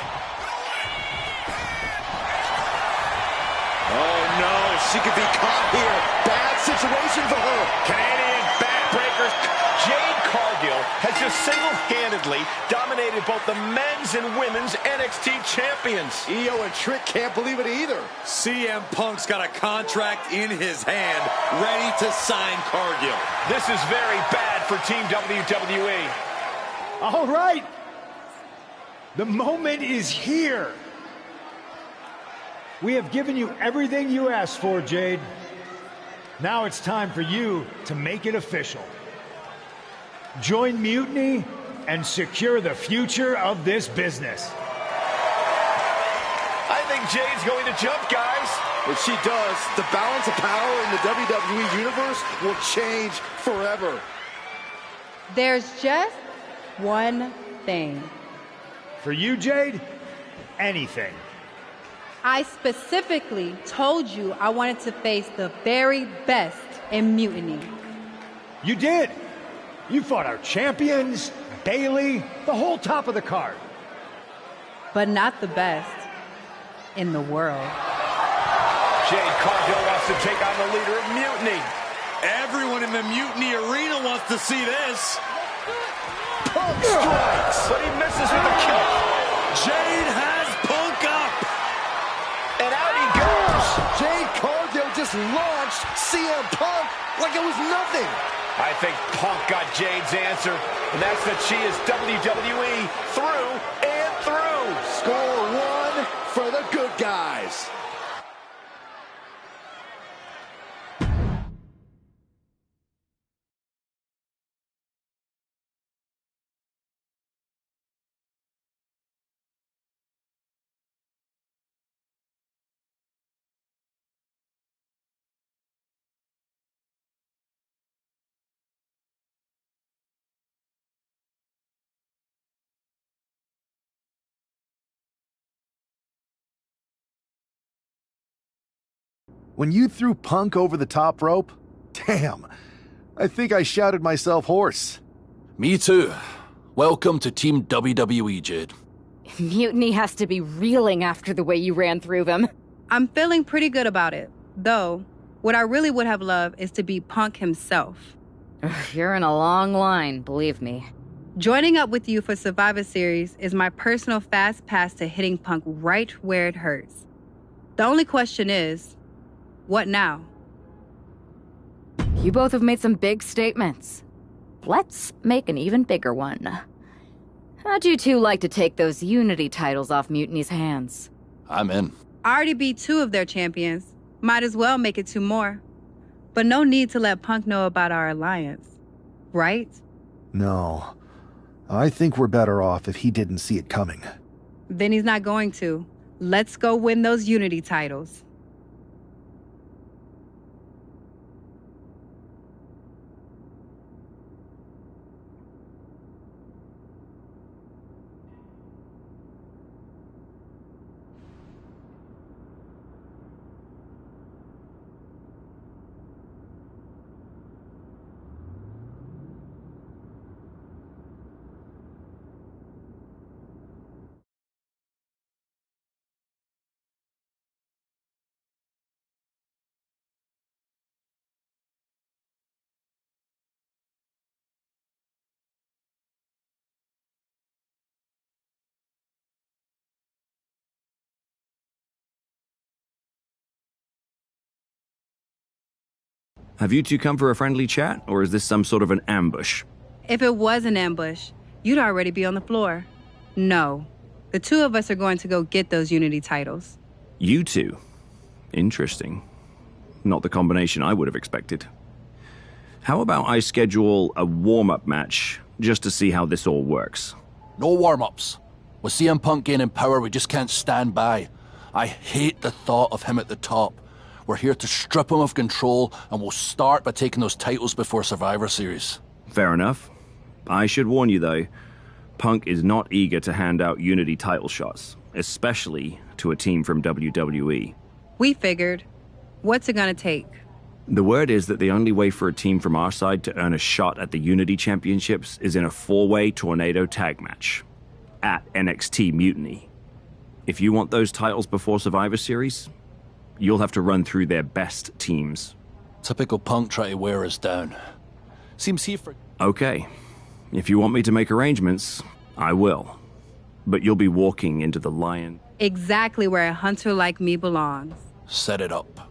Oh no, she could be caught here. Bad situation for her. Canadian backbreakers. Jade Cargill has just single-handedly dominated both the men's and women's NXT champions. Io and Trick can't believe it either. CM Punk's got a contract in his hand, ready to sign Cargill. This is very bad for Team WWE. All right. The moment is here. We have given you everything you asked for, Jade. Now it's time for you to make it official. Join Mutiny and secure the future of this business. I think Jade's going to jump, guys. If she does, the balance of power in the WWE Universe will change forever. There's just one thing. For you, Jade, anything. I specifically told you I wanted to face the very best in Mutiny. You did. You fought our champions, Bailey, the whole top of the card. But not the best in the world. Jade Cargill wants to take on the leader of Mutiny. Everyone in the Mutiny arena wants to see this. Punk strikes, but he misses with a kick. Jade has Punk up. And out he goes. Jade Cargill just launched CM Punk like it was nothing. I think Punk got Jade's answer, and that's that she is WWE through and through. Score one for the good guys. When you threw Punk over the top rope, damn, I think I shouted myself hoarse. Me too. Welcome to Team WWE, Jade. Mutiny has to be reeling after the way you ran through them. I'm feeling pretty good about it. Though, what I really would have loved is to be Punk himself. You're in a long line, believe me. Joining up with you for Survivor Series is my personal fast pass to hitting Punk right where it hurts. The only question is, what now? You both have made some big statements. Let's make an even bigger one. How'd you two like to take those Unity titles off Mutiny's hands? I'm in. I already beat 2 of their champions. Might as well make it 2 more. But no need to let Punk know about our alliance. Right? No. I think we're better off if he didn't see it coming. Then he's not going to. Let's go win those Unity titles. Have you two come for a friendly chat, or is this some sort of an ambush? If it was an ambush, you'd already be on the floor. No. The 2 of us are going to go get those Unity titles. You two? Interesting. Not the combination I would have expected. How about I schedule a warm-up match, just to see how this all works? No warm-ups. With CM Punk gaining power, we just can't stand by. I hate the thought of him at the top. We're here to strip him of control, and we'll start by taking those titles before Survivor Series. Fair enough. I should warn you, though, Punk is not eager to hand out Unity title shots, especially to a team from WWE. We figured. What's it gonna take? The word is that the only way for a team from our side to earn a shot at the Unity Championships is in a 4-way Tornado tag match at NXT Mutiny. If you want those titles before Survivor Series, you'll have to run through their best teams. Typical Punk try to wear us down. Seems he for... Okay. If you want me to make arrangements, I will. But you'll be walking into the lion. Exactly where a hunter like me belongs. Set it up.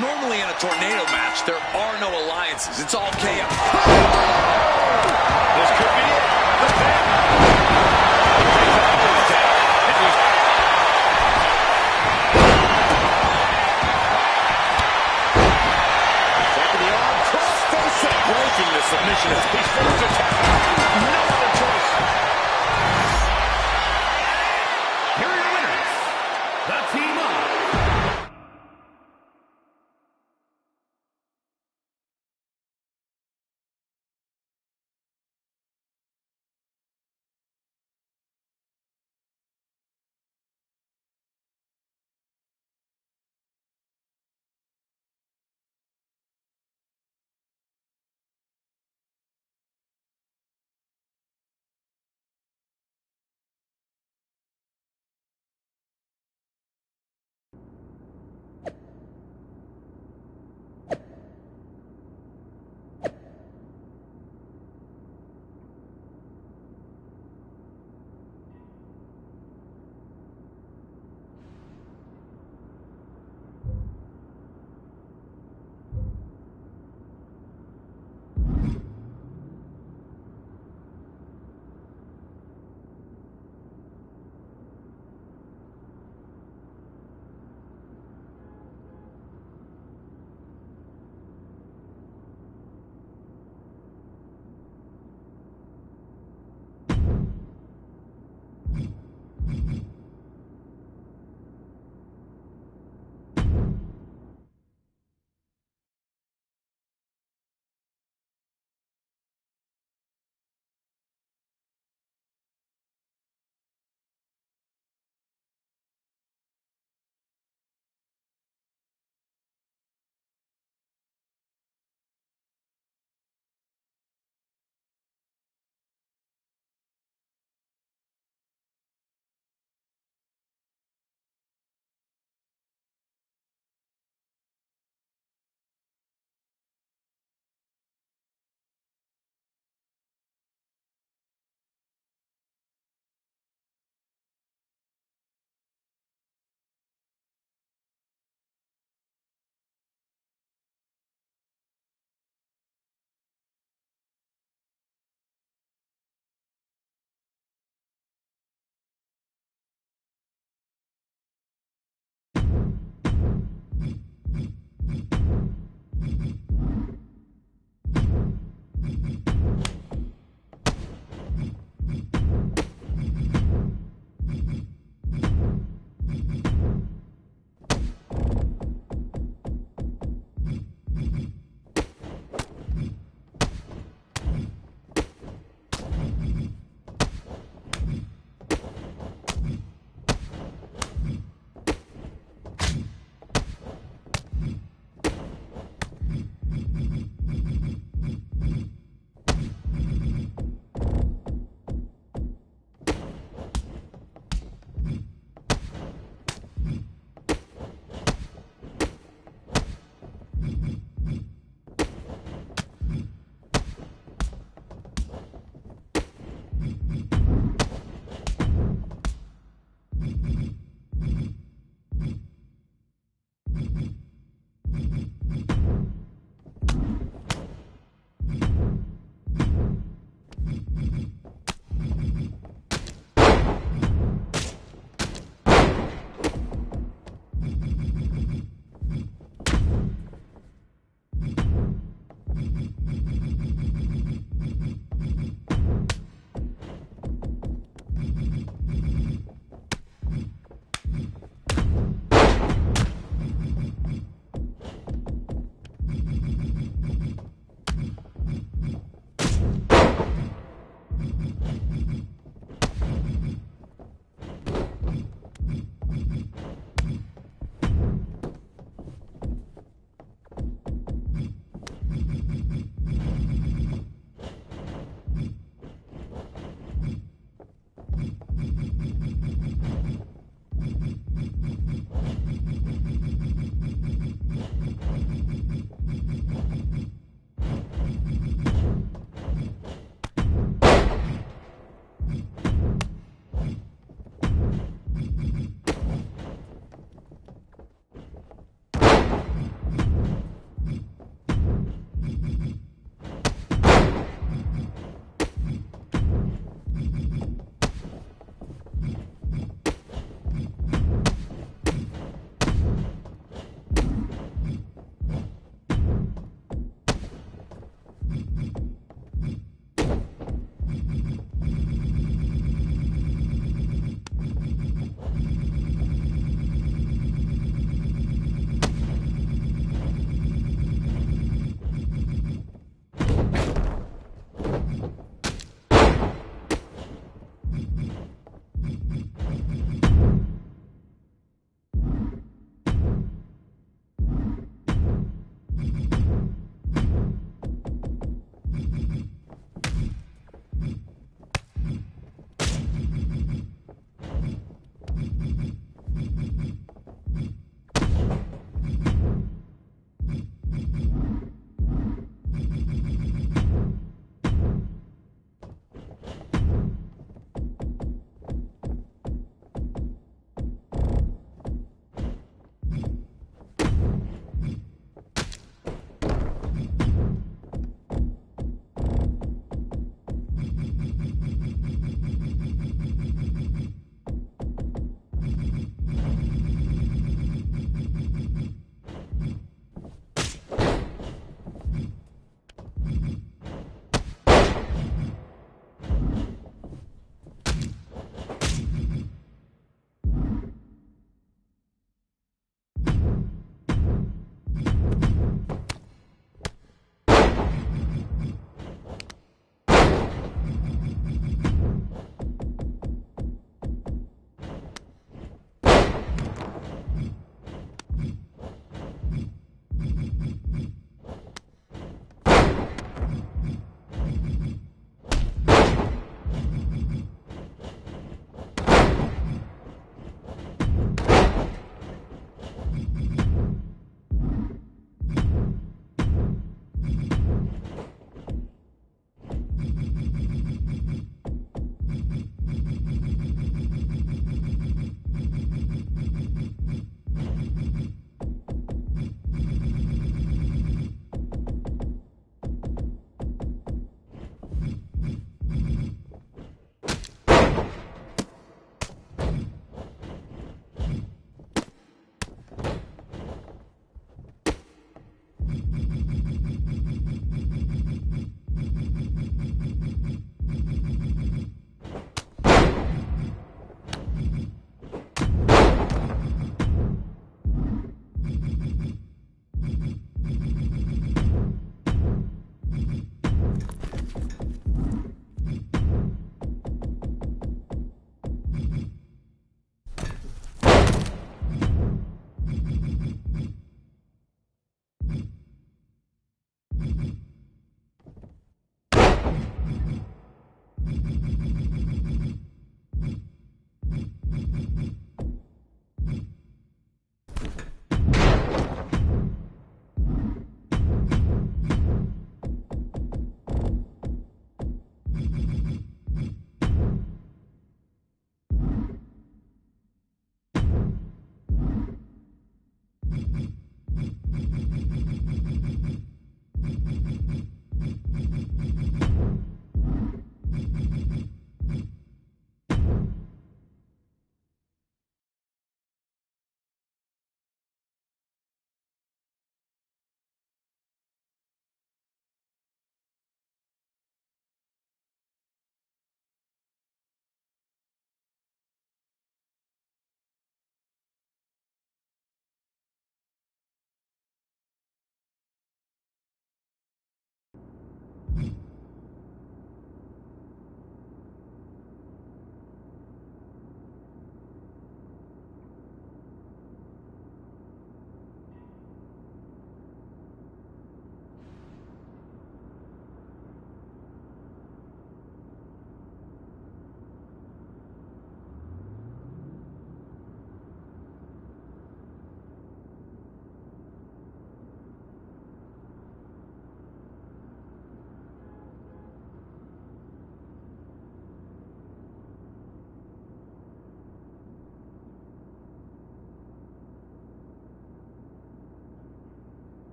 Normally in a tornado match, there are no alliances. It's all chaos. This could be it. The pin. Taking the arm, cross-face it. Breaking the submission as he forced attack. No other choice. Here are your winners, the team of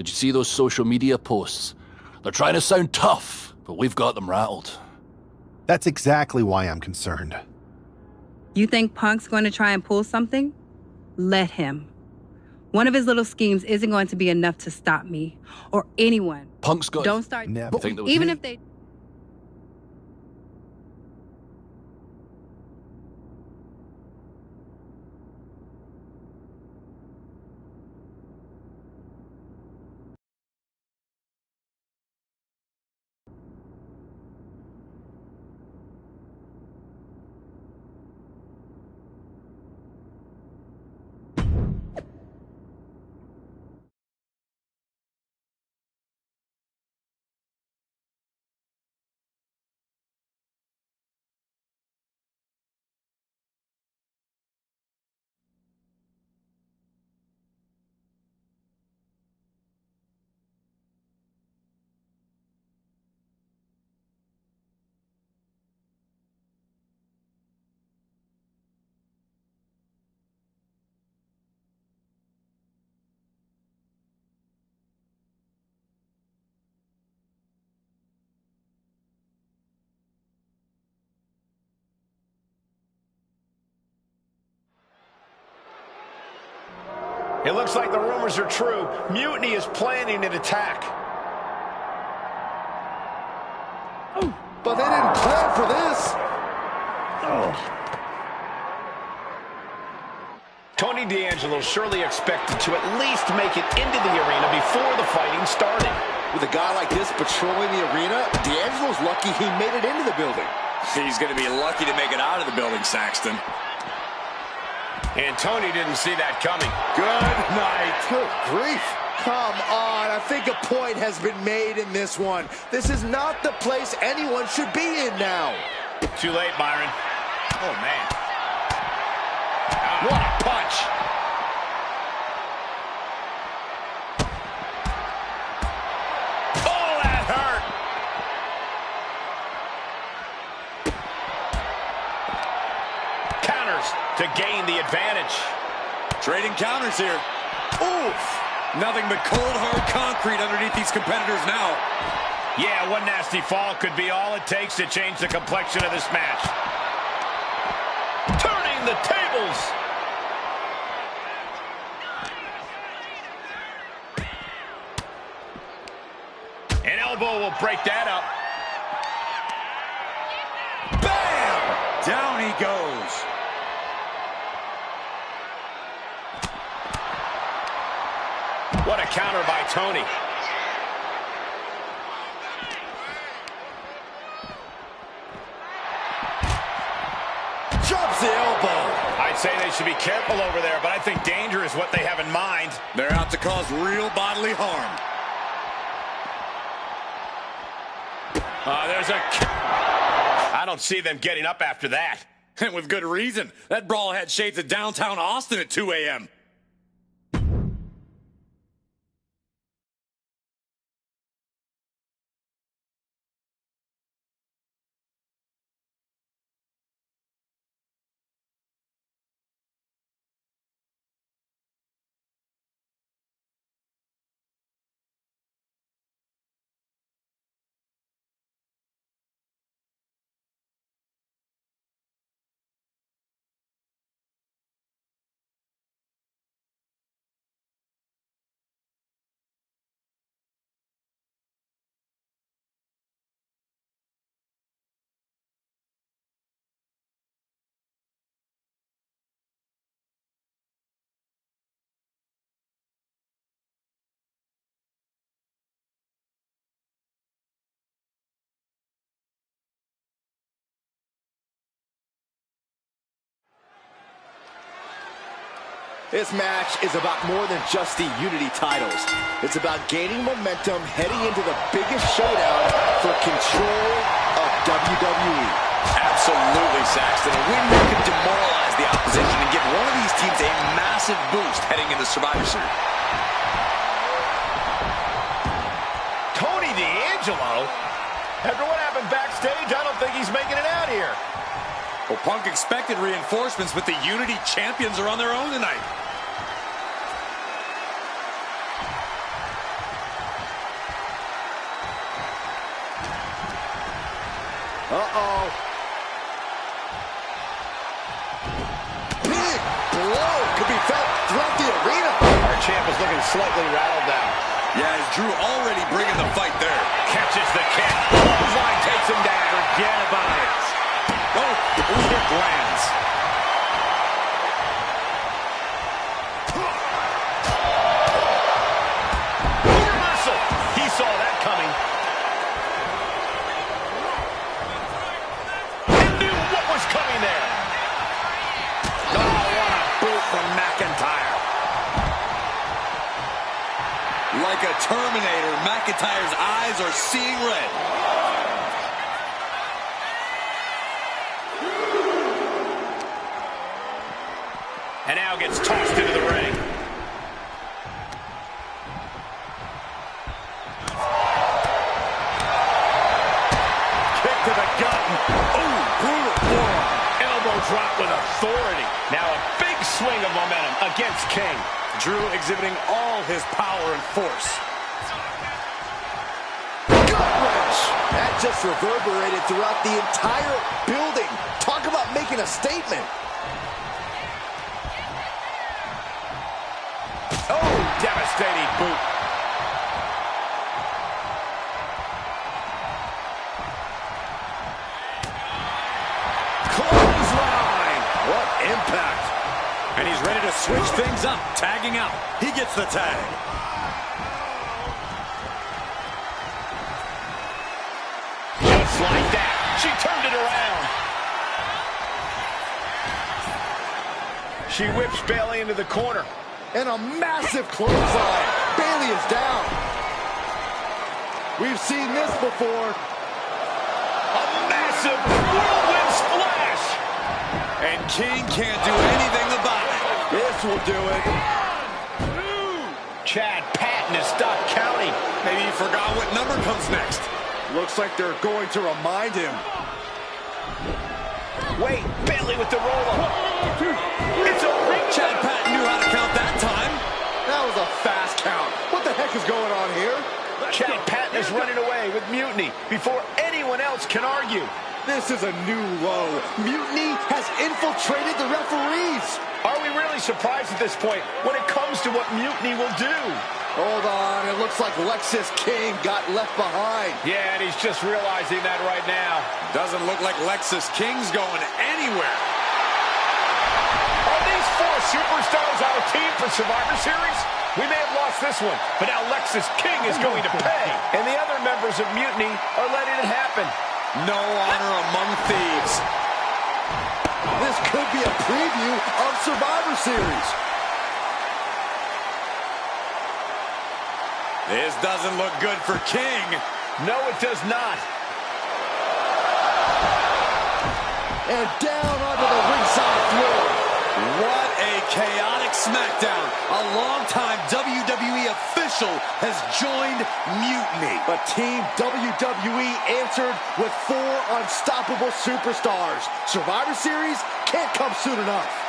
Did you see those social media posts? They're trying to sound tough, but we've got them rattled. That's exactly why I'm concerned. You think Punk's going to try and pull something? Let him. One of his little schemes isn't going to be enough to stop me or anyone. Punk's got... Don't start... Never. Even if they... It looks like the rumors are true. Mutiny is planning an attack. But they didn't plan for this. Tony D'Angelo surely expected to at least make it into the arena before the fighting started. With a guy like this patrolling the arena, D'Angelo's lucky he made it into the building. He's going to be lucky to make it out of the building, Saxton. And Tony didn't see that coming. Good night. Good grief. Come on. I think a point has been made in this one. This is not the place anyone should be in now. Too late, Byron. Oh, man. What a punch. Oh, that hurt. Counters to gain the advantage. Trading counters here. Oof. Nothing but cold, hard concrete underneath these competitors now. Yeah, one nasty fall could be all it takes to change the complexion of this match. Turning the tables. An elbow will break that up. Bam! Down he goes. What a counter by Tony. Drops the elbow. I'd say they should be careful over there, but I think danger is what they have in mind. They're out to cause real bodily harm. There's a... I don't see them getting up after that. And with good reason. That brawl had shades of downtown Austin at 2 a.m. This match is about more than just the Unity titles. It's about gaining momentum heading into the biggest showdown for control of WWE. Absolutely, Saxton. A win here could demoralize the opposition and give one of these teams a massive boost heading into Survivor Series. Tony D'Angelo? After what happened backstage, I don't think he's making it out here. Well, Punk expected reinforcements, but the Unity champions are on their own tonight. Uh-oh. Big blow could be felt throughout the arena. Our champ is looking slightly rattled now. Yeah, is Drew already bringing the fight there? Catches the kick. Clothesline takes him down. Forget about it. Oh, the kick lands. Reversal. He saw that coming. He knew what was coming there. Oh, what a boot from McIntyre. Like a Terminator, McIntyre's eyes are seeing red. And now gets tossed into the ring. Kick to the gut. Ooh, brutal forearm. Elbow drop with authority. Now a big swing of momentum against King. Drew exhibiting all his power and force. Gut wrench. That just reverberated throughout the entire building. Talk about making a statement. Oh, devastating boot. Clothesline. What impact. And he's ready to switch things up, tagging out. He gets the tag. Just like that. She turned it around. She whips Bayley into the corner. And a massive clothesline. Bayley is down. We've seen this before. A massive whirlwind splash. And King can't do anything about it. This will do it. Chad Patton has stopped counting. Maybe he forgot what number comes next. Looks like they're going to remind him. Wait, Bayley with the roll-up. It's over. Chad Patton knew how to count that time. That was a fast count. What the heck is going on here? Chad Patton is running away with Mutiny before anyone else can argue. This is a new low. Mutiny has infiltrated the referees. Are we really surprised at this point when it comes to what Mutiny will do? Hold on, it looks like Lexis King got left behind. Yeah, and he's just realizing that right now. Doesn't look like Lexis King's going anywhere. Are these four superstars our team for Survivor Series? We may have lost this one, but now Lexis King is going to pay. And the other members of Mutiny are letting it happen. No honor among thieves. This could be a preview of Survivor Series. This doesn't look good for King. No, it does not. And down onto the ringside floor. What a chaotic SmackDown. A longtime WWE official has joined Mutiny. But Team WWE answered with 4 unstoppable superstars. Survivor Series can't come soon enough.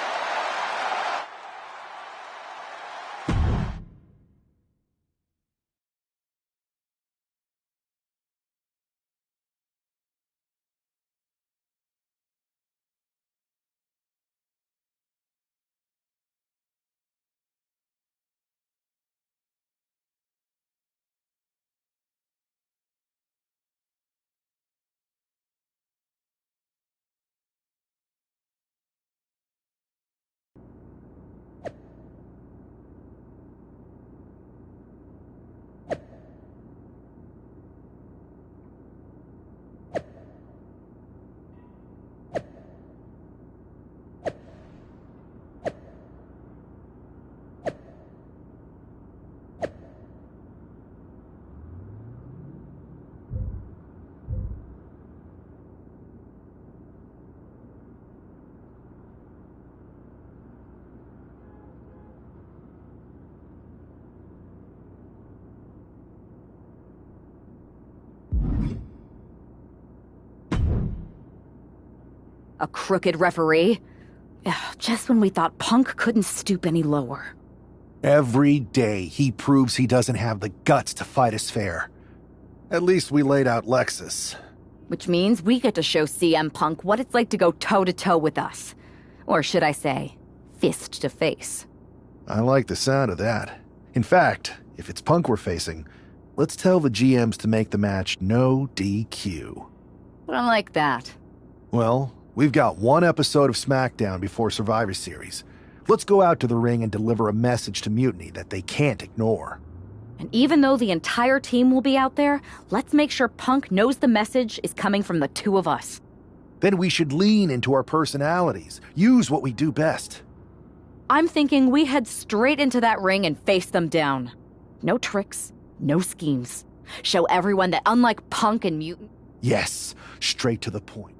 A crooked referee? Ugh, just when we thought Punk couldn't stoop any lower. Every day he proves he doesn't have the guts to fight us fair. At least we laid out Lexus. Which means we get to show CM Punk what it's like to go toe-to-toe with us. Or should I say, fist-to-face. I like the sound of that. In fact, if it's Punk we're facing, let's tell the GMs to make the match no DQ. I like that. Well, we've got one episode of SmackDown before Survivor Series. Let's go out to the ring and deliver a message to Mutiny that they can't ignore. And even though the entire team will be out there, let's make sure Punk knows the message is coming from the two of us. Then we should lean into our personalities, use what we do best. I'm thinking we head straight into that ring and face them down. No tricks, no schemes. Show everyone that unlike Punk and Mutant... Yes, straight to the point.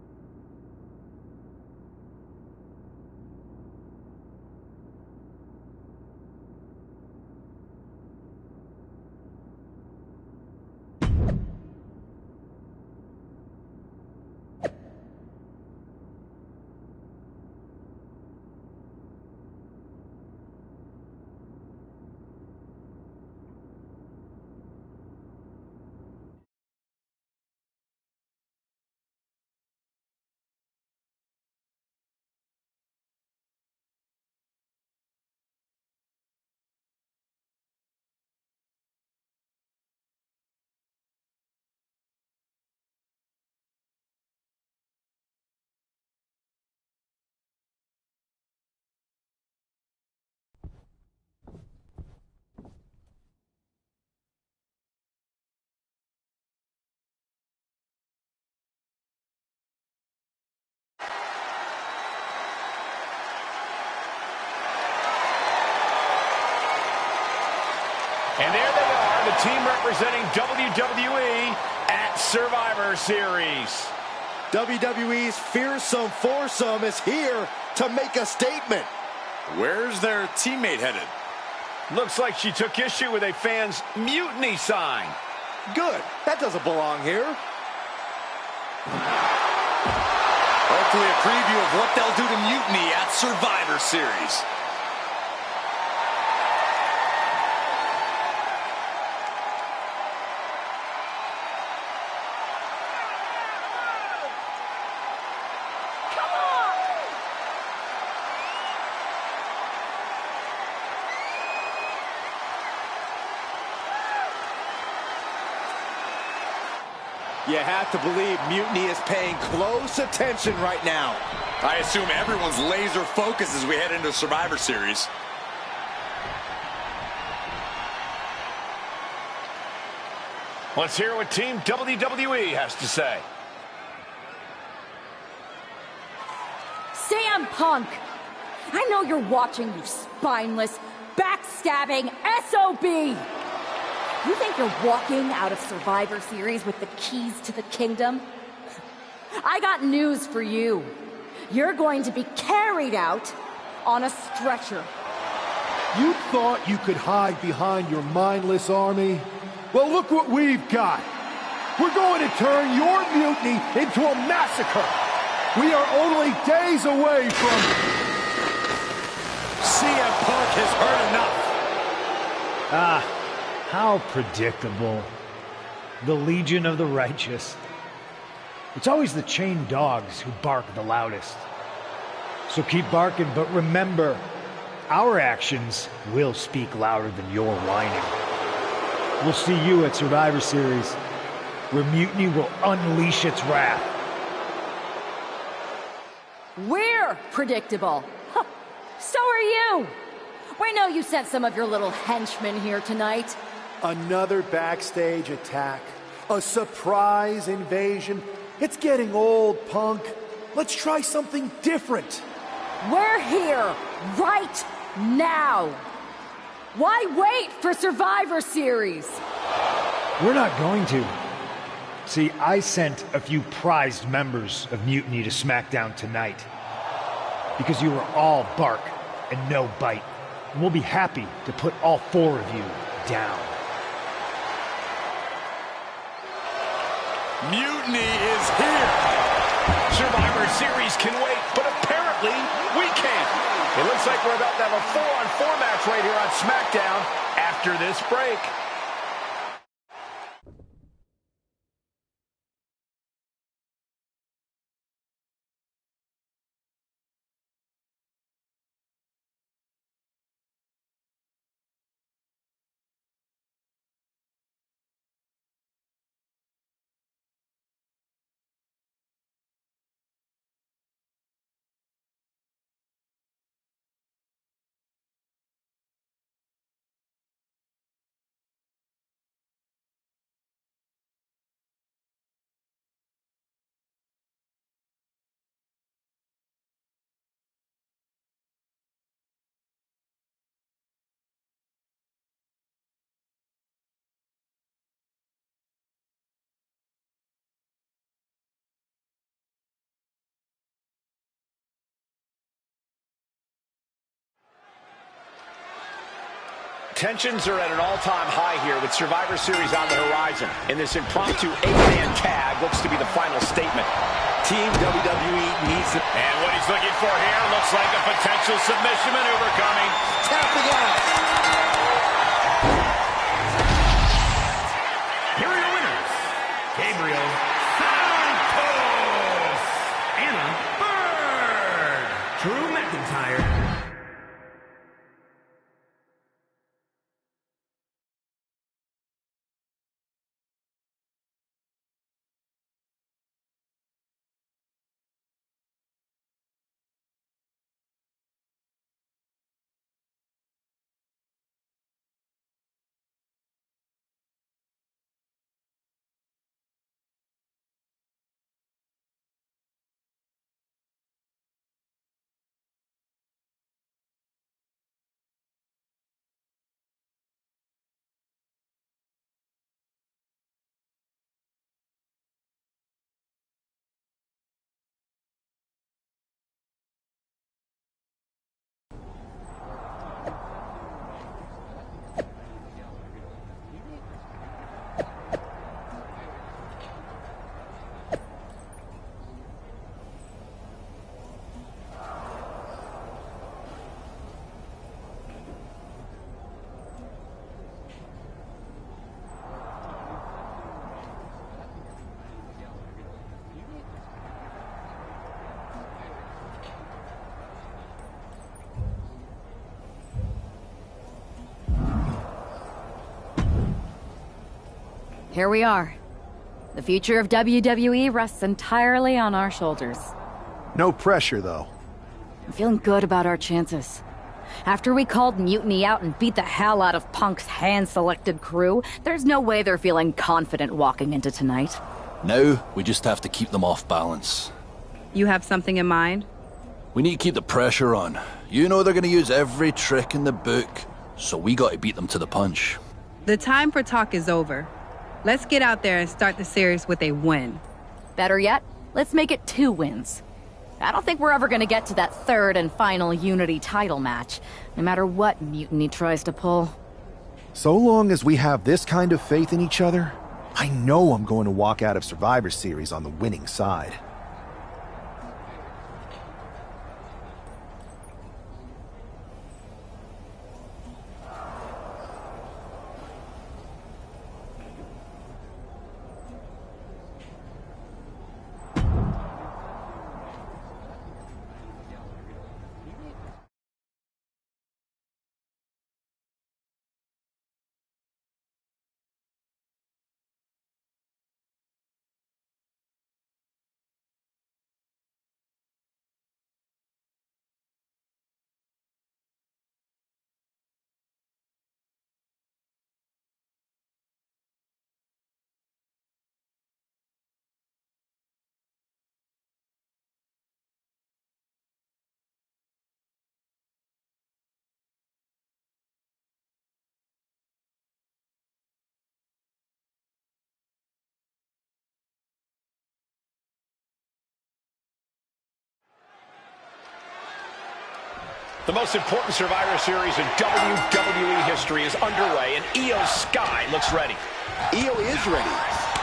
And there they are, the team representing WWE at Survivor Series. WWE's fearsome foursome is here to make a statement. Where's their teammate headed? Looks like she took issue with a fan's mutiny sign. Good. That doesn't belong here. Hopefully a preview of what they'll do to Mutiny at Survivor Series. You have to believe Mutiny is paying close attention right now. I assume everyone's laser focused as we head into Survivor Series. Let's hear what Team WWE has to say. CM Punk! I know you're watching, you spineless, backstabbing SOB! You think you're walking out of Survivor Series with the keys to the kingdom? I got news for you. You're going to be carried out on a stretcher. You thought you could hide behind your mindless army? Well, look what we've got. We're going to turn your mutiny into a massacre. We are only days away from... CM Punk has heard enough. How predictable. The Legion of the Righteous. It's always the chained dogs who bark the loudest. So keep barking, but remember, our actions will speak louder than your whining. We'll see you at Survivor Series, where Mutiny will unleash its wrath. We're predictable. Huh. So are you. We know you sent some of your little henchmen here tonight. Another backstage attack. A surprise invasion. It's getting old, Punk. Let's try something different. We're here right now. Why wait for Survivor Series? We're not going to. See, I sent a few prized members of Mutiny to SmackDown tonight. Because you were all bark and no bite. And we'll be happy to put all four of you down. Mutiny is here. Survivor Series can wait, but apparently we can't. It looks like we're about to have a 4-on-4 match right here on SmackDown after this break. Tensions are at an all-time high here with Survivor Series on the horizon. And this impromptu 8-man tag looks to be the final statement. Team WWE needs it. And what he's looking for here looks like a potential submission maneuver coming. Tapping out. Here are your winners. Gabriel Santos. Anna Bird. Drew McIntyre. Here we are. The future of WWE rests entirely on our shoulders. No pressure, though. I'm feeling good about our chances. After we called Mutiny out and beat the hell out of Punk's hand-selected crew, there's no way they're feeling confident walking into tonight. Now, we just have to keep them off balance. You have something in mind? We need to keep the pressure on. You know they're going to use every trick in the book, so we got to beat them to the punch. The time for talk is over. Let's get out there and start the series with a win. Better yet, let's make it 2 wins. I don't think we're ever gonna get to that third and final Unity title match, no matter what Mutiny tries to pull. So long as we have this kind of faith in each other, I know I'm going to walk out of Survivor Series on the winning side. The most important Survivor Series in WWE history is underway, and Io Sky looks ready. Io is ready,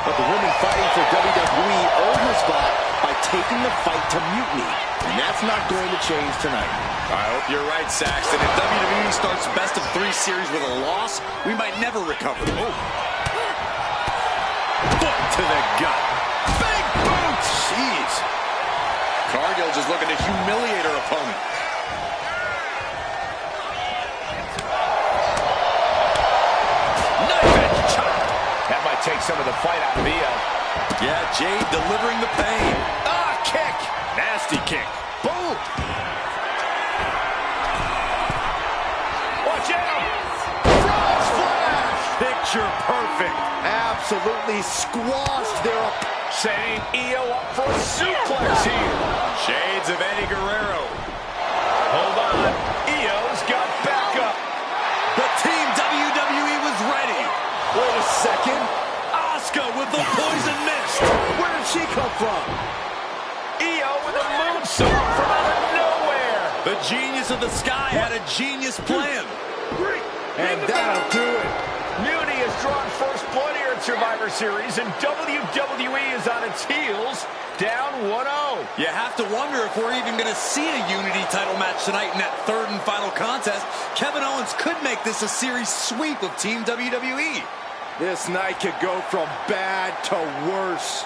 but the woman fighting for WWE earned her spot by taking the fight to Mutiny, and that's not going to change tonight. I hope you're right, Saxton. If WWE starts best of 3 series with a loss, we might never recover. Oh. Foot to the gut. Big boot! Jeez. Cargill just looking to humiliate her opponent. That might take some of the fight out of Io. Yeah, Jade delivering the pain. Ah, kick! Nasty kick. Boom! Watch out! Frog splash! Picture perfect. Absolutely squashed their opponent. Setting Io up for a suplex here. Shades of Eddie Guerrero. Hold on. Io's got backup. But Team WWE was ready. Wait a second. Asuka with the poison mist. Where did she come from? Io with a moonsault from out of nowhere. The genius of the sky had a genius plan. And that'll do it. Mutiny has drawn first blood here at Survivor Series, and WWE is on its heels, down 1-0. You have to wonder if we're even going to see a Unity title match tonight in that third and final contest. Kevin Owens could make this a series sweep of Team WWE. This night could go from bad to worse.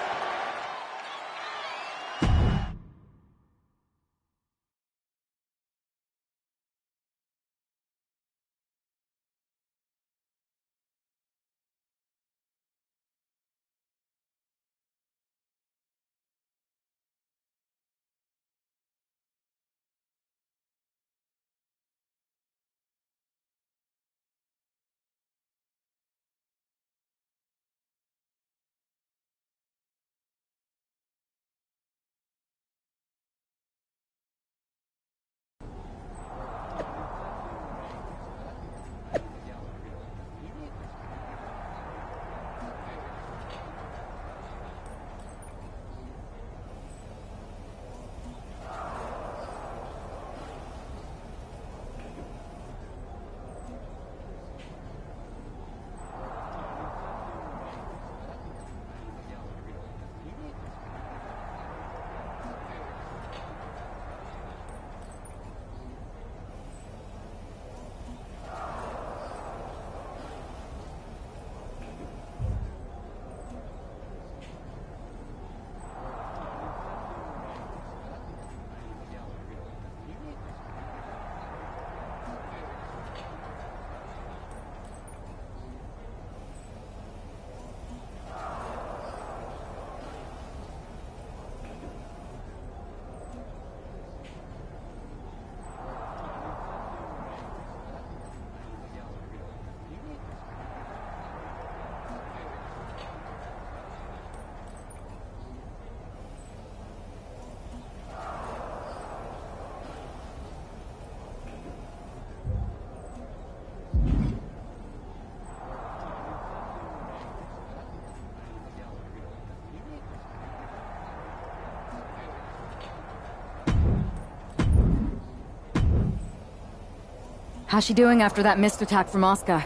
How's she doing after that missed attack from Asuka?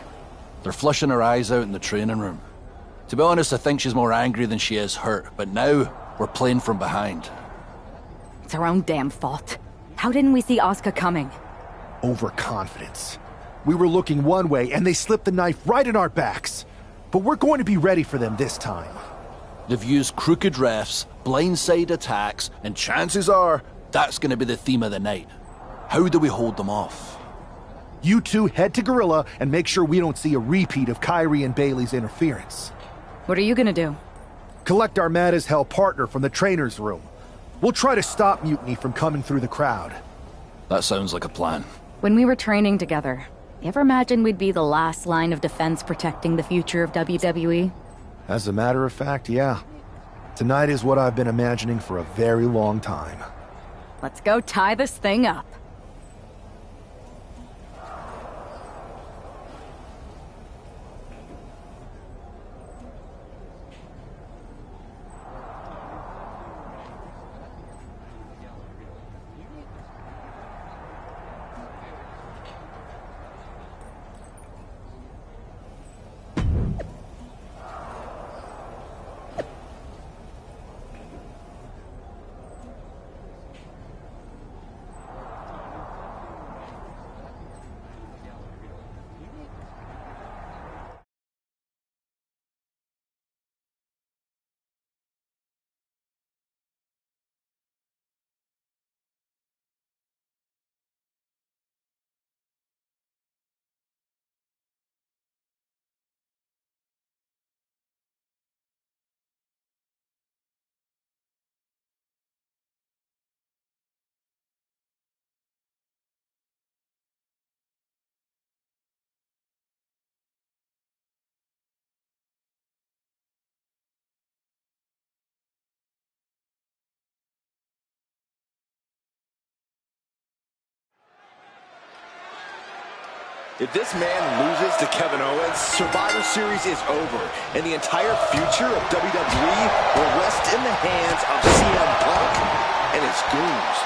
They're flushing her eyes out in the training room. To be honest, I think she's more angry than she is hurt, but now we're playing from behind. It's her own damn fault. How didn't we see Asuka coming? Overconfidence. We were looking one way and they slipped the knife right in our backs. But we're going to be ready for them this time. They've used crooked refs, blindside attacks, and chances are that's going to be the theme of the night. How do we hold them off? You two head to Gorilla and make sure we don't see a repeat of Kyrie and Bailey's interference. What are you gonna do? Collect our mad-as-hell partner from the trainer's room. We'll try to stop Mutiny from coming through the crowd. That sounds like a plan. When we were training together, you ever imagine we'd be the last line of defense protecting the future of WWE? As a matter of fact, yeah. Tonight is what I've been imagining for a very long time. Let's go tie this thing up. If this man loses to Kevin Owens, Survivor Series is over, and the entire future of WWE will rest in the hands of CM Punk and his goons.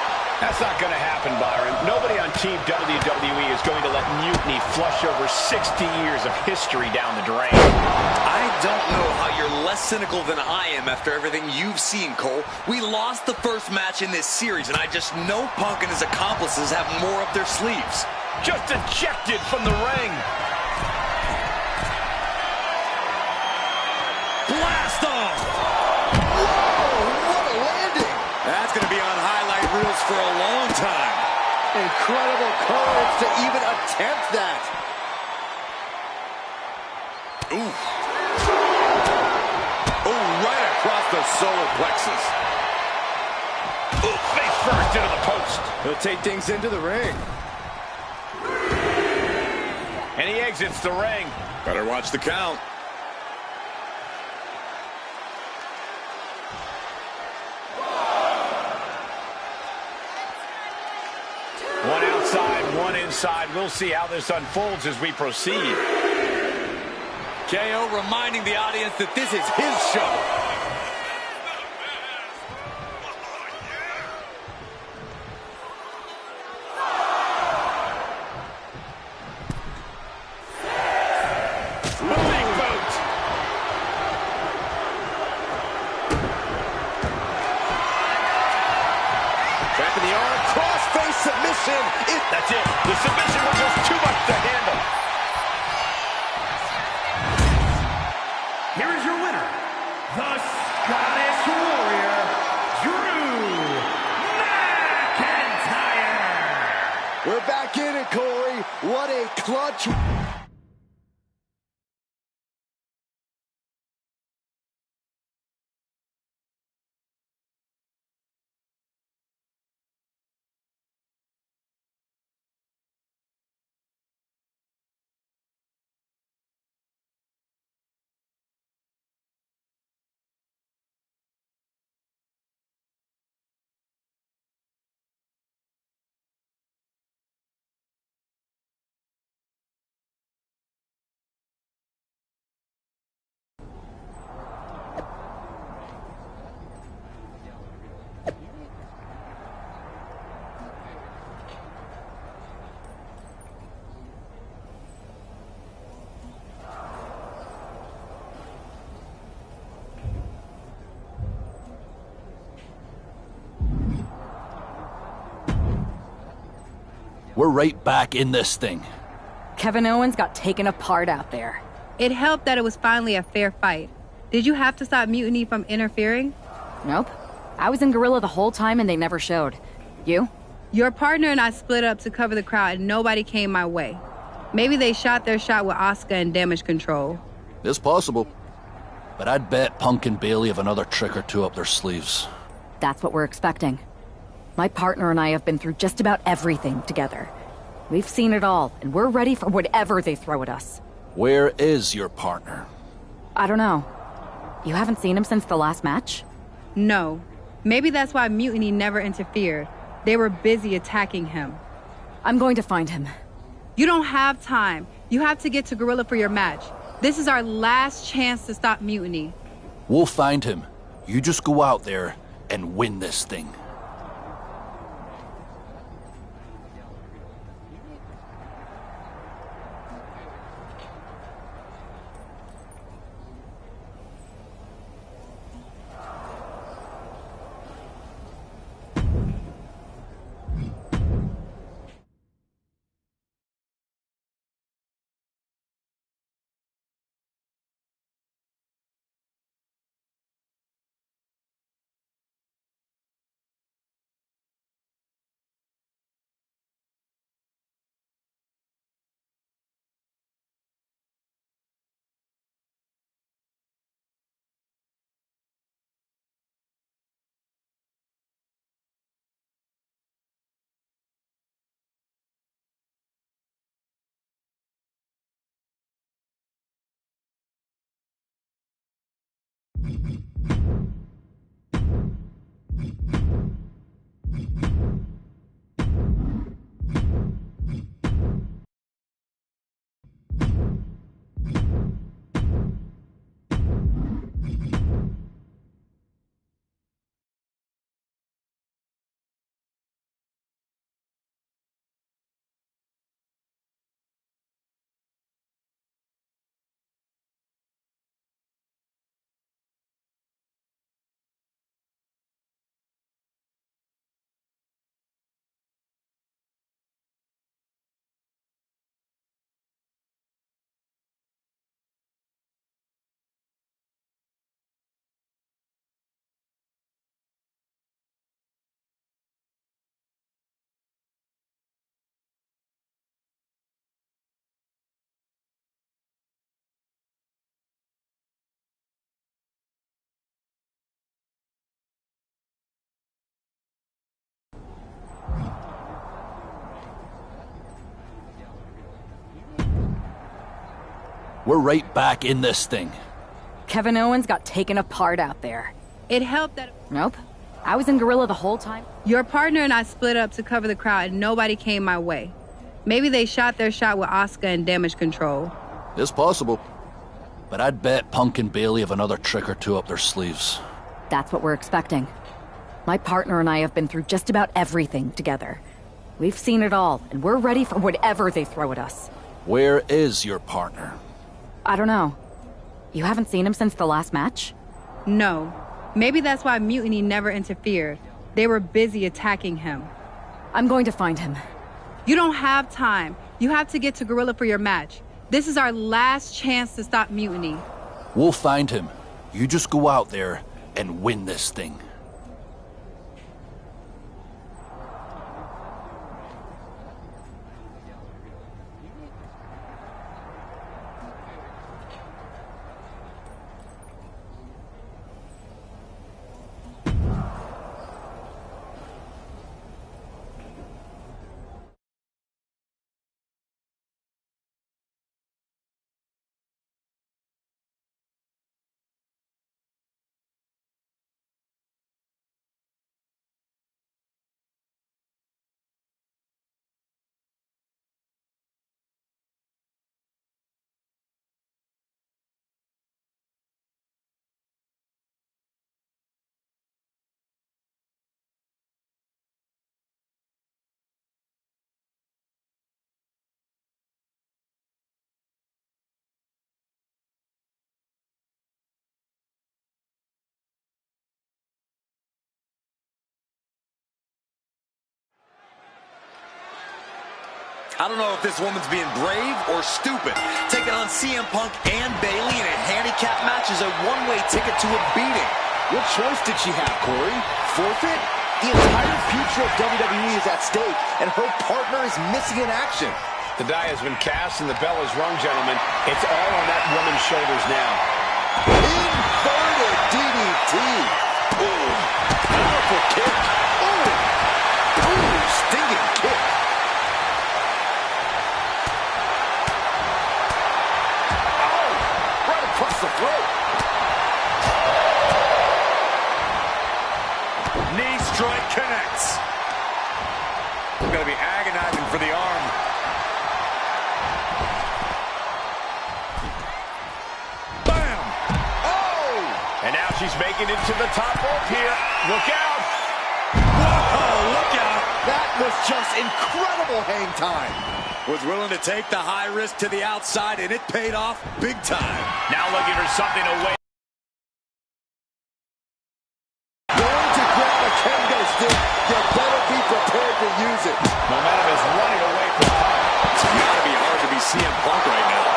That's not going to happen, Byron. Nobody on Team WWE is going to let mutiny flush over 60 years of history down the drain. I don't know how you're less cynical than I am after everything you've seen, Cole. We lost the first match in this series, and I just know Punk and his accomplices have more up their sleeves. Just ejected from the ring. Blast off! Whoa, what a landing! That's going to be on highlight reels for a long time. Incredible courage to even attempt that. Ooh. Oh, right across the solar plexus. Ooh, face first into the post. He'll take things into the ring. And he exits the ring. Better watch the count. One outside, one inside. We'll see how this unfolds as we proceed. KO reminding the audience that this is his show. Big boot. Trapping the arm, cross-face submission. That's it. The submission was just too much to handle. Here is your winner, the Scottish Warrior, Drew McIntyre. We're back in it, Corey. What a clutch. We're right back in this thing. Kevin Owens got taken apart out there. It helped that it was finally a fair fight. Did you have to stop Mutiny from interfering? Nope. I was in Gorilla the whole time and they never showed. You? Your partner and I split up to cover the crowd and nobody came my way. Maybe they shot their shot with Asuka and damage control. It's possible. But I'd bet Punk and Bailey have another trick or two up their sleeves. That's what we're expecting. My partner and I have been through just about everything together. We've seen it all, and we're ready for whatever they throw at us. Where is your partner? I don't know. You haven't seen him since the last match? No. Maybe that's why Mutiny never interfered. They were busy attacking him. I'm going to find him. You don't have time. You have to get to Gorilla for your match. This is our last chance to stop Mutiny. We'll find him. You just go out there and win this thing. we're right back in this thing. Kevin Owens got taken apart out there. It helped that... Nope. I was in Gorilla the whole time. Your partner and I split up to cover the crowd and nobody came my way. Maybe they shot their shot with Asuka and Damage Control. It's possible. But I'd bet Punk and Bailey have another trick or two up their sleeves. That's what we're expecting. My partner and I have been through just about everything together. We've seen it all, and we're ready for whatever they throw at us. Where is your partner? I don't know. You haven't seen him since the last match? No. Maybe that's why Mutiny never interfered. They were busy attacking him. I'm going to find him. You don't have time. You have to get to Gorilla for your match. This is our last chance to stop Mutiny. We'll find him. You just go out there and win this thing. I don't know if this woman's being brave or stupid. Taking on CM Punk and Bailey in a handicap match is a one-way ticket to a beating. What choice did she have, Corey? Forfeit? The entire future of WWE is at stake, and her partner is missing in action. The die has been cast and the bell is rung, gentlemen. It's all on that woman's shoulders now. Inverted DDT. Ooh, powerful kick. Ooh, stinging kick. Across the throat. Knee strike connects. It's going to be agonizing for the arm. Bam! Oh! And now she's making it to the top rope here. Look out! Whoa, look out! That was just incredible hang time. Was willing to take the high risk to the outside, and it paid off big time. Now looking for something away. Going to grab a kendo stick, you better be prepared to use it. Momentum is running away from Punk. It's got to be hard to be CM Punk right now.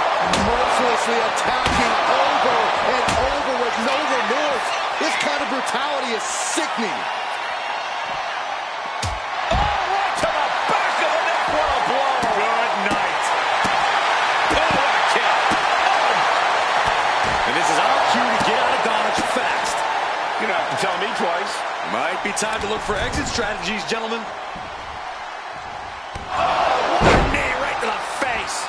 Mercilessly attacking over and over with no remorse. This kind of brutality is sickening. You don't have to tell me twice. Might be time to look for exit strategies, gentlemen. Oh, what a knee right to the face.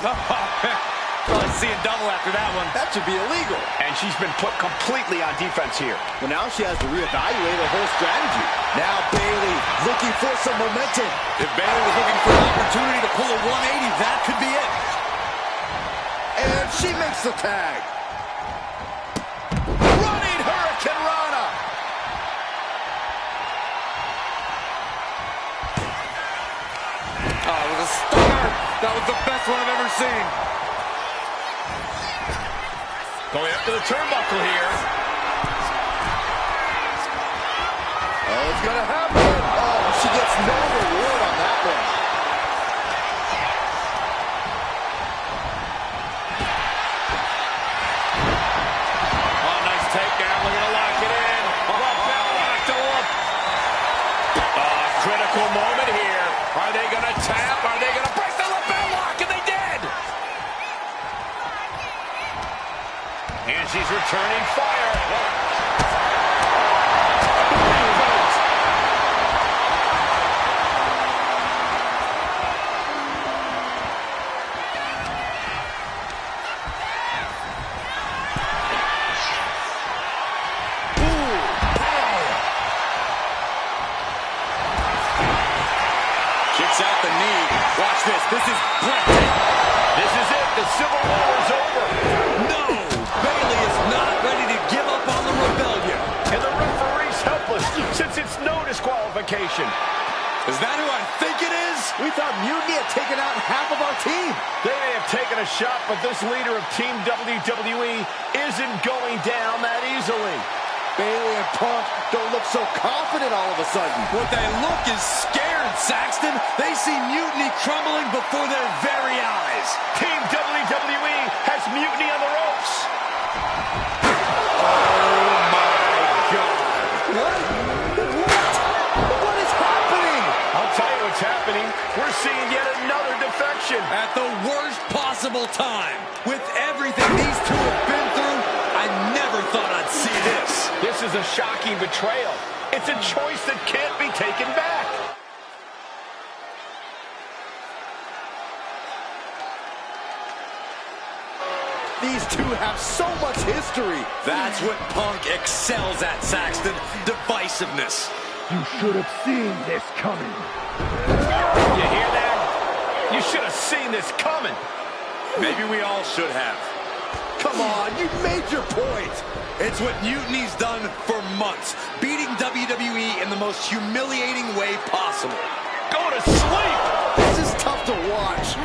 Probably seeing double after that one. That should be illegal. And she's been put completely on defense here. Well, now she has to reevaluate her whole strategy. Now Bailey looking for some momentum. If Bailey was looking for an opportunity to pull a 180, that could be it. And she makes the tag. That was the best one I've ever seen. Going up to the turnbuckle here. Oh, it's gonna happen. Oh, she gets no reward on that one. Oh, nice takedown. We're gonna lock it in. Critical moment here. Are they gonna tap? Are they gonna break the lapel lock? And they did. And she's returning fire. This is it. The Civil War is over. No! Bayley is not ready to give up on the rebellion. And the referee's helpless since it's no disqualification. Is that who I think it is? We thought Mutiny had taken out half of our team. They may have taken a shot, but this leader of Team WWE isn't going down that easily. Bayley and Punk don't look so confident all of a sudden. What they look is scared, Saxton. They see Mutiny crumbling before their very eyes. Team WWE has Mutiny on the ropes. Oh, my God. What is happening? I'll tell you what's happening. We're seeing yet another defection. At the worst possible time. With everything these two have been through, I never thought I'd see this. This is a shocking betrayal. It's a choice that can't be taken back. These two have so much history. That's what Punk excels at, Saxton. Divisiveness. You should have seen this coming. You hear that? You should have seen this coming. Maybe we all should have. Come on, you made your point. It's what Mutiny's done for months, beating WWE in the most humiliating way possible. Go to sleep! This is tough to watch.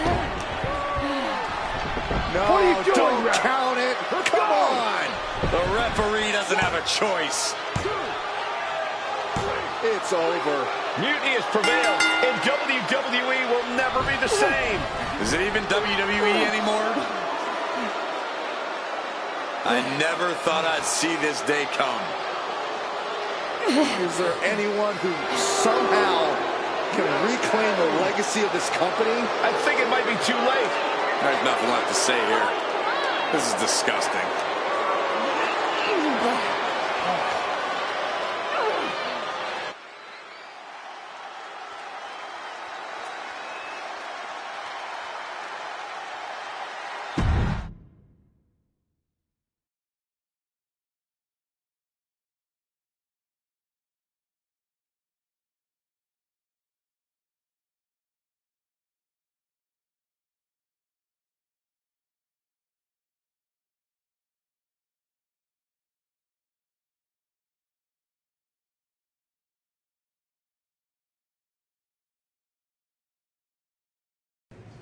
No, what are you doing, don't ref? count it. Come on. The referee doesn't have a choice. It's over. Mutiny has prevailed, and WWE will never be the same. Is it even WWE anymore? I never thought I'd see this day come. Is there anyone who somehow can reclaim the legacy of this company? I think it might be too late. There's nothing left to say here. This is disgusting.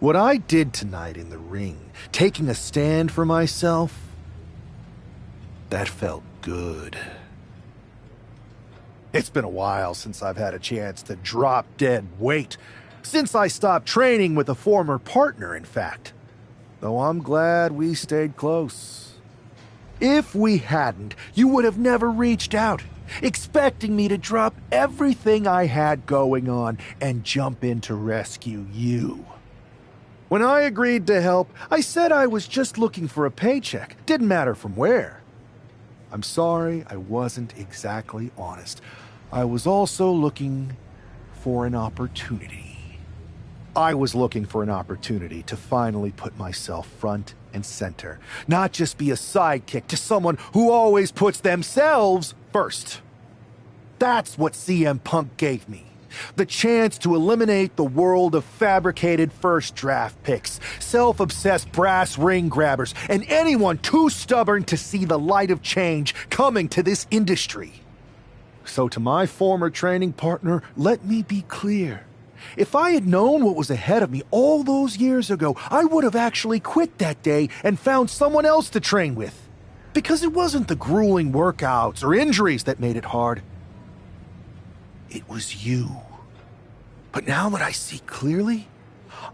What I did tonight in the ring, taking a stand for myself, that felt good. It's been a while since I've had a chance to drop dead weight. Since I stopped training with a former partner, in fact. Though I'm glad we stayed close. If we hadn't, you would have never reached out, expecting me to drop everything I had going on and jump in to rescue you. When I agreed to help, I said I was just looking for a paycheck. Didn't matter from where. I'm sorry I wasn't exactly honest. I was also looking for an opportunity. I was looking for an opportunity to finally put myself front and center. Not just be a sidekick to someone who always puts themselves first. That's what CM Punk gave me. The chance to eliminate the world of fabricated first draft picks, self-obsessed brass ring grabbers, and anyone too stubborn to see the light of change coming to this industry. So to my former training partner, let me be clear. If I had known what was ahead of me all those years ago, I would have actually quit that day and found someone else to train with. Because it wasn't the grueling workouts or injuries that made it hard. It was you. But now that I see clearly,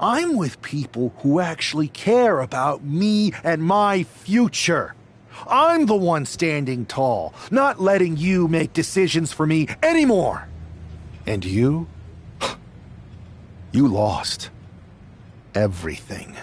I'm with people who actually care about me and my future. I'm the one standing tall, not letting you make decisions for me anymore. And you? You lost everything.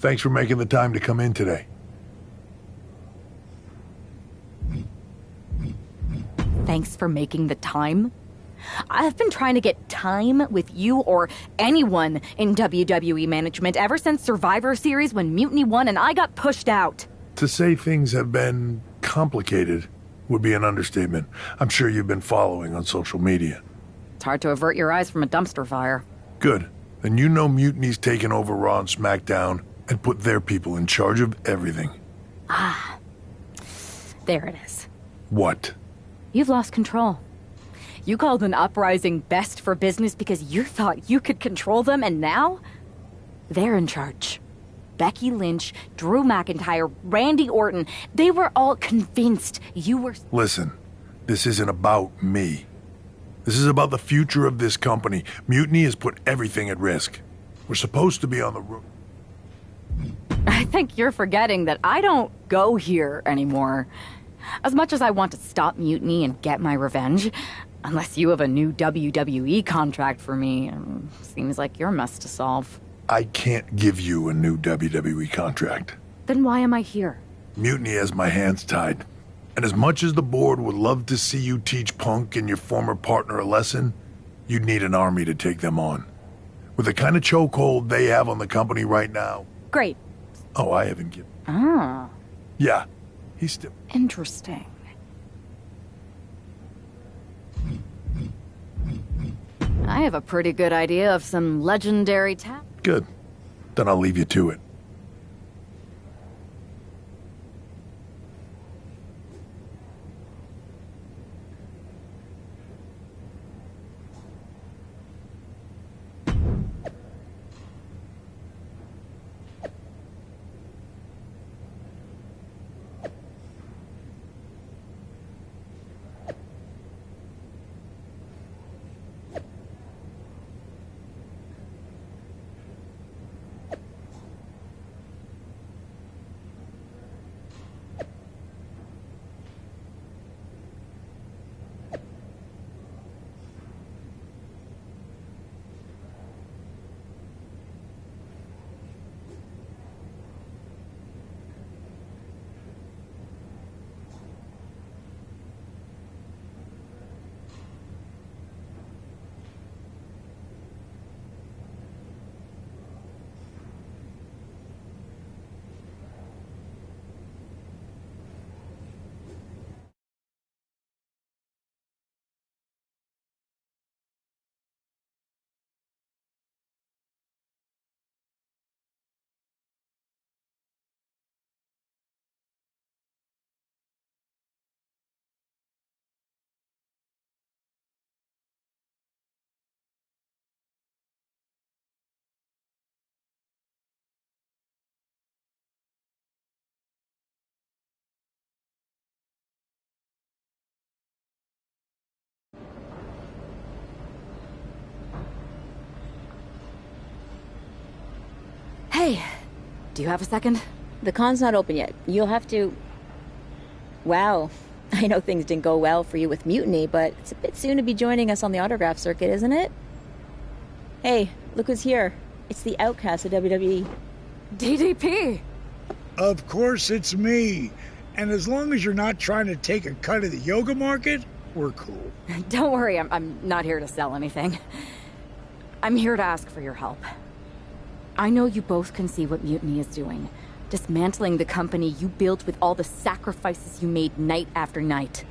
Thanks for making the time to come in today. Thanks for making the time. I've been trying to get time with you or anyone in WWE management ever since Survivor Series when Mutiny won and I got pushed out. To say things have been complicated would be an understatement. I'm sure you've been following on social media. It's hard to avert your eyes from a dumpster fire. Good. Then you know Mutiny's taken over Raw and SmackDown and put their people in charge of everything. Ah. There it is. What? You've lost control. You called an uprising best for business because you thought you could control them, and now they're in charge. Becky Lynch, Drew McIntyre, Randy Orton, they were all convinced you were... Listen, this isn't about me. This is about the future of this company. Mutiny has put everything at risk. We're supposed to be on the road. I think you're forgetting that I don't go here anymore. As much as I want to stop Mutiny and get my revenge, unless you have a new WWE contract for me, seems like your mess to solve. I can't give you a new WWE contract. Then why am I here? Mutiny has my hands tied. And as much as the board would love to see you teach Punk and your former partner a lesson, you'd need an army to take them on. With the kind of chokehold they have on the company right now... Great. Oh, I haven't given... Ah. Yeah, he's still... Interesting. I have a pretty good idea of some legendary tap. Good. Then I'll leave you to it. Hey, do you have a second? The con's not open yet. You'll have to... Wow. I know things didn't go well for you with Mutiny, but it's a bit soon to be joining us on the autograph circuit, isn't it? Hey, look who's here. It's the outcast of WWE. DDP! Of course it's me. And as long as you're not trying to take a cut of the yoga market, we're cool. Don't worry, I'm not here to sell anything. I'm here to ask for your help. I know you both can see what Mutiny is doing. Dismantling the company you built with all the sacrifices you made night after night.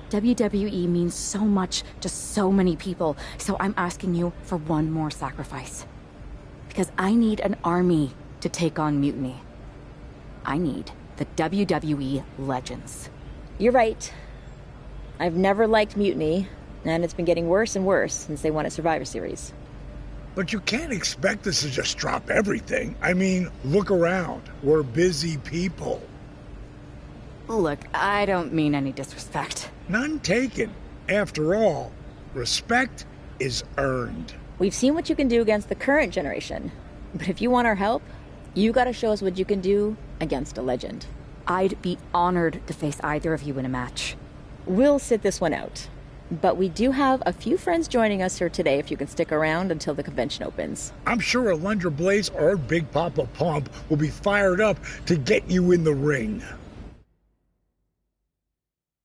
WWE means so much to so many people, so I'm asking you for one more sacrifice. Because I need an army to take on Mutiny. I need the WWE Legends. You're right. I've never liked Mutiny, and it's been getting worse and worse since they won a Survivor Series. But you can't expect us to just drop everything. I mean, look around. We're busy people. Look, I don't mean any disrespect. None taken. After all, respect is earned. We've seen what you can do against the current generation. But if you want our help, you gotta show us what you can do against a legend. I'd be honored to face either of you in a match. We'll sit this one out. But we do have a few friends joining us here today if you can stick around until the convention opens. I'm sure Alundra Blaze or Big Papa Pump will be fired up to get you in the ring.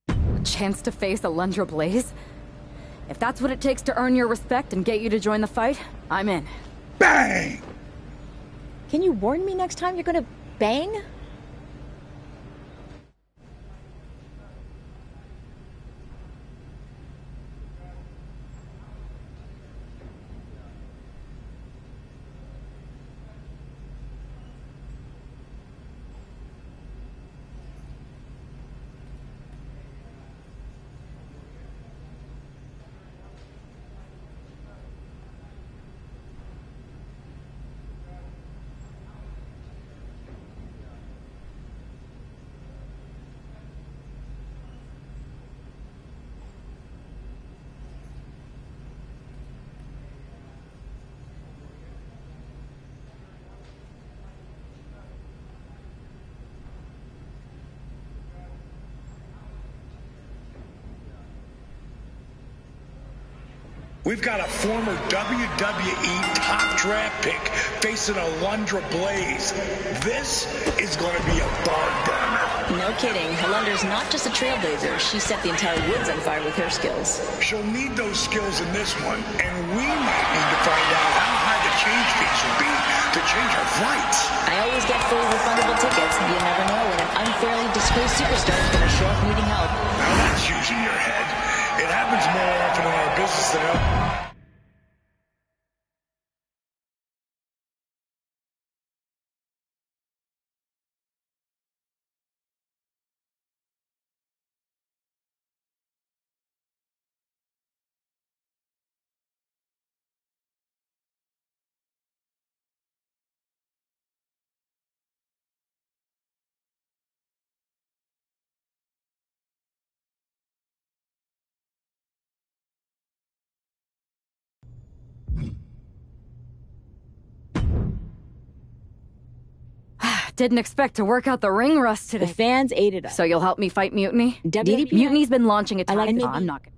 A chance to face Alundra Blaze? If that's what it takes to earn your respect and get you to join the fight, I'm in. Bang! Can you warn me next time you're gonna bang? We've got a former WWE top draft pick facing Alundra Blaze. This is going to be a barn burner. No kidding. Alundra's not just a trailblazer. She set the entire woods on fire with her skills. She'll need those skills in this one, and we might need to find out how high the change fees will be to change our flights. I always get fully refundable tickets. You never know when an unfairly disgraced superstar is going to show up needing help. Now that's using your head. It happens more often in our business than ever. Didn't expect to work out the ring rust today. The fans ate it up. So you'll help me fight Mutiny? DDP? Mutiny's been launching a like time. I'm not gonna.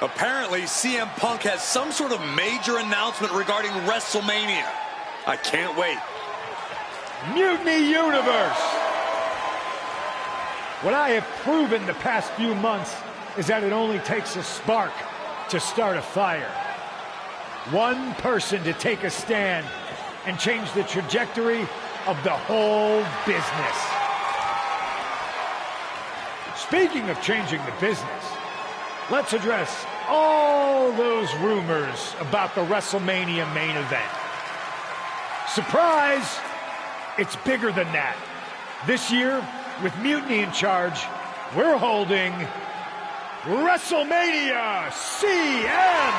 Apparently, CM Punk has some sort of major announcement regarding WrestleMania. I can't wait. Mutiny Universe! What I have proven the past few months is that it only takes a spark to start a fire. One person to take a stand and change the trajectory of the whole business. Speaking of changing the business, let's address all those rumors about the WrestleMania main event. Surprise! It's bigger than that. This year, with Mutiny in charge, we're holding WrestleMania CM!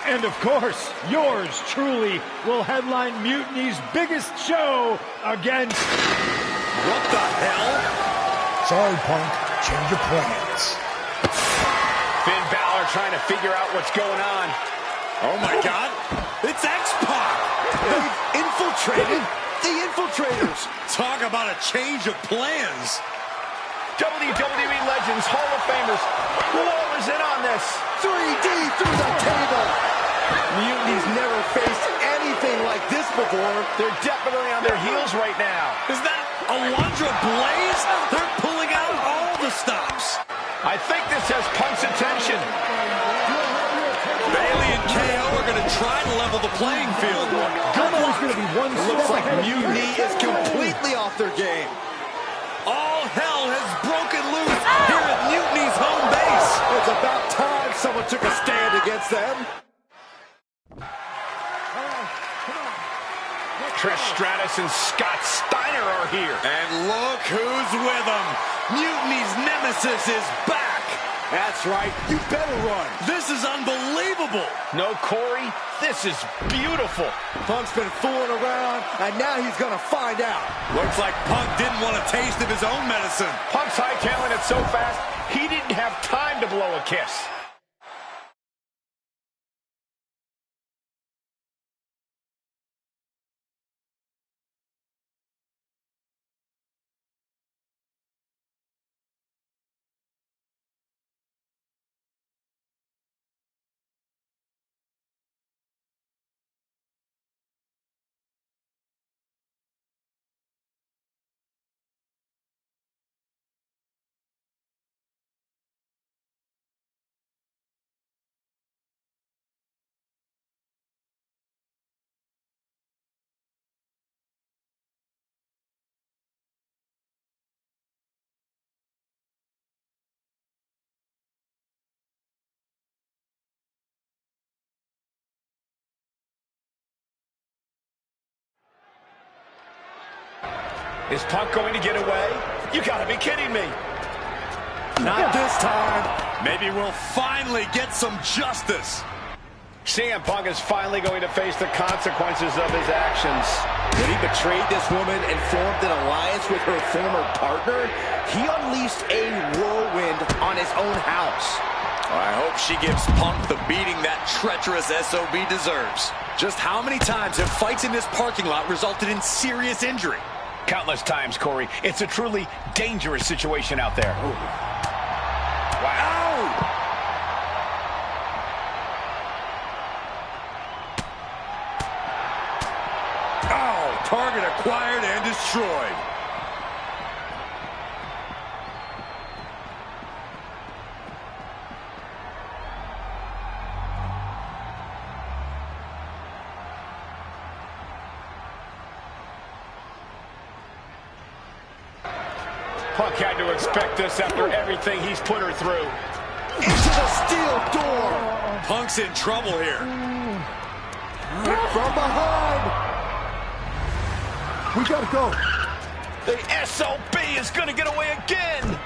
And of course, yours truly will headline Mutiny's biggest show against... What the hell? Sorry, Punk. Change your plans. Finn Balor trying to figure out what's going on. Oh my God! It's X-Pac! They've infiltrated the Infiltrators. Talk about a change of plans. WWE legends, Hall of Famers, who all is in on this? 3D through the table. Mutiny's never faced anything like this before. They're definitely on their heels right now. Is that Alundra Blaze? They're pulling out all the stops. I think this has Punk's attention. Bailey and KO are going to try to level the playing field. Good luck. Going to be one Looks like Mutiny is completely off their game. All hell has broken loose here at Mutiny's home base. It's about time someone took a stand against them. Trish Stratus and Scott Steiner are here. And look who's with them. Mutiny's nemesis is back. That's right. You better run. This is unbelievable. No, Corey, this is beautiful. Punk's been fooling around, and now he's going to find out. Looks like Punk didn't want a taste of his own medicine. Punk's hightailing it so fast, he didn't have time to blow a kiss. Is Punk going to get away? You gotta be kidding me. Not this time. Maybe we'll finally get some justice. CM Punk is finally going to face the consequences of his actions. When he betrayed this woman and formed an alliance with her former partner, he unleashed a whirlwind on his own house. I hope she gives Punk the beating that treacherous SOB deserves. Just how many times have fights in this parking lot resulted in serious injury? Countless times, Corey. It's a truly dangerous situation out there. Ooh. Wow. Oh, target acquired and destroyed. Punk had to expect this after everything he's put her through. Into the steel door. Punk's in trouble here. From behind. We gotta go. The SOB is gonna get away again.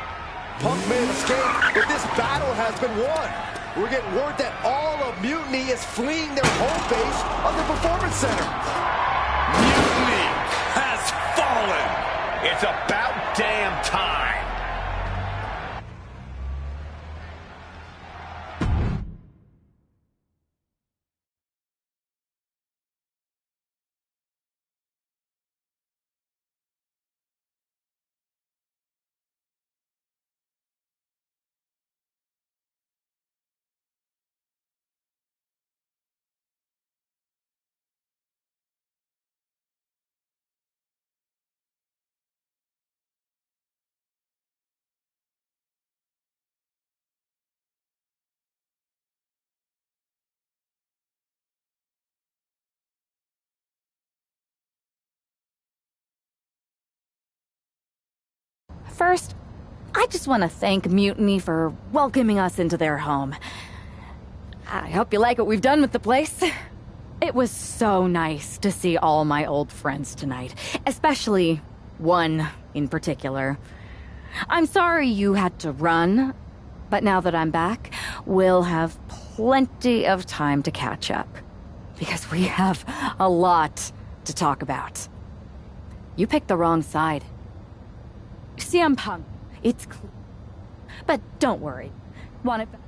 Punk may have escaped, but this battle has been won. We're getting word that all of Mutiny is fleeing their home base of the Performance Center. Mutiny has fallen. It's about damn time. First, I just want to thank Mutiny for welcoming us into their home. I hope you like what we've done with the place. It was so nice to see all my old friends tonight, especially one in particular. I'm sorry you had to run, but now that I'm back, we'll have plenty of time to catch up, because we have a lot to talk about. You picked the wrong side. CM Punk, it's clear. But don't worry. Want it back?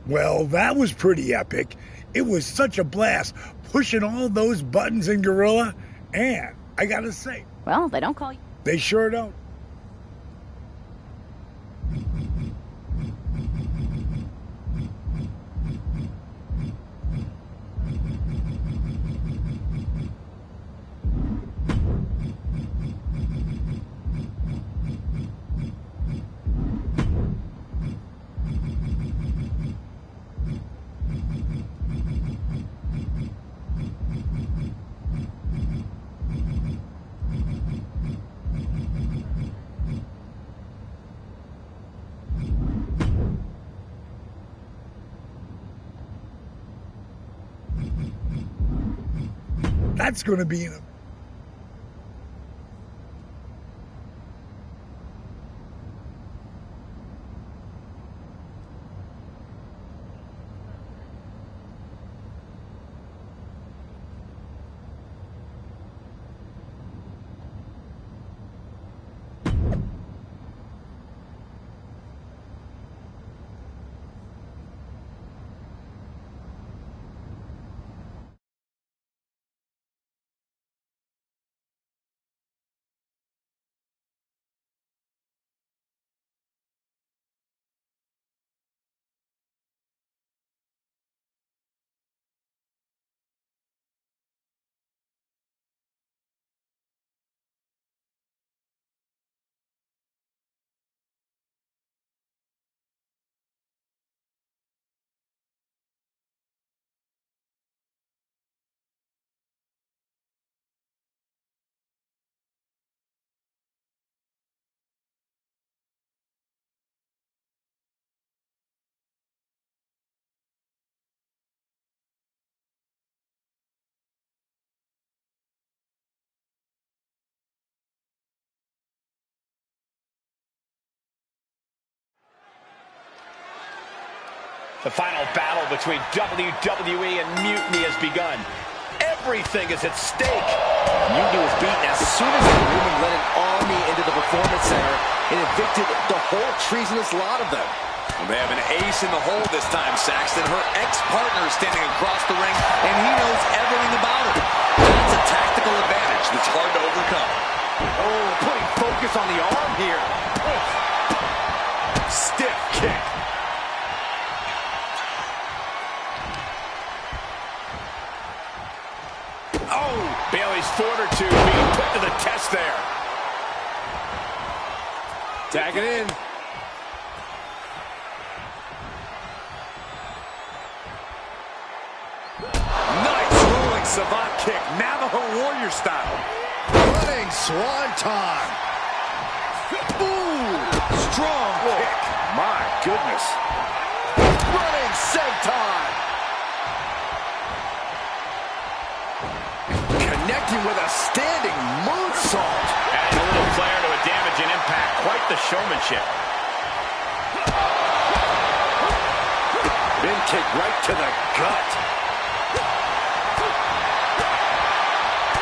Well, that was pretty epic. It was such a blast pushing all those buttons in Gorilla, and I gotta say... Well, they don't call you. They sure don't. That's going to be in a... The final battle between WWE and Mutiny has begun. Everything is at stake. Mutiny was beaten as soon as the woman led an army into the Performance Center and evicted the whole treasonous lot of them. Well, they have an ace in the hole this time, Saxton. Her ex-partner is standing across the ring, and he knows everything about her. That's a tactical advantage that's hard to overcome. Oh, putting focus on the arm here. Stiff kick. Oh, Bayley's fortitude being put to the test there. Tag it in. Nice rolling savant kick, Navajo Warrior style. Running swanton. Ooh, strong kick. My goodness. Running senton. Connecting with a standing moonsault. Adding a little flair to a damaging impact. Quite the showmanship. Bin kick right to the gut.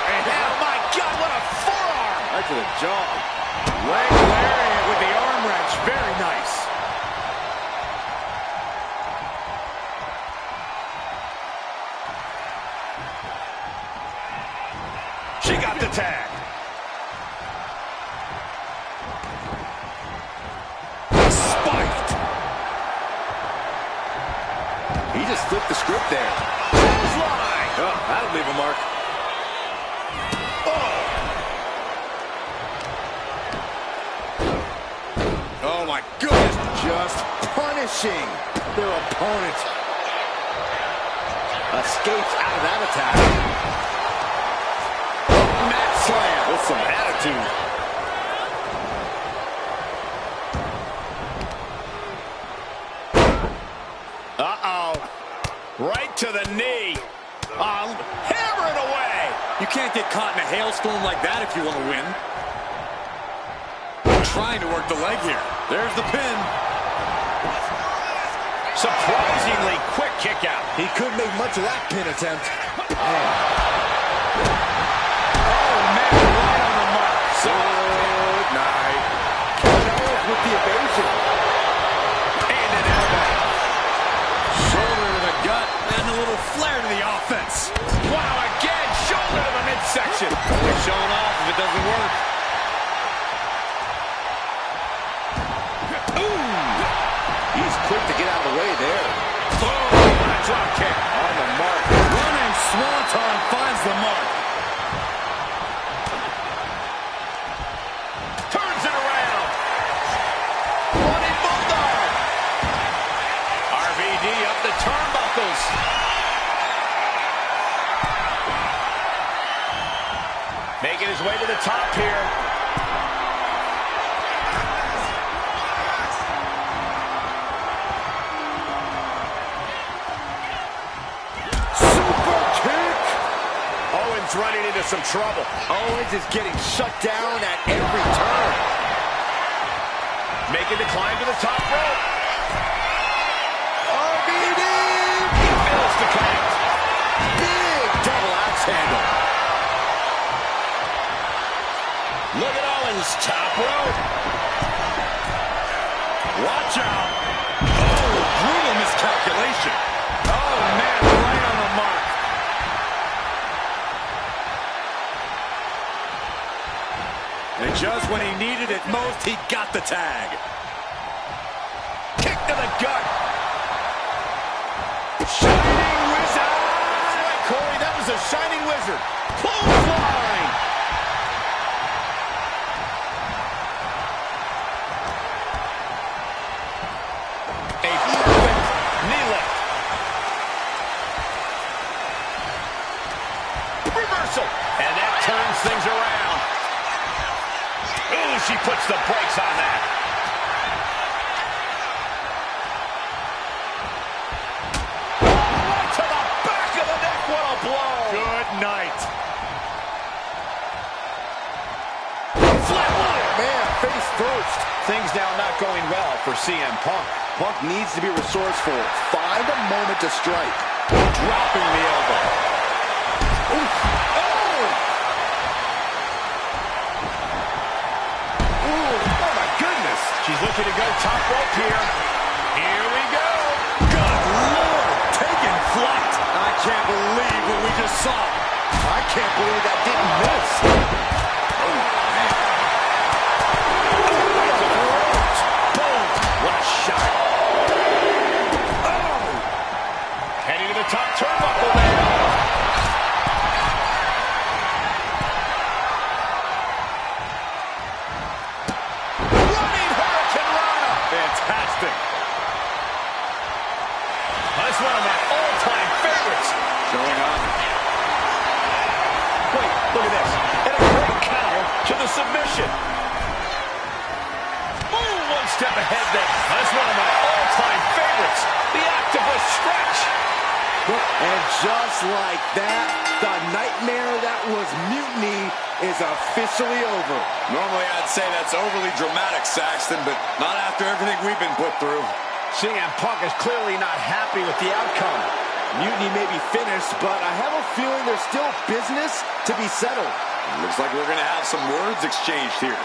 And oh my God, what a forearm! Right to the jaw. Leg lariat with the arm wrench. Very nice. She got the tag. Spiked. He just flipped the script there. Clothesline. Oh, that'll leave a mark. Oh, my goodness. Just punishing their opponent. Escapes out of that attack. Mat slam with some attitude. Uh-oh. Right to the knee. Hammer it away. You can't get caught in a hailstorm like that if you want to win. Trying to work the leg here. There's the pin. Surprisingly quick kick out. He couldn't make much of that pin attempt. Oh, man, right on the mark. Good night. With the evasion. And an elbow. doesn't work. Ooh! He's quick to get out of the way there. Oh, drop kick. On the mark. Running swanton finds the mark. Turns it around. Running bulldog. RVD up the turnbuckles. Making his way to the top here. Super kick! Owens running into some trouble. Owens is getting shut down at every turn. Making the climb to the top rope. RVD! He fails to connect. Big double axe handle. Look at Owens, top rope. Watch out. Oh, brutal miscalculation. Oh, man, right on the mark. And just when he needed it most, he got the tag. Kick to the gut. Shining Wizard. That's right, Corey, that was a Shining Wizard. Clothesline. A perfect knee lift. Reversal. And that turns things around. Ooh, she puts the brakes on that. Oh, right to the back of the neck. What a blow. Good night. Flatline. Man, face first. Things now not going well for CM Punk. Punk needs to be resourceful. Find a moment to strike. Dropping the elbow. Oof. Oh! Ooh, oh my goodness. She's looking to go top rope here. Here we go. Good Lord, taking flight. I can't believe what we just saw. I can't believe that didn't miss. Oh, man. Oh, right to the ropes. Boom. What a shot. Oh. Heading to the top turnbuckle now. Running Hurricane Rana. Fantastic. That's one of my all-time favorites. Going on. Wait, look at this. And a great counter to the submission. Ooh, one step ahead there. That's one of my all-time favorites. The octopus stretch. And just like that, the nightmare that was Mutiny is officially over. Normally I'd say that's overly dramatic, Saxton, but not after everything we've been put through. CM Punk is clearly not happy with the outcome. Mutiny may be finished, but I have a feeling there's still business to be settled. Looks like we're going to have some words exchanged here.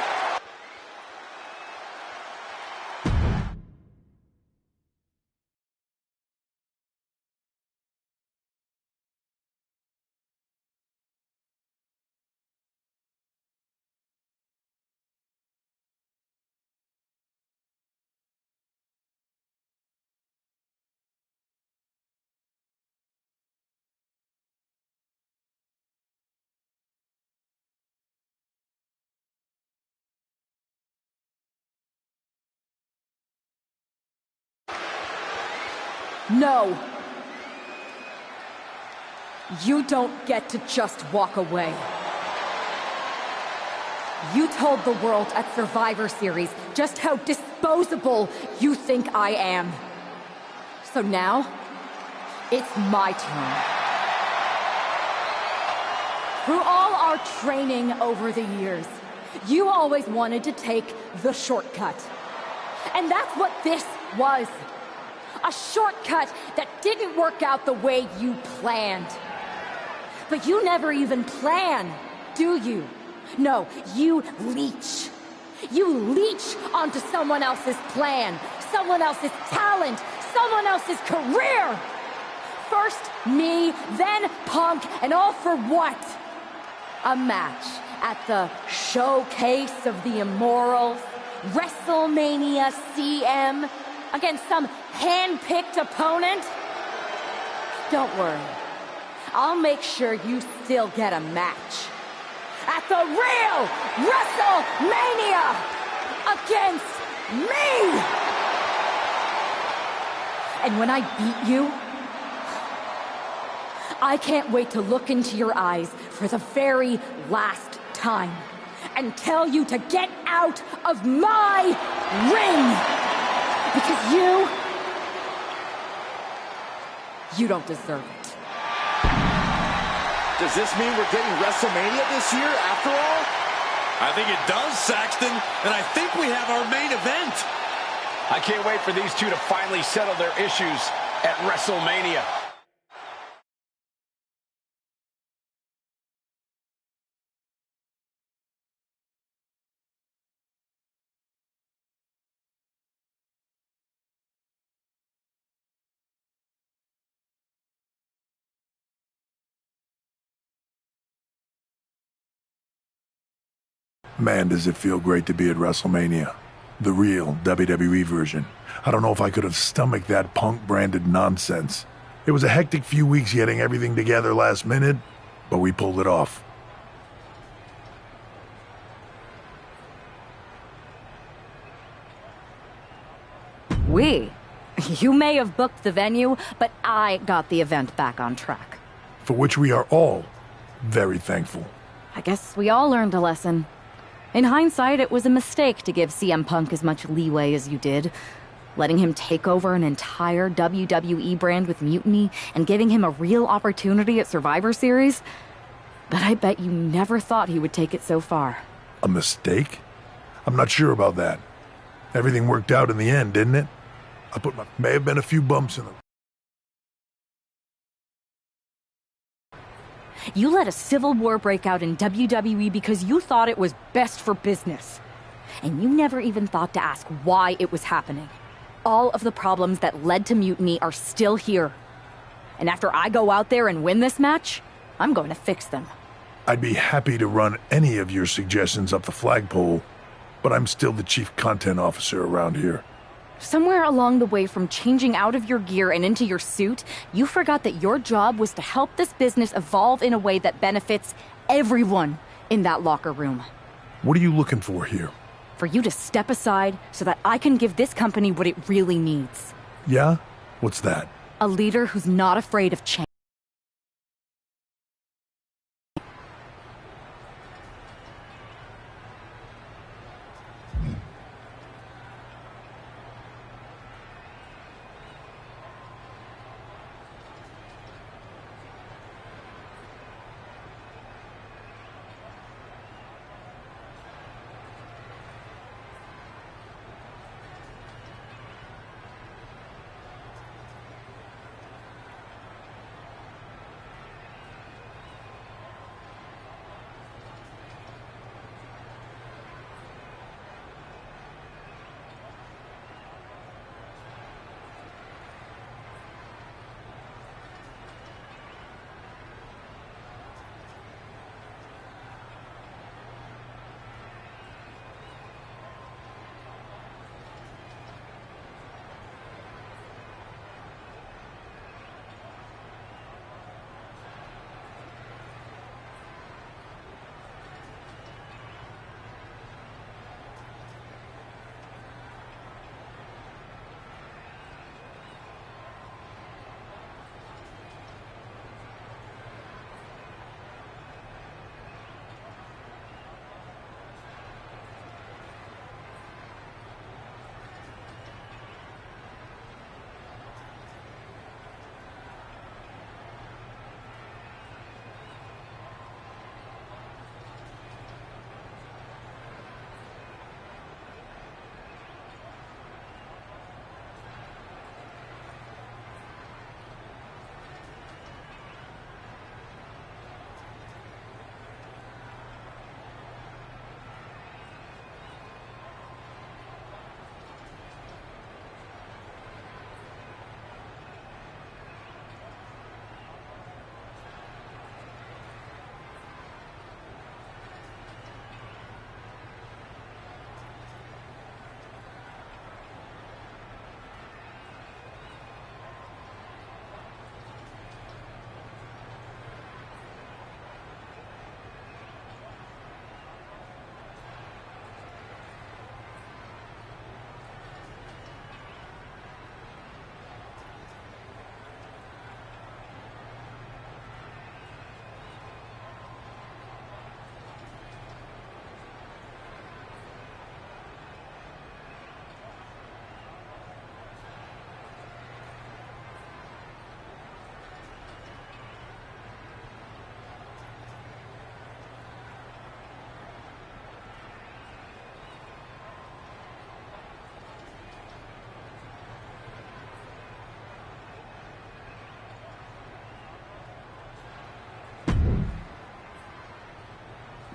No. You don't get to just walk away. You told the world at Survivor Series just how disposable you think I am. So now, it's my turn. Through all our training over the years, you always wanted to take the shortcut. And that's what this was. A shortcut that didn't work out the way you planned. But you never even plan, do you? No, you leech. You leech onto someone else's plan, someone else's talent, someone else's career. First me, then Punk, and all for what? A match at the showcase of the immorals, WrestleMania CM, against some hand-picked opponent? Don't worry. I'll make sure you still get a match. At the real WrestleMania against me! And when I beat you, I can't wait to look into your eyes for the very last time and tell you to get out of my ring! Because you don't deserve it. Does this mean we're getting WrestleMania this year after all? I think it does, Saxton, and I think we have our main event. I can't wait for these two to finally settle their issues at WrestleMania. Man, does it feel great to be at WrestleMania. The real WWE version. I don't know if I could have stomached that Punk-branded nonsense. It was a hectic few weeks getting everything together last minute, but we pulled it off. You may have booked the venue, but I got the event back on track. For which we are all very thankful. I guess we all learned a lesson. In hindsight, it was a mistake to give CM Punk as much leeway as you did, letting him take over an entire WWE brand with Mutiny and giving him a real opportunity at Survivor Series. But I bet you never thought he would take it so far. A mistake? I'm not sure about that. Everything worked out in the end, didn't it? May have been a few bumps in them. You let a civil war break out in WWE because you thought it was best for business. And you never even thought to ask why it was happening. All of the problems that led to Mutiny are still here. And after I go out there and win this match, I'm going to fix them. I'd be happy to run any of your suggestions up the flagpole, but I'm still the chief content officer around here. Somewhere along the way from changing out of your gear and into your suit, you forgot that your job was to help this business evolve in a way that benefits everyone in that locker room. What are you looking for here? For you to step aside so that I can give this company what it really needs. Yeah? What's that? A leader who's not afraid of change.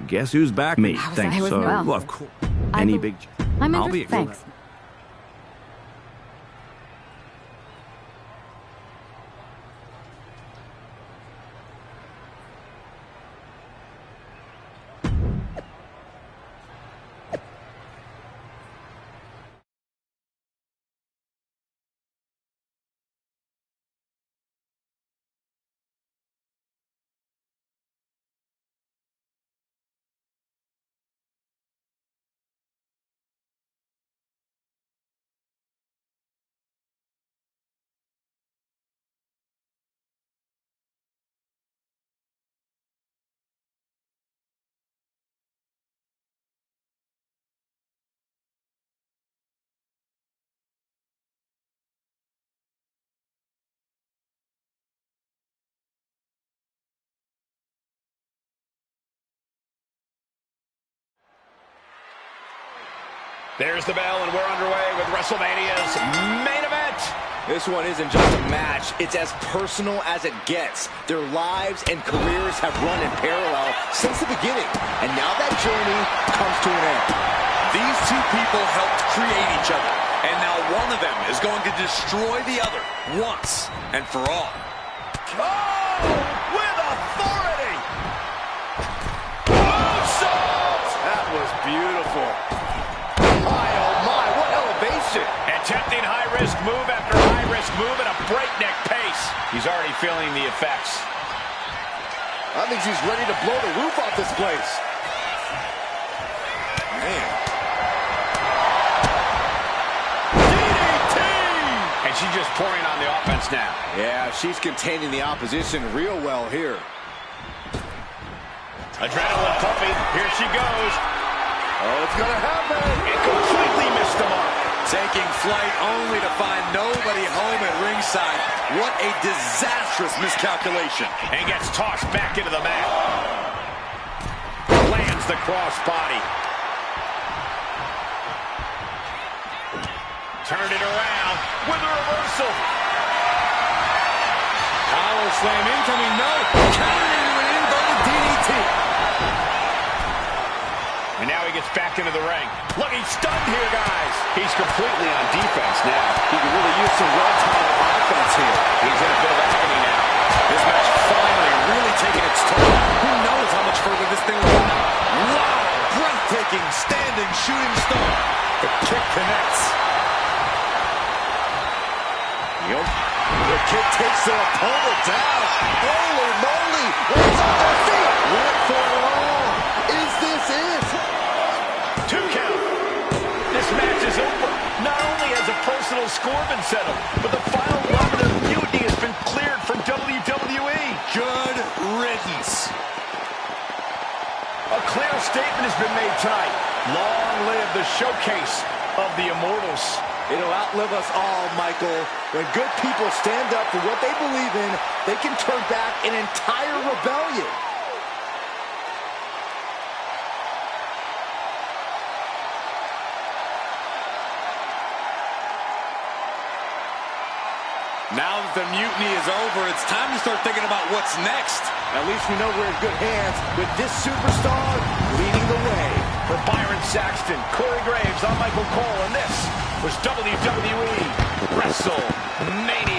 Guess who's back? Me. Thanks. So, well, of course. Any big... I'll be thanks. There's the bell, and we're underway with WrestleMania's main event. This one isn't just a match, it's as personal as it gets. Their lives and careers have run in parallel since the beginning, and now that journey comes to an end. These two people helped create each other, and now one of them is going to destroy the other once and for all. Oh, with authority! Moonsault! That was beautiful. My, oh my, what elevation! Attempting high-risk move after high-risk move at a breakneck pace. He's already feeling the effects. I think she's ready to blow the roof off this place. Man. DDT! And she's just pouring on the offense now. Yeah, she's containing the opposition real well here. Adrenaline pumping. Here she goes. Oh, it's gonna happen. It completely missed the mark. Taking flight only to find nobody home at ringside. What a disastrous miscalculation. And gets tossed back into the mat. Lands the crossbody. Turned it around with a reversal. Power slam incoming, no. Counter into an inverted DDT. And now he gets back into the ring. Look, he's stunned here, guys. He's completely on defense now. He could really use some well-timed offense here. He's in a bit of agony now. This match finally really taking its toll. Who knows how much further this thing will go? Wow, breathtaking standing shooting star. The kick connects. The kick takes their opponent down. Holy moly! Where's on their feet? Went for it all. Is this it? 2 count. This match is over. Not only has a personal score been settled, but the final run of Mutiny has been cleared from WWE. Good riddance. A clear statement has been made tonight. Long live the showcase of the Immortals. It'll outlive us all, Michael. When good people stand up for what they believe in, they can turn back an entire rebellion. Now that the mutiny is over, it's time to start thinking about what's next. At least we know we're in good hands with this superstar leading the way. For Byron Saxton, Corey Graves, I'm Michael Cole, and this was WWE WrestleMania.